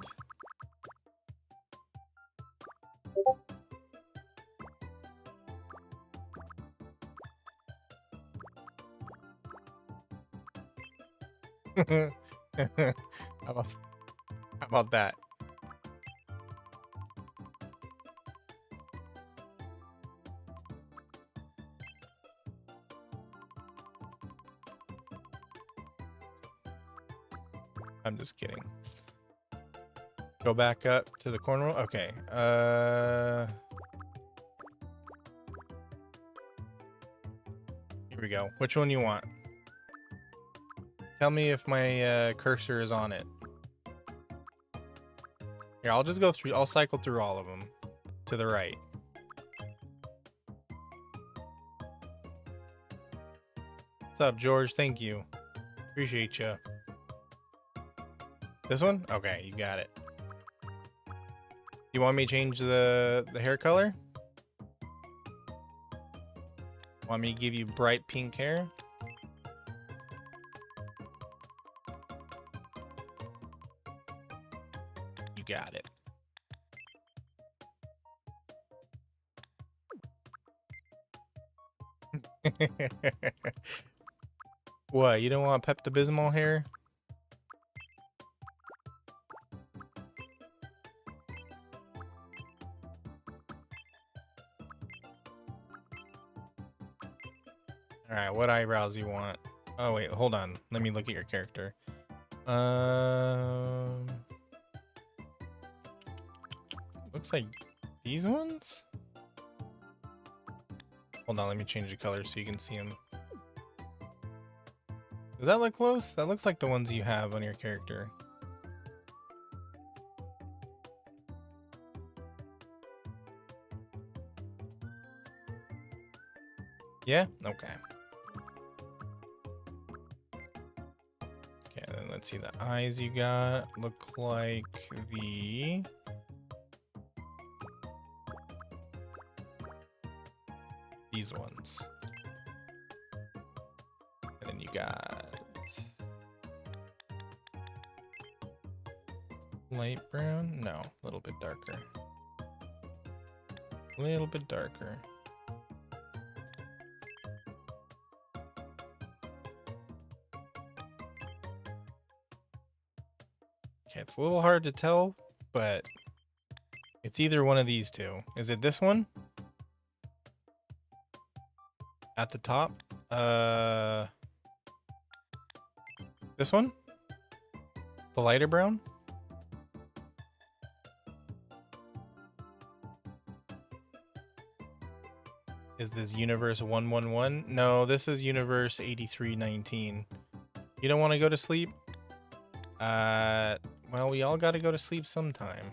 How about that? I'm just kidding. Go back up to the corner. Okay. Here we go. Which one you want? Tell me if my cursor is on it. Here, I'll just go through. I'll cycle through all of them to the right. What's up, George? Thank you. Appreciate you. This one? Okay, you got it. You want me to change the hair color? Want me to give you bright pink hair? You got it. What, you don't want Pepto-Bismol hair? Alright, what eyebrows you want? Oh wait, hold on. Let me look at your character. Looks like these ones? Hold on, let me change the color so you can see them. Does that look close? That looks like the ones you have on your character. Yeah? Okay. Okay, then let's see the eyes you got. Look like these ones. And then you got light brown? No, a little bit darker. A little bit darker. Okay, it's a little hard to tell, but it's either one of these two. Is it this one? At the top? This one? The lighter brown? Is this universe 111? No, this is universe 8319. You don't want to go to sleep? Well, we all got to go to sleep sometime.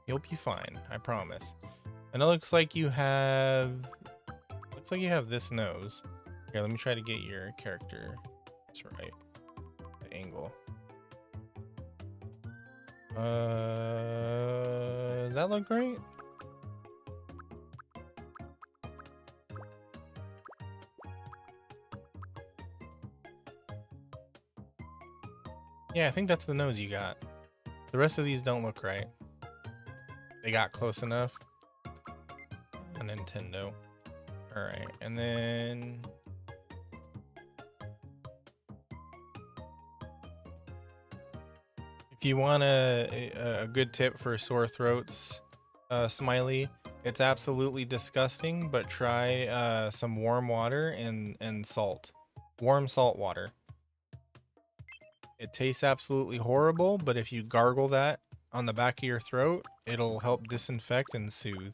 You'll be fine, I promise. And it looks like you have this nose. Here, let me try to get your character. That's right. The angle. Does that look great? Yeah, I think that's the nose you got. The rest of these don't look right. They got close enough. A Nintendo. Alright, and then... if you want a good tip for sore throats, Smiley, it's absolutely disgusting, but try some warm water and salt. Warm salt water. It tastes absolutely horrible, but if you gargle that on the back of your throat, it'll help disinfect and soothe.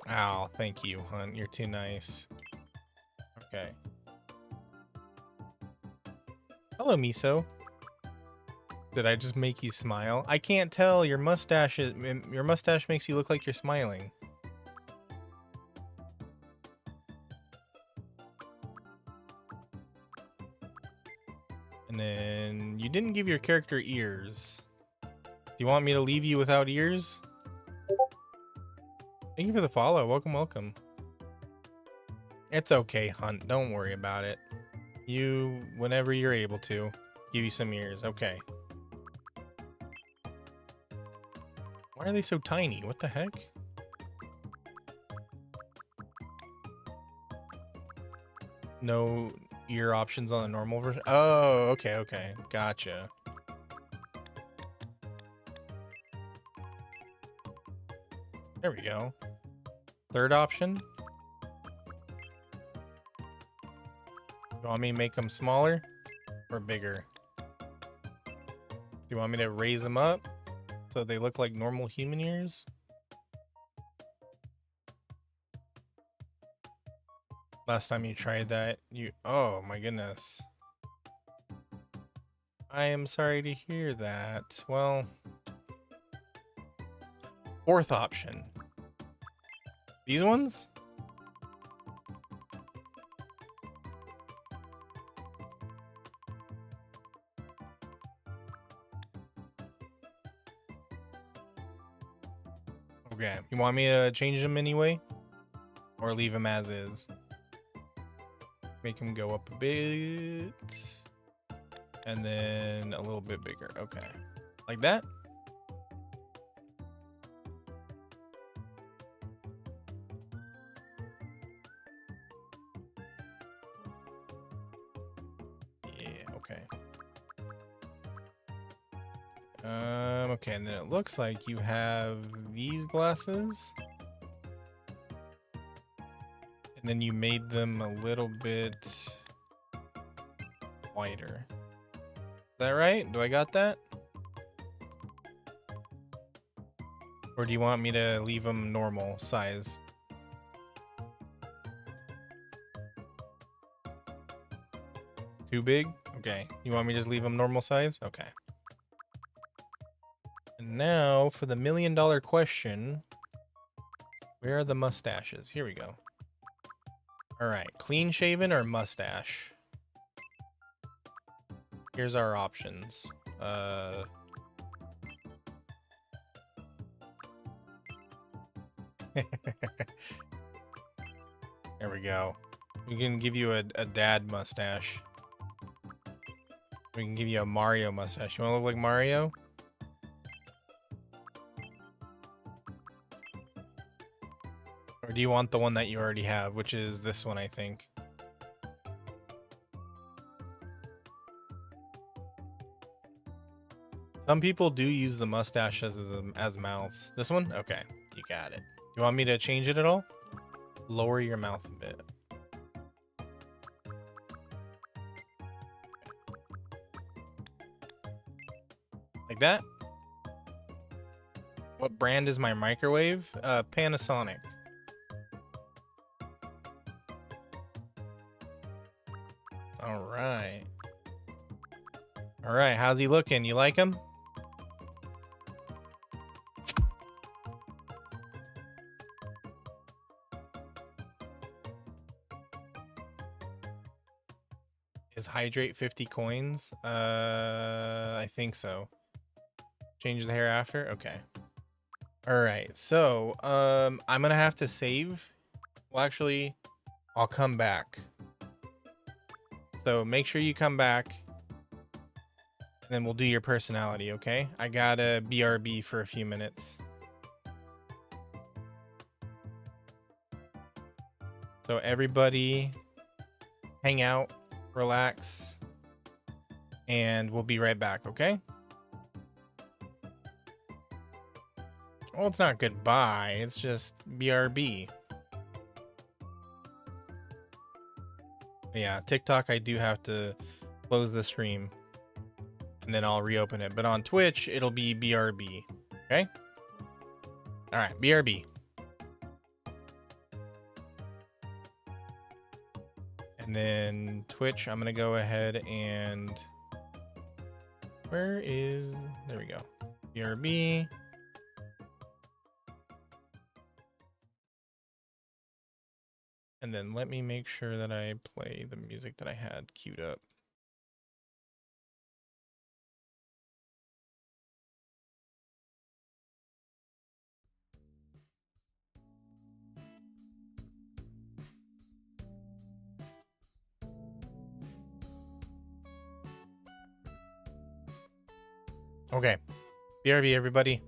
Ow, thank you, Hunt. You're too nice. Okay. Hello, Miso. Did I just make you smile? I can't tell. Your mustache makes you look like you're smiling. And then you didn't give your character ears. Do you want me to leave you without ears? Thank you for the follow. Welcome, welcome. It's okay, Hunt. Don't worry about it. You, whenever you're able to, give you some ears. Okay. Why are they so tiny? What the heck? No ear options on the normal version? Oh, okay, okay. Gotcha. There we go. Third option. You want me to make them smaller or bigger? Do you want me to raise them up so they look like normal human ears? Last time you tried that, oh my goodness. I am sorry to hear that. Well, fourth option. These ones? Okay, you want me to change them anyway? Or leave them as is? Make them go up a bit. And then a little bit bigger. Okay. Like that? Yeah, okay. Okay, and then it looks like you have these glasses. And then you made them a little bit wider. Is that right? Do I got that? Or do you want me to leave them normal size? Too big? Okay. You want me to just leave them normal size? Okay. And now for the $1 million question. Where are the mustaches? Here we go. All right, clean shaven or mustache? Here's our options. There we go. We can give you a dad mustache. We can give you a Mario mustache. You want to look like Mario? Or do you want the one that you already have, which is this one, I think? Some people do use the mustache as mouths. This one? Okay, you got it. You want me to change it at all? Lower your mouth a bit. Like that? What brand is my microwave? Panasonic. All right. All right, how's he looking? You like him? Is hydrate 50 coins? I think so. Change the hair after? Okay. All right, so I'm gonna have to save. Well, actually, I'll come back. So make sure you come back, and then we'll do your personality, okay? I gotta BRB for a few minutes. So everybody hang out, relax, and we'll be right back, okay? Well, it's not goodbye, it's just BRB. Yeah, TikTok, I do have to close the stream, and then I'll reopen it. But on Twitch, it'll be BRB, okay? All right, BRB. And then Twitch, I'm going to go ahead and... Where is... There we go. BRB. And then let me make sure that I play the music that I had queued up. Okay. BRB, everybody.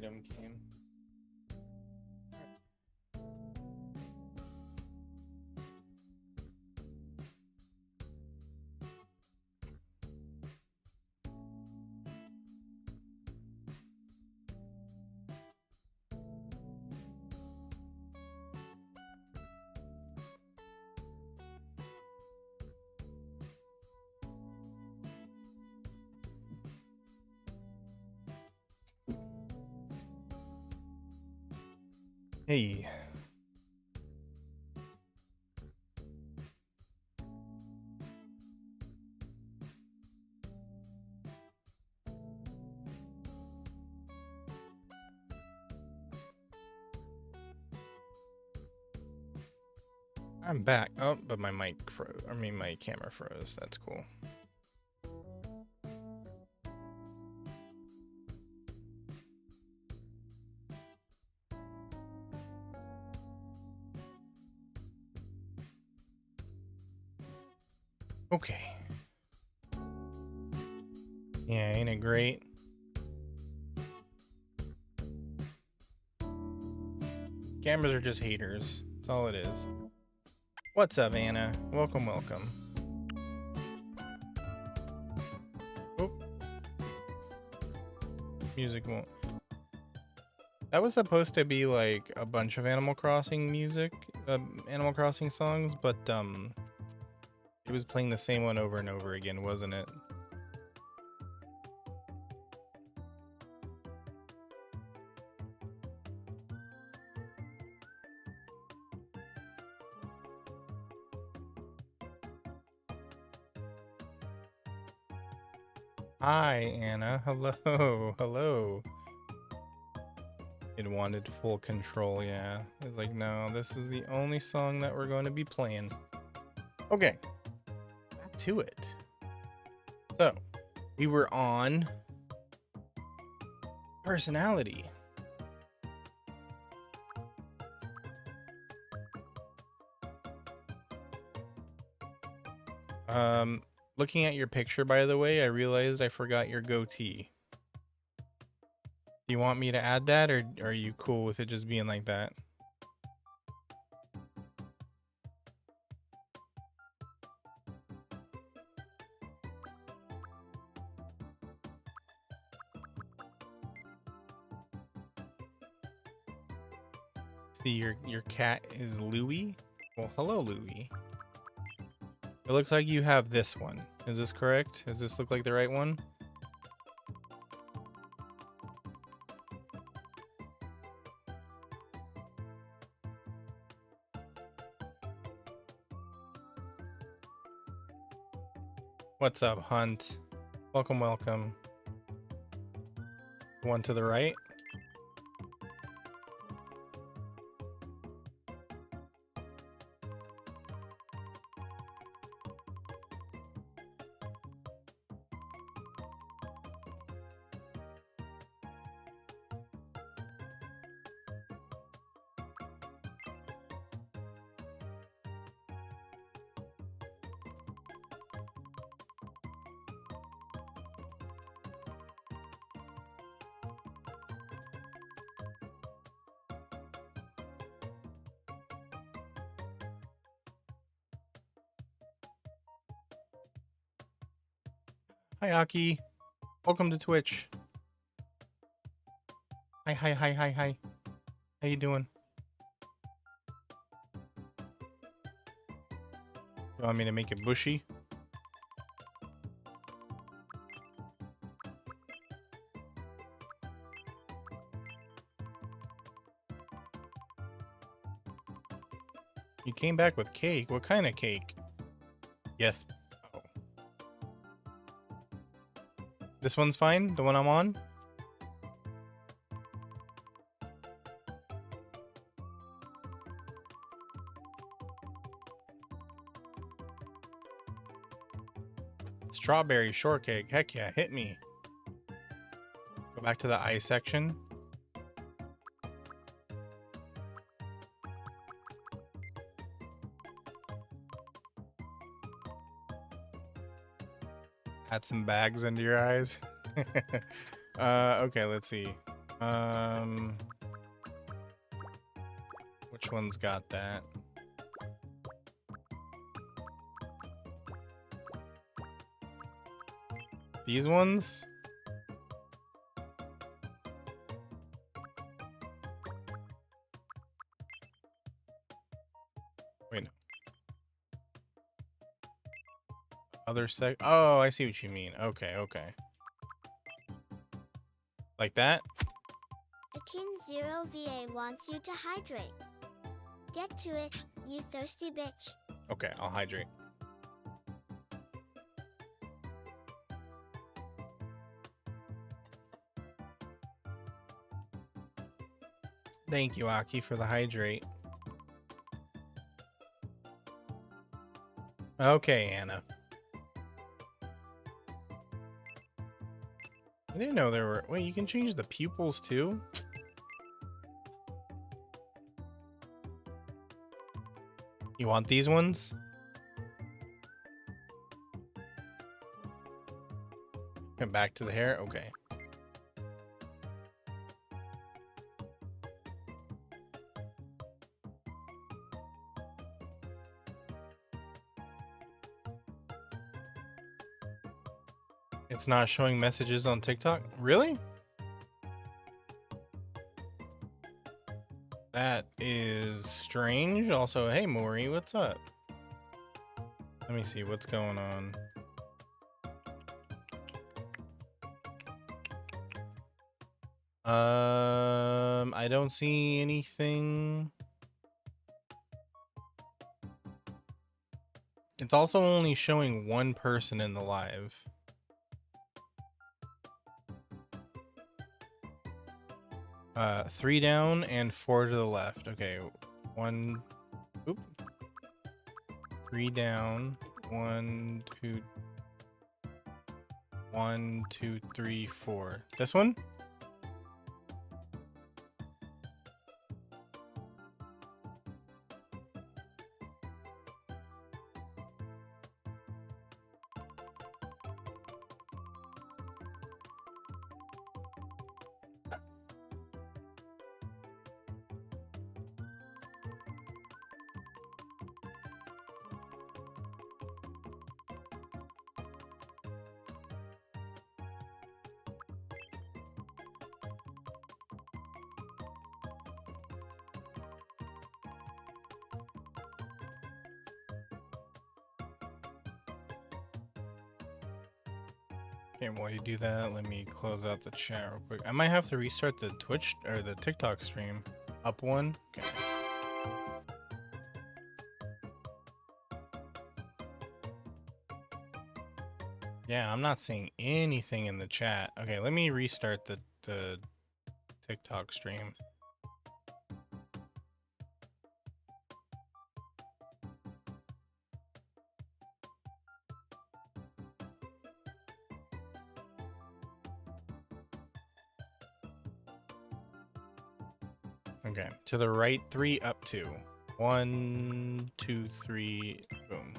item came. Hey. I'm back. Oh, but my mic froze. I mean, my camera froze. That's cool. Okay. Yeah, ain't it great? Cameras are just haters. That's all it is. What's up, Anna? Welcome, welcome. Oh. Music won't. That was supposed to be like a bunch of Animal Crossing music, Animal Crossing songs, but it was playing the same one over and over again, wasn't it? Hi, Anna. Hello. Hello. It wanted full control, yeah. It was like, no, this is the only song that we're going to be playing. Okay. Back to it. So, we were on personality. Looking at your picture, by the way, I realized I forgot your goatee. Do you want me to add that, or are you cool with it just being like that? See, your cat is Louie? Well, hello, Louie. It looks like you have this one. Is this correct? Does this look like the right one? What's up, Hunt? Welcome, welcome. One to the right. Hi, Aki. Welcome to Twitch. Hi, hi, hi, hi, hi. How you doing? You want me to make it bushy? You came back with cake. What kind of cake? Yes. Oh. This one's fine? The one I'm on? Strawberry shortcake. Heck yeah, hit me. Go back to the ice section. Add some bags under your eyes. Okay, let's see. Which one's got that? These ones? Wait, no. Other sec. Oh, I see what you mean. Okay, okay. Like that? Akin Zero VA wants you to hydrate. Get to it, you thirsty bitch. Okay, I'll hydrate. Thank you, Aki, for the hydrate. Okay, Anna. I didn't know there were... Wait, you can change the pupils too? You want these ones? Come back to the hair? Okay. It's not showing messages on TikTok? Really? That is strange. Also, hey Maury, what's up? Let me see what's going on. I don't see anything. It's also only showing one person in the live. Three down and four to the left. Okay, one. Oop. Three down. 1, 2. 1, 2, 3, 4. This one? Okay, while you do that, let me close out the chat real quick. I might have to restart the Twitch or the TikTok stream. Up one. Okay. Yeah, I'm not seeing anything in the chat. Okay, let me restart the TikTok stream. Okay, to the right, 3, up 2. 1, 2, 3, boom.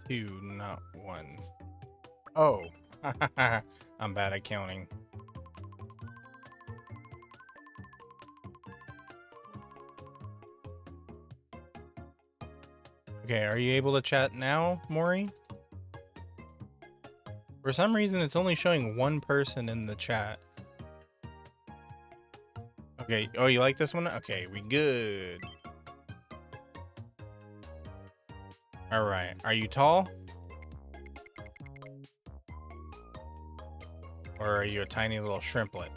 Two, not one. Oh, I'm bad at counting. Okay, are you able to chat now, Maury? For some reason, it's only showing one person in the chat. Okay, oh, you like this one? Okay, we good. All right, are you tall? Or are you a tiny little shrimplet?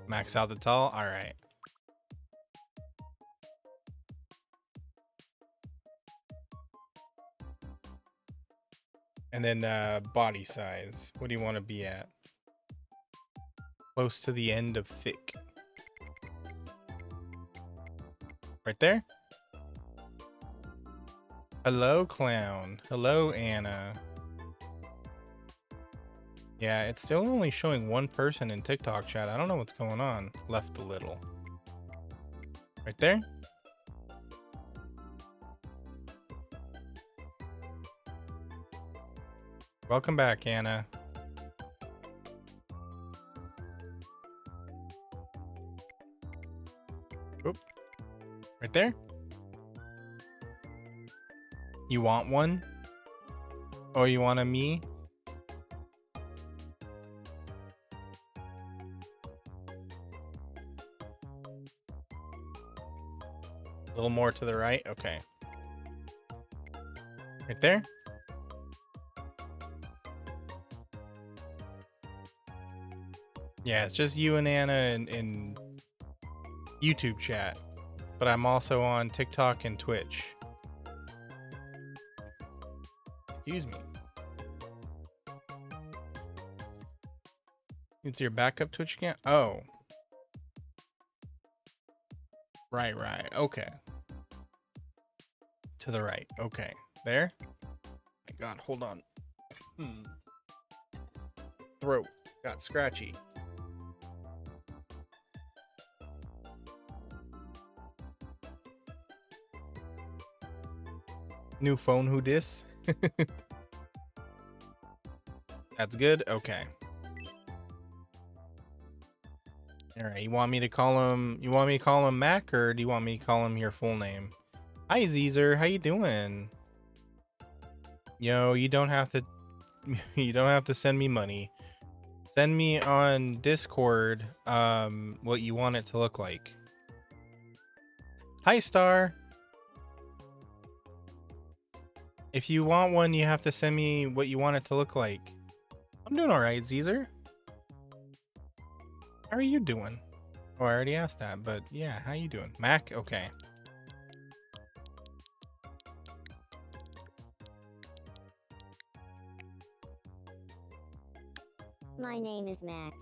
Max out the tall? All right. And then body size. What do you want to be at? Close to the end of thick. Right there? Hello, clown. Hello, Anna. Yeah, it's still only showing one person in TikTok chat. I don't know what's going on. Left a little. Right there? Welcome back, Anna. Oop. Right there? You want one? Oh, you want a me? A little more to the right? Okay. Right there? Yeah, it's just you and Anna in YouTube chat. But I'm also on TikTok and Twitch. Excuse me. It's your backup Twitch account? Oh. Right. Okay. To the right. Okay. There? My God, hold on. Throat got scratchy. New phone, who dis? That's good? Okay. Alright, you want me to call him Mac, or do you want me to call him your full name? Hi Zeezer, how you doing? Yo, you don't have to send me money. Send me on Discord what you want it to look like. Hi Star. If you want one, you have to send me what you want it to look like. I'm doing alright, Zeezer. How are you doing? Oh, I already asked that, but yeah, how you doing? Mac? Okay. My name is Mac.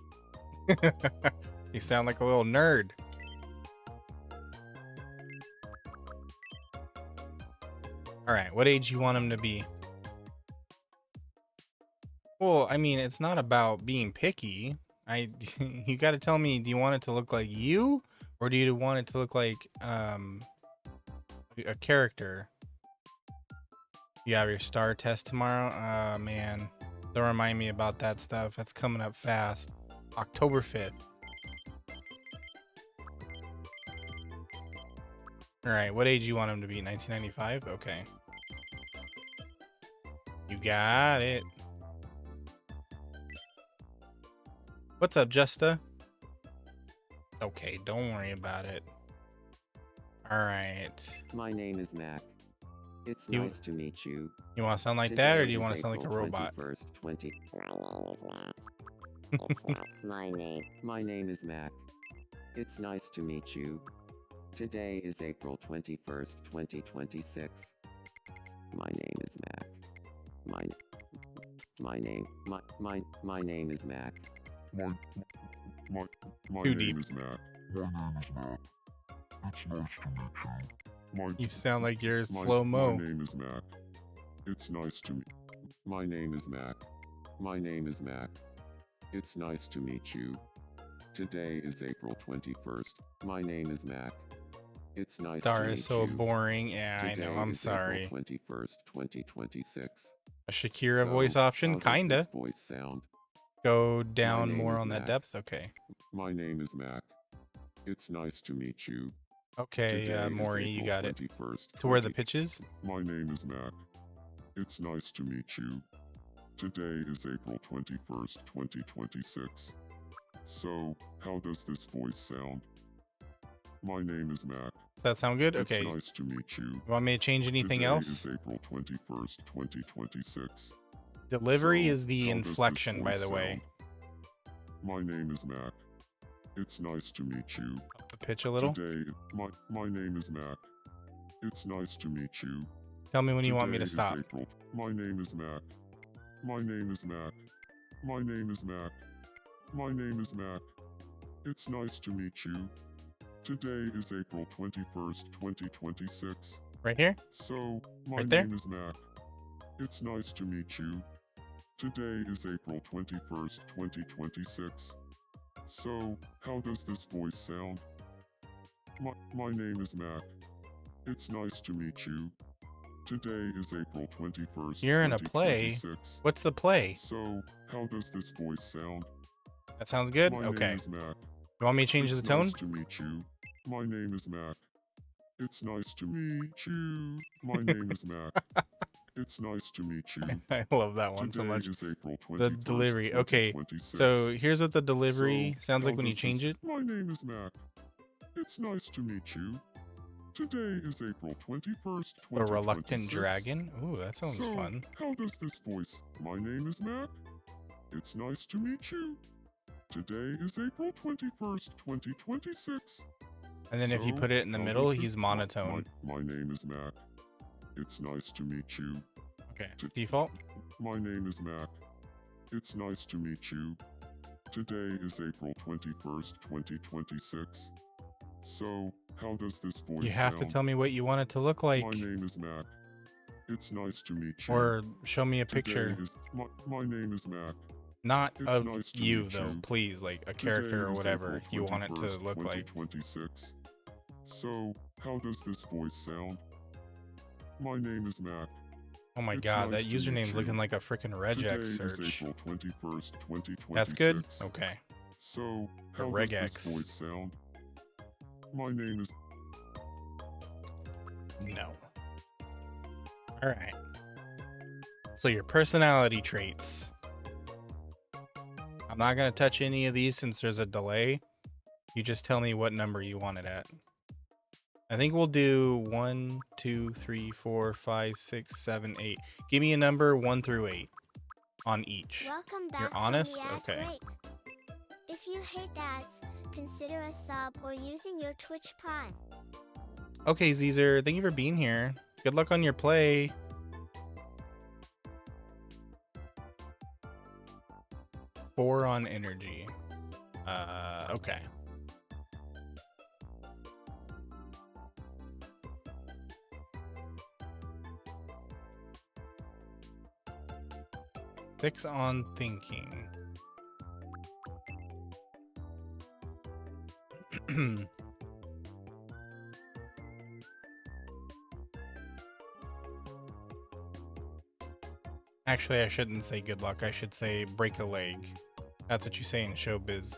You sound like a little nerd. Alright, what age you want him to be? Well, I mean, it's not about being picky. You gotta tell me, do you want it to look like you? Or do you want it to look like a character? You have your star test tomorrow? Man. Don't remind me about that stuff. That's coming up fast. October 5th. Alright, what age you want him to be? 1995? Okay. You got it. What's up, Justa? It's okay, don't worry about it. Alright. My name is Mac. It's nice to meet you. You want to sound like that, or do you want to sound like a robot? My name is Mac. It's nice to meet you. Today is April 21st, 2026. My name is Mac. My name is Mac. My Too name deep. is Mac. My name is Mac. It's nice to meet you. You sound like you're slow-mo. My name is Mac. It's nice to meet. My name is Mac. My name is Mac. It's nice to meet you. Today is April 21st. My name is Mac. It's nice Star to meet is so you. boring. Yeah, I Today know. I'm is sorry. April 21st, 2026. A Shakira So, voice option? how does Kinda. this voice sound? Go down name more is on that Mac. depth? Okay. My name is Mac. It's nice to meet you. Okay, Today is Maury, you April got it. 21st, To where the pitch is? My name is Mac. It's nice to meet you. Today is April 21st, 2026. So, how does this voice sound? My name is Mac. Does that sound good? Okay. It's nice to meet you. You want me to change anything Today else? is April 21st, 2026. Delivery So, is the how does this inflection, by voice the way. sound? My name is Mac. It's nice to meet you. Up the pitch a little. Today, my name is Mac. It's nice to meet you. Tell me when you want me to Today is stop. April. My name is Mac. My name is Mac. My name is Mac. My name is Mac. It's nice to meet you. Today is April 21st, 2026. Right here? So, my Right there? name is Mac. It's nice to meet you. Today is April 21st, 2026. So, how does this voice sound? My name is Mac. It's nice to meet you. Today is April 21st, You're in a play. 2026. What's the play? So, how does this voice sound? That sounds good? My Okay. name is Mac. You want me to change the It's tone? nice to meet you. My name is Mac. It's nice to meet you. My name is Mac. It's nice to meet you. I love that one so Today much. is April 21st, The delivery. Okay. 2026. So here's what the delivery So, sounds like how when you does change this- it. My name is Mac. It's nice to meet you. Today is April 21st, 2026. The reluctant dragon. Ooh, that sounds So, fun. how does this voice? My name is Mac. It's nice to meet you. Today is April 21st, 2026. And then if you So, put it in the how middle, does he's this- monotone. My name is Mac. It's nice to meet you. Okay. Default. My name is Mac. It's nice to meet you. Today is April 21st, 2026. So, how does this voice You have to sound? tell me what you want it to look like. My name is Mac. It's nice to meet you. Or show me a Today picture. is- my name is Mac. Not It's of nice to you, meet though. you. Please, like a Today character or is whatever April you want it to 21st, look like. 2026. So, how does this voice sound? My name is Mac. Oh my It's god, nice that to meet username's you. looking like a freaking Today regex is search. April 21st, 2026. That's good? Okay. So, A how does regex. this voice sound? My name is... No. Alright. So your personality traits. I'm not going to touch any of these since there's a delay. You just tell me what number you want it at. I think we'll do 1, 2, 3, 4, 5, 6, 7, 8. Give me a number 1 through 8 on each. Welcome back You're from honest? the ad Okay. break. If you hate ads, consider a sub or using your Twitch Prime. Okay, Zeezer, thank you for being here. Good luck on your play. Four on energy. Okay. Six on thinking. Actually, I shouldn't say good luck. I should say break a leg. That's what you say in showbiz.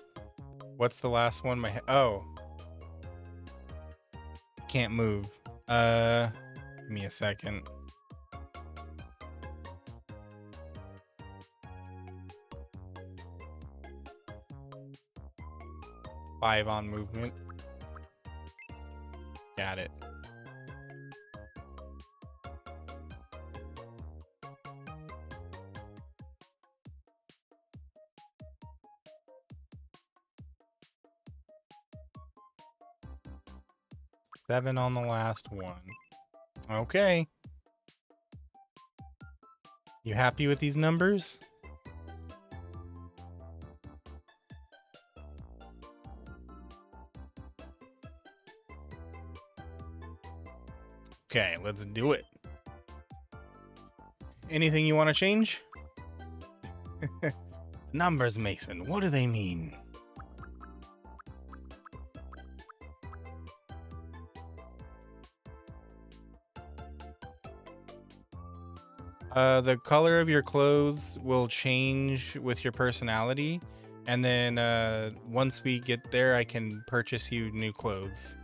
What's the last one? Oh. Can't move. Give me a second. Five on movement. Got it. Seven on the last one. Okay. You happy with these numbers? Okay, let's do it. Anything you want to change? Numbers, Mason. What do they mean? The color of your clothes will change with your personality. And then once we get there, I can purchase you new clothes.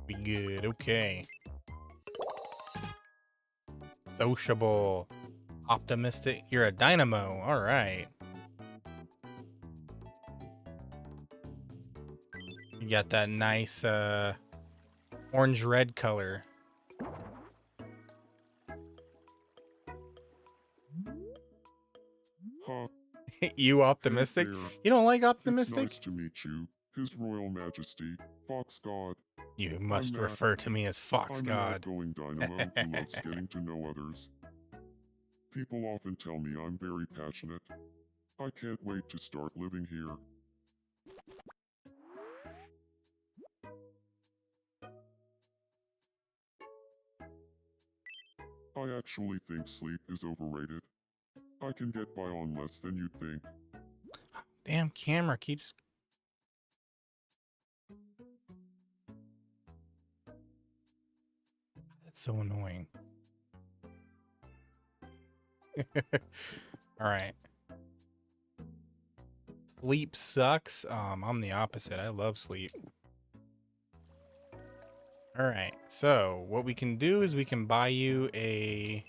Be good. Okay. Sociable. Optimistic. You're a dynamo. All right. You got that nice orange red color. Huh. You optimistic? There. You don't like It's optimistic? nice to meet you, His Royal Majesty, Fox God. You must Mac. refer to me as Fox I'm God. an outgoing dynamo who loves getting to know others. People often tell me I'm very passionate. I can't wait to start living here. I actually think sleep is overrated. I can get by on less than you'd think. Damn camera keeps... That's so annoying. All right. Sleep sucks. I'm the opposite. I love sleep. All right. So what we can do is we can buy you a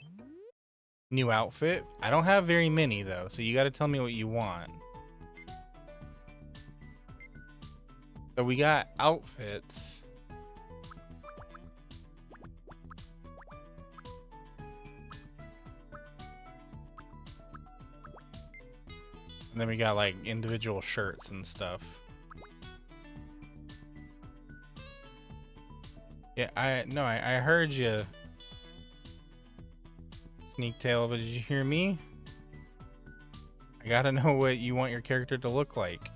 new outfit. I don't have very many though, so you got to tell me what you want. So we got outfits. And then we got like individual shirts and stuff. Yeah, I heard you, Sneak Tail, but did you hear me? I gotta know what you want your character to look like.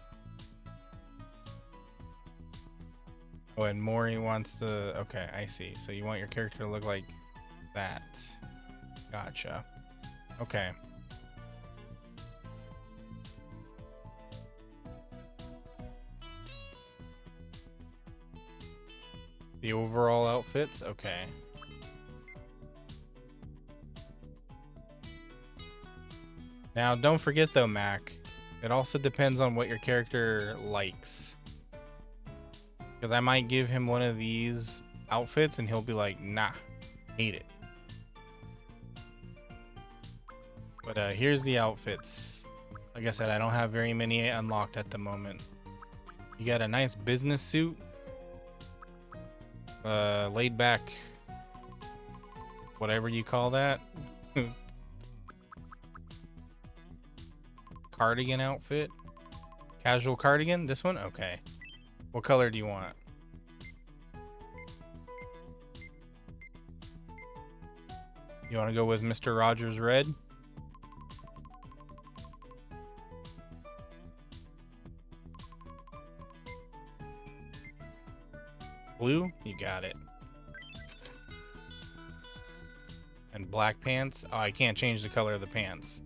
Oh, and Mori wants to... Okay, I see. So you want your character to look like that. Gotcha. Okay. The overall outfits? Okay. Now, don't forget though, Mac. It also depends on what your character likes. Because I might give him one of these outfits and he'll be like, nah, hate it. But here's the outfits. Like I said, I don't have very many unlocked at the moment. You got a nice business suit. Laid back, whatever you call that. Cardigan outfit. Casual cardigan, this one? Okay. What color do you want? You want to go with Mr. Rogers red? Blue? You got it. And black pants? Oh, I can't change the color of the pants.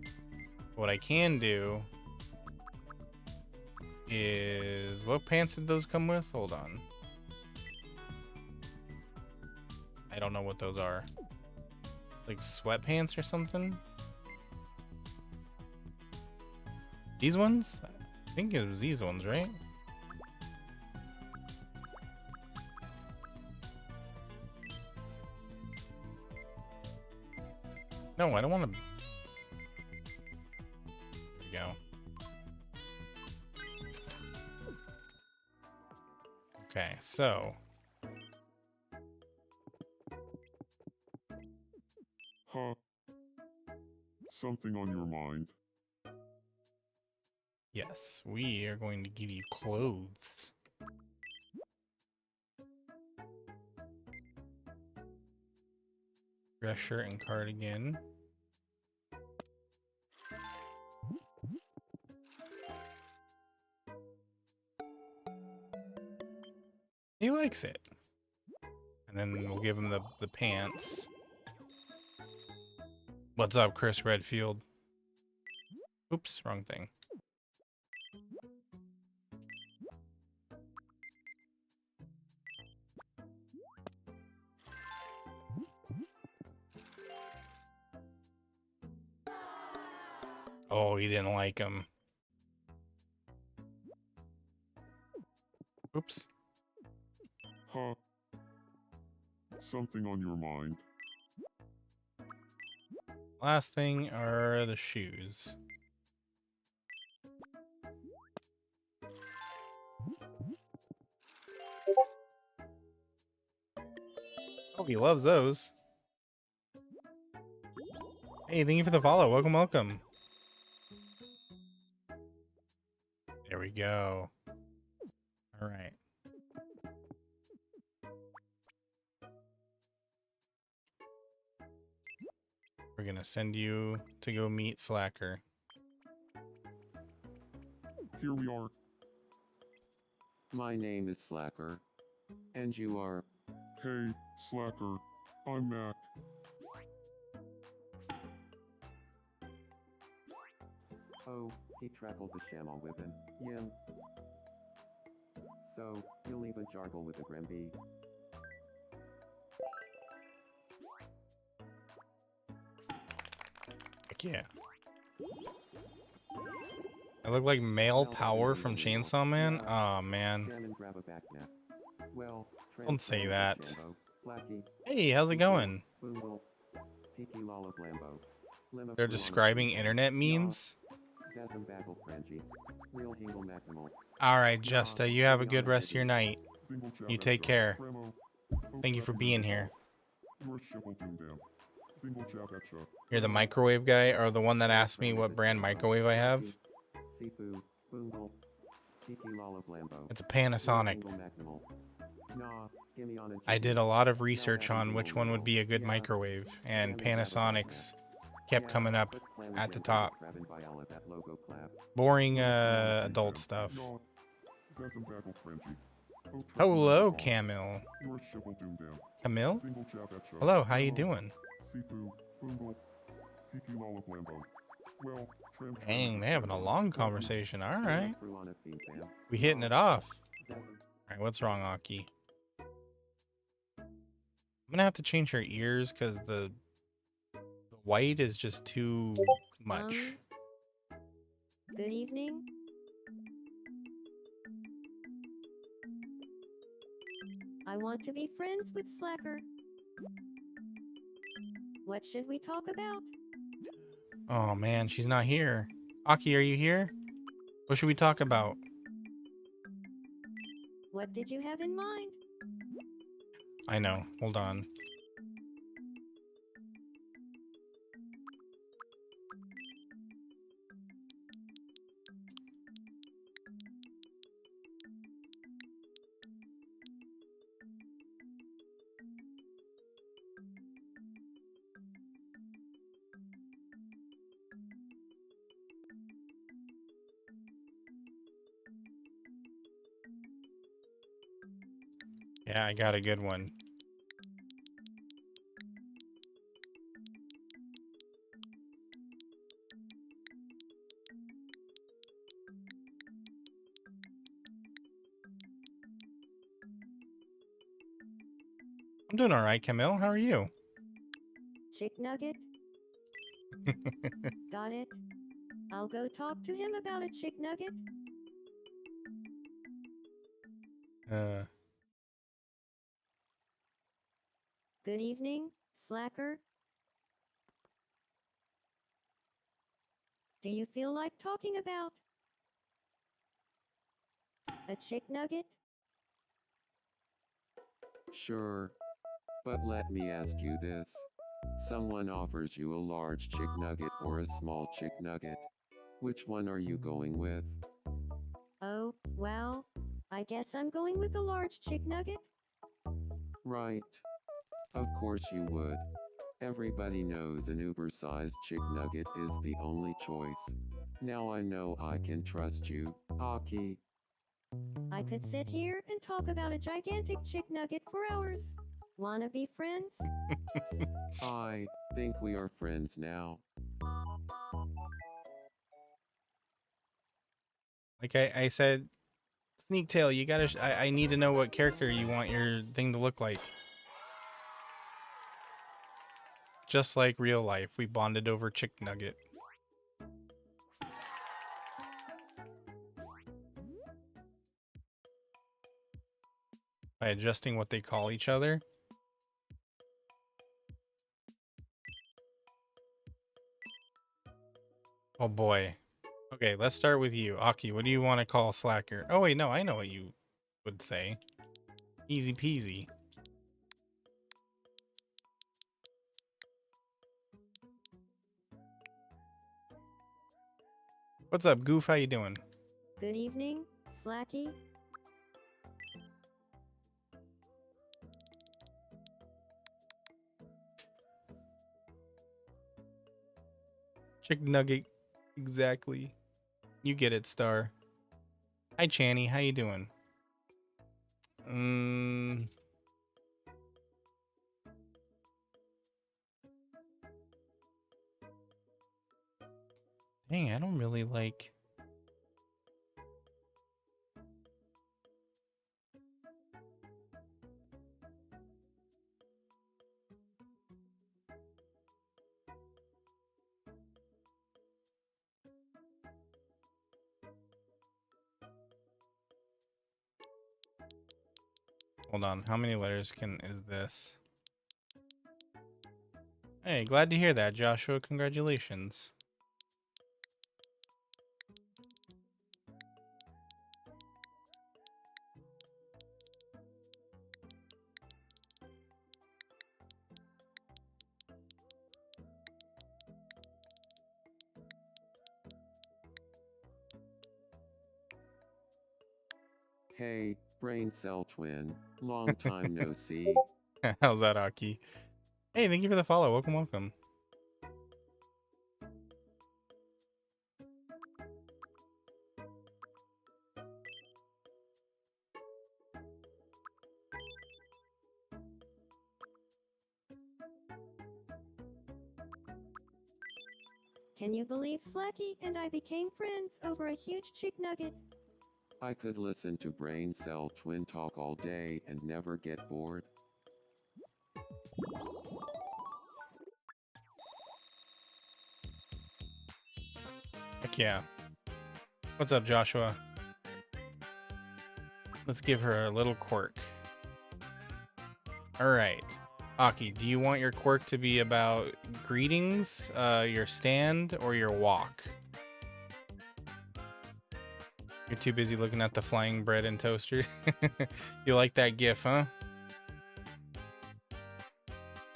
What I can do is... What pants did those come with? Hold on. I don't know what those are. Like sweatpants or something? These ones? I think it was these ones, right? No, I don't want to... There we go. Okay, so... Huh? Something on your mind? Yes, we are going to give you clothes. Dress shirt and cardigan. He likes it. And then we'll give him the pants. What's up, Chris Redfield? Oops, wrong thing. Oh, he didn't like him. Oops. Huh? Something on your mind? Last thing are the shoes. Oh, he loves those. Hey, thank you for the follow. Welcome, welcome. There we go. All right. We're gonna send you to go meet Slacker. Here we are. My name is Slacker. And you are? Hey, Slacker. I'm Mac. Oh, he trackled the shamal with him. Yim. So, you'll even jargle with the Grimby. Heck yeah. I look like male power from Chainsaw Man? Oh man. Jam and grab a back nap. Well, Don't say that. Shambo, Blackie, Hey, how's it going? Boomble, Tiki Lolla Blambo. Lima They're Fluana describing Feet, internet Nah, memes? Gasm Bagel Frangie, Real Hingle Maximal. Alright, Justa, you have a good rest of your night. You take care. Thank you for being here. You're the microwave guy, or the one that asked me what brand microwave I have? Sifu, Boomble, Tiki Lolla Blambo. It's a Panasonic. Nah, gimme on and I did a Jimmy. lot of research on which one would be a good microwave, and Panasonic's kept coming up at the top. Boring adult stuff. Hello, Camille. Camille? Hello, how you doing? Dang, they having a long conversation. All right. We hitting it off. All right, what's wrong, Aki? I'm gonna have to change her ears because the white is just too much. Good evening. I want to be friends with Slacker. What should we talk about? Oh man, she's not here. Aki, are you here? What should we talk about? What did you have in mind? I know. Hold on. Yeah, I got a good one. I'm doing all right, Camille. How are you? Chick nugget? Got it. I'll go talk to him about a chick nugget. Good evening, Slacker. Do you feel like talking about a chick nugget? Sure. But let me ask you this. Someone offers you a large chick nugget or a small chick nugget. Which one are you going with? Oh, well, I guess I'm going with the large chick nugget. Right. Of course you would. Everybody knows an uber-sized chick nugget is the only choice. Now I know I can trust you, Aki. I could sit here and talk about a gigantic chick nugget for hours. Wanna be friends? I think we are friends now. Like I said, Sneak Tail, you gotta. I need to know what character you want your thing to look like. Just like real life, we bonded over Chick Nugget. By adjusting what they call each other. Oh boy. Okay, let's start with you. Aki, what do you want to call Slacker? Oh wait, no, I know what you would say. Easy peasy. What's up, Goof? How you doing? Good evening, Slacky. Chick Nugget. Exactly. You get it, Star. Hi, Channy. How you doing? Dang, I don't really like... Hold on, how many letters is this? Hey, glad to hear that, Joshua. Congratulations. Hey, brain cell twin. Long time no see. How's that, Aki? Hey, thank you for the follow. Welcome, welcome. Can you believe Slacky and I became friends over a huge chick nugget? I could listen to brain cell twin talk all day and never get bored. Heck yeah. What's up, Joshua? Let's give her a little quirk. All right. Aki, do you want your quirk to be about greetings, your stand, or your walk? You're too busy looking at the flying bread and toaster. You like that gif, huh?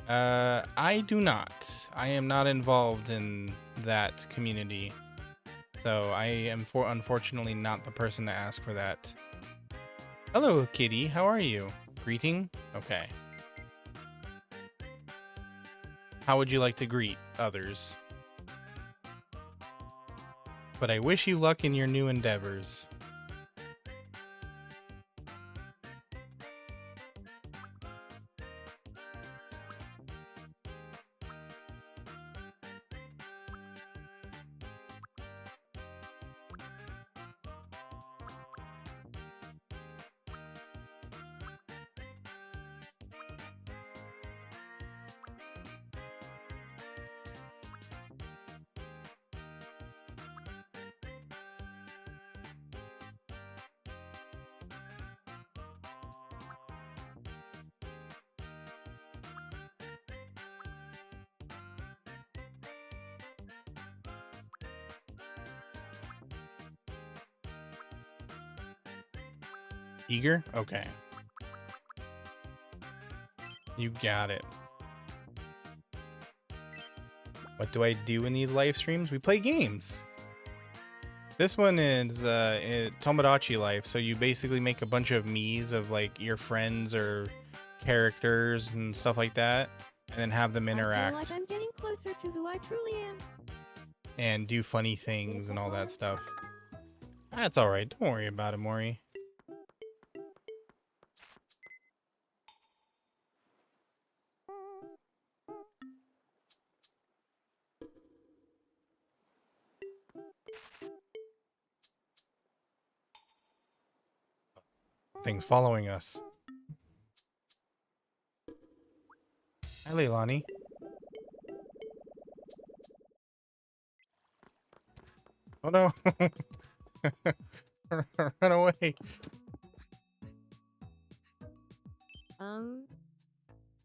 I do not. I am not involved in that community. So I am unfortunately not the person to ask for that. Hello, kitty. How are you? Greeting? Okay. How would you like to greet others? But I wish you luck in your new endeavors. Eager? Okay. You got it. What do I do in these live streams? We play games. This one is Tomodachi Life, so you basically make a bunch of Miis of like your friends or characters and stuff like that, and then have them interact. I feel like I'm getting closer to who I truly am. And do funny things and all that stuff. That's alright, don't worry about it, Mori. Things following us. Hi, Leilani. Oh no! Run away!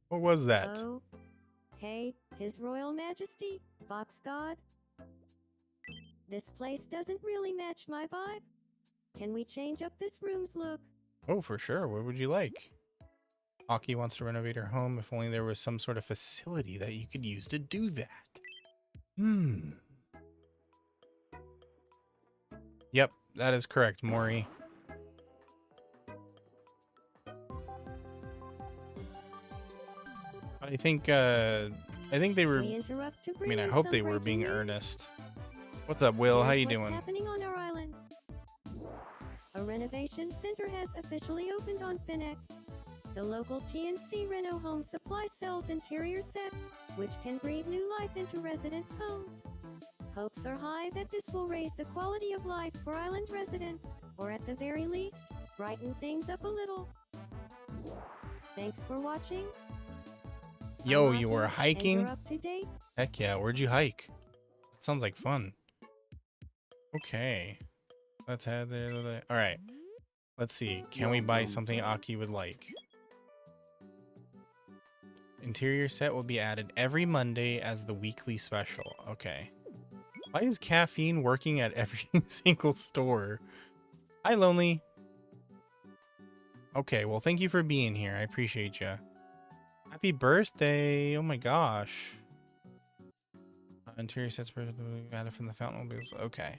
What was that? Oh. Hey, His Royal Majesty, Fox God. This place doesn't really match my vibe. Can we change up this room's look? Oh, for sure. What would you like? Aki wants to renovate her home. If only there was some sort of facility that you could use to do that. Yep, that is correct, Maury. I think they were. I mean, I hope they were being earnest. What's up, Will? How you doing? Happening on our island. A renovation center has officially opened on Finneck. The local TNC Reno Home Supply sells interior sets, which can breathe new life into residents' homes. Hopes are high that this will raise the quality of life for island residents, or at the very least, brighten things up a little. Thanks for watching. Yo, I'm you were Aki, and hiking? you're up to date. Heck yeah, where'd you hike? That sounds like fun. Okay. Let's head there. Alright. Let's see. Can we buy something Aki would like? Interior set will be added every Monday as the weekly special. Okay. Why is caffeine working at every single store? Hi, Lonely. Okay, well, thank you for being here. I appreciate you. Happy birthday. Oh my gosh. Interior sets added from the fountain. Okay.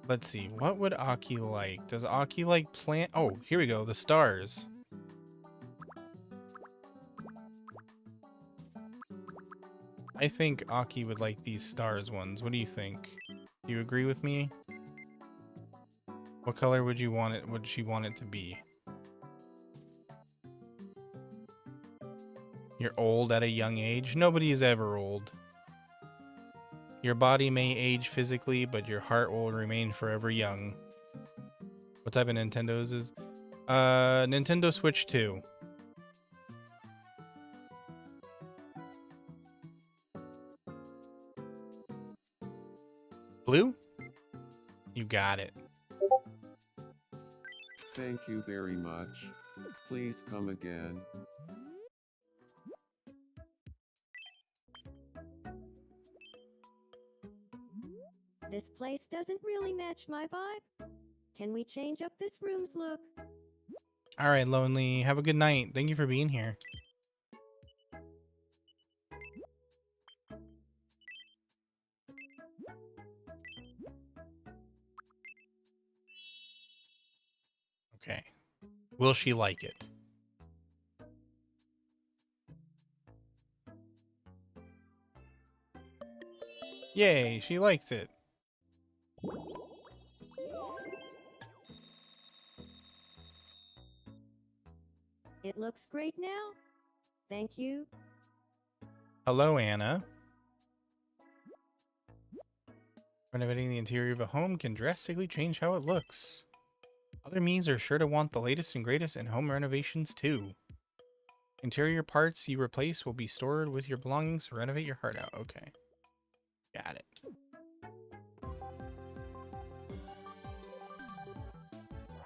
Let's see. What would Aki like? Does Aki like plant? Oh, here we go. The stars. I think Aki would like these stars ones. What do you think? Do you agree with me? What color would you want it? Would she want it to be? You're old at a young age. Nobody is ever old. Your body may age physically, but your heart will remain forever young. What type of Nintendo's is? Nintendo Switch 2. Blue? You got it. Thank you very much. Please come again. This place doesn't really match my vibe. Can we change up this room's look? All right, Lonely. Have a good night. Thank you for being here. Okay. Will she like it? Yay, she likes it. It looks great now. Thank you. Hello, Anna. Renovating the interior of a home can drastically change how it looks. Other me's are sure to want the latest and greatest in home renovations too. Interior parts you replace will be stored with your belongings to renovate your heart out. Okay. Got it.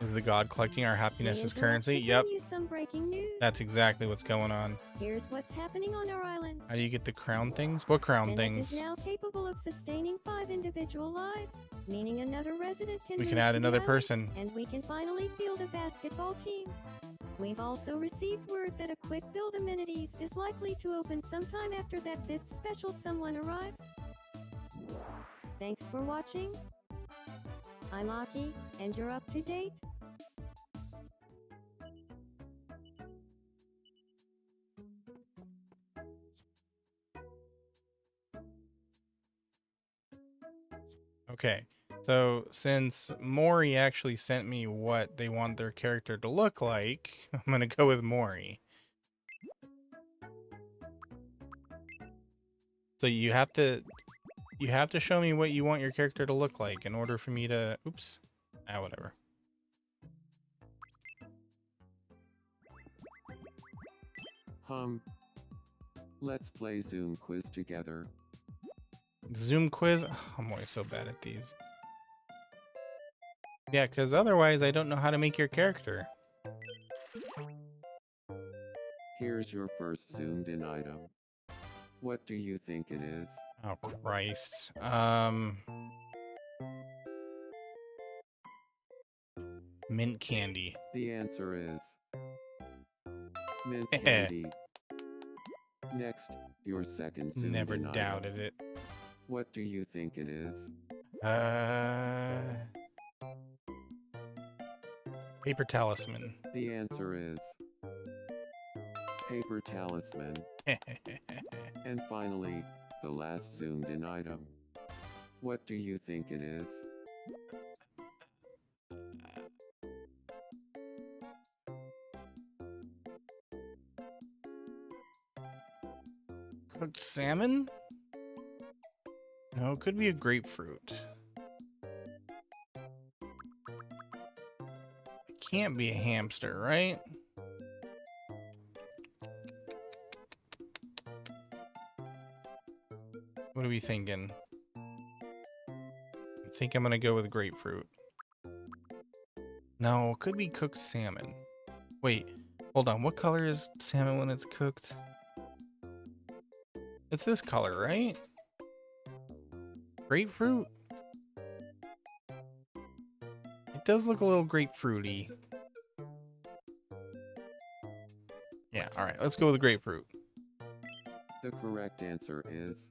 Is the god collecting our happiness as currency? Yep. Some breaking news. That's exactly what's going on. Here's what's happening on our island. How do you get the crown things? What crown Venice things? is now capable of sustaining 5 individual lives, meaning another resident can We move can add to the another island, person. and we can finally field a basketball team. We've also received word that a quick build amenities is likely to open sometime after that 5th special someone arrives. Thanks for watching. I'm Aki, and you're up to date. Okay, so since Mori actually sent me what they want their character to look like, I'm gonna go with Mori. So you have to show me what you want your character to look like in order for me to, oops, whatever. Let's play Zoom quiz together. Zoom quiz? Oh, I'm always so bad at these. Yeah, because otherwise I don't know how to make your character. Here's your first zoomed in item. What do you think it is? Oh, Christ. Mint candy. The answer is mint candy. Next, your second zoomed Never in doubted item. it. What do you think it is? Paper talisman. The answer is paper talisman. And finally, the last zoomed in item. What do you think it is? Cooked salmon? No, it could be a grapefruit. It can't be a hamster, right? What are we thinking? I think I'm gonna go with grapefruit. No, it could be cooked salmon. Wait, hold on. What color is salmon when it's cooked? It's this color, right? Grapefruit? It does look a little grapefruity. Yeah, alright, let's go with grapefruit. The correct answer is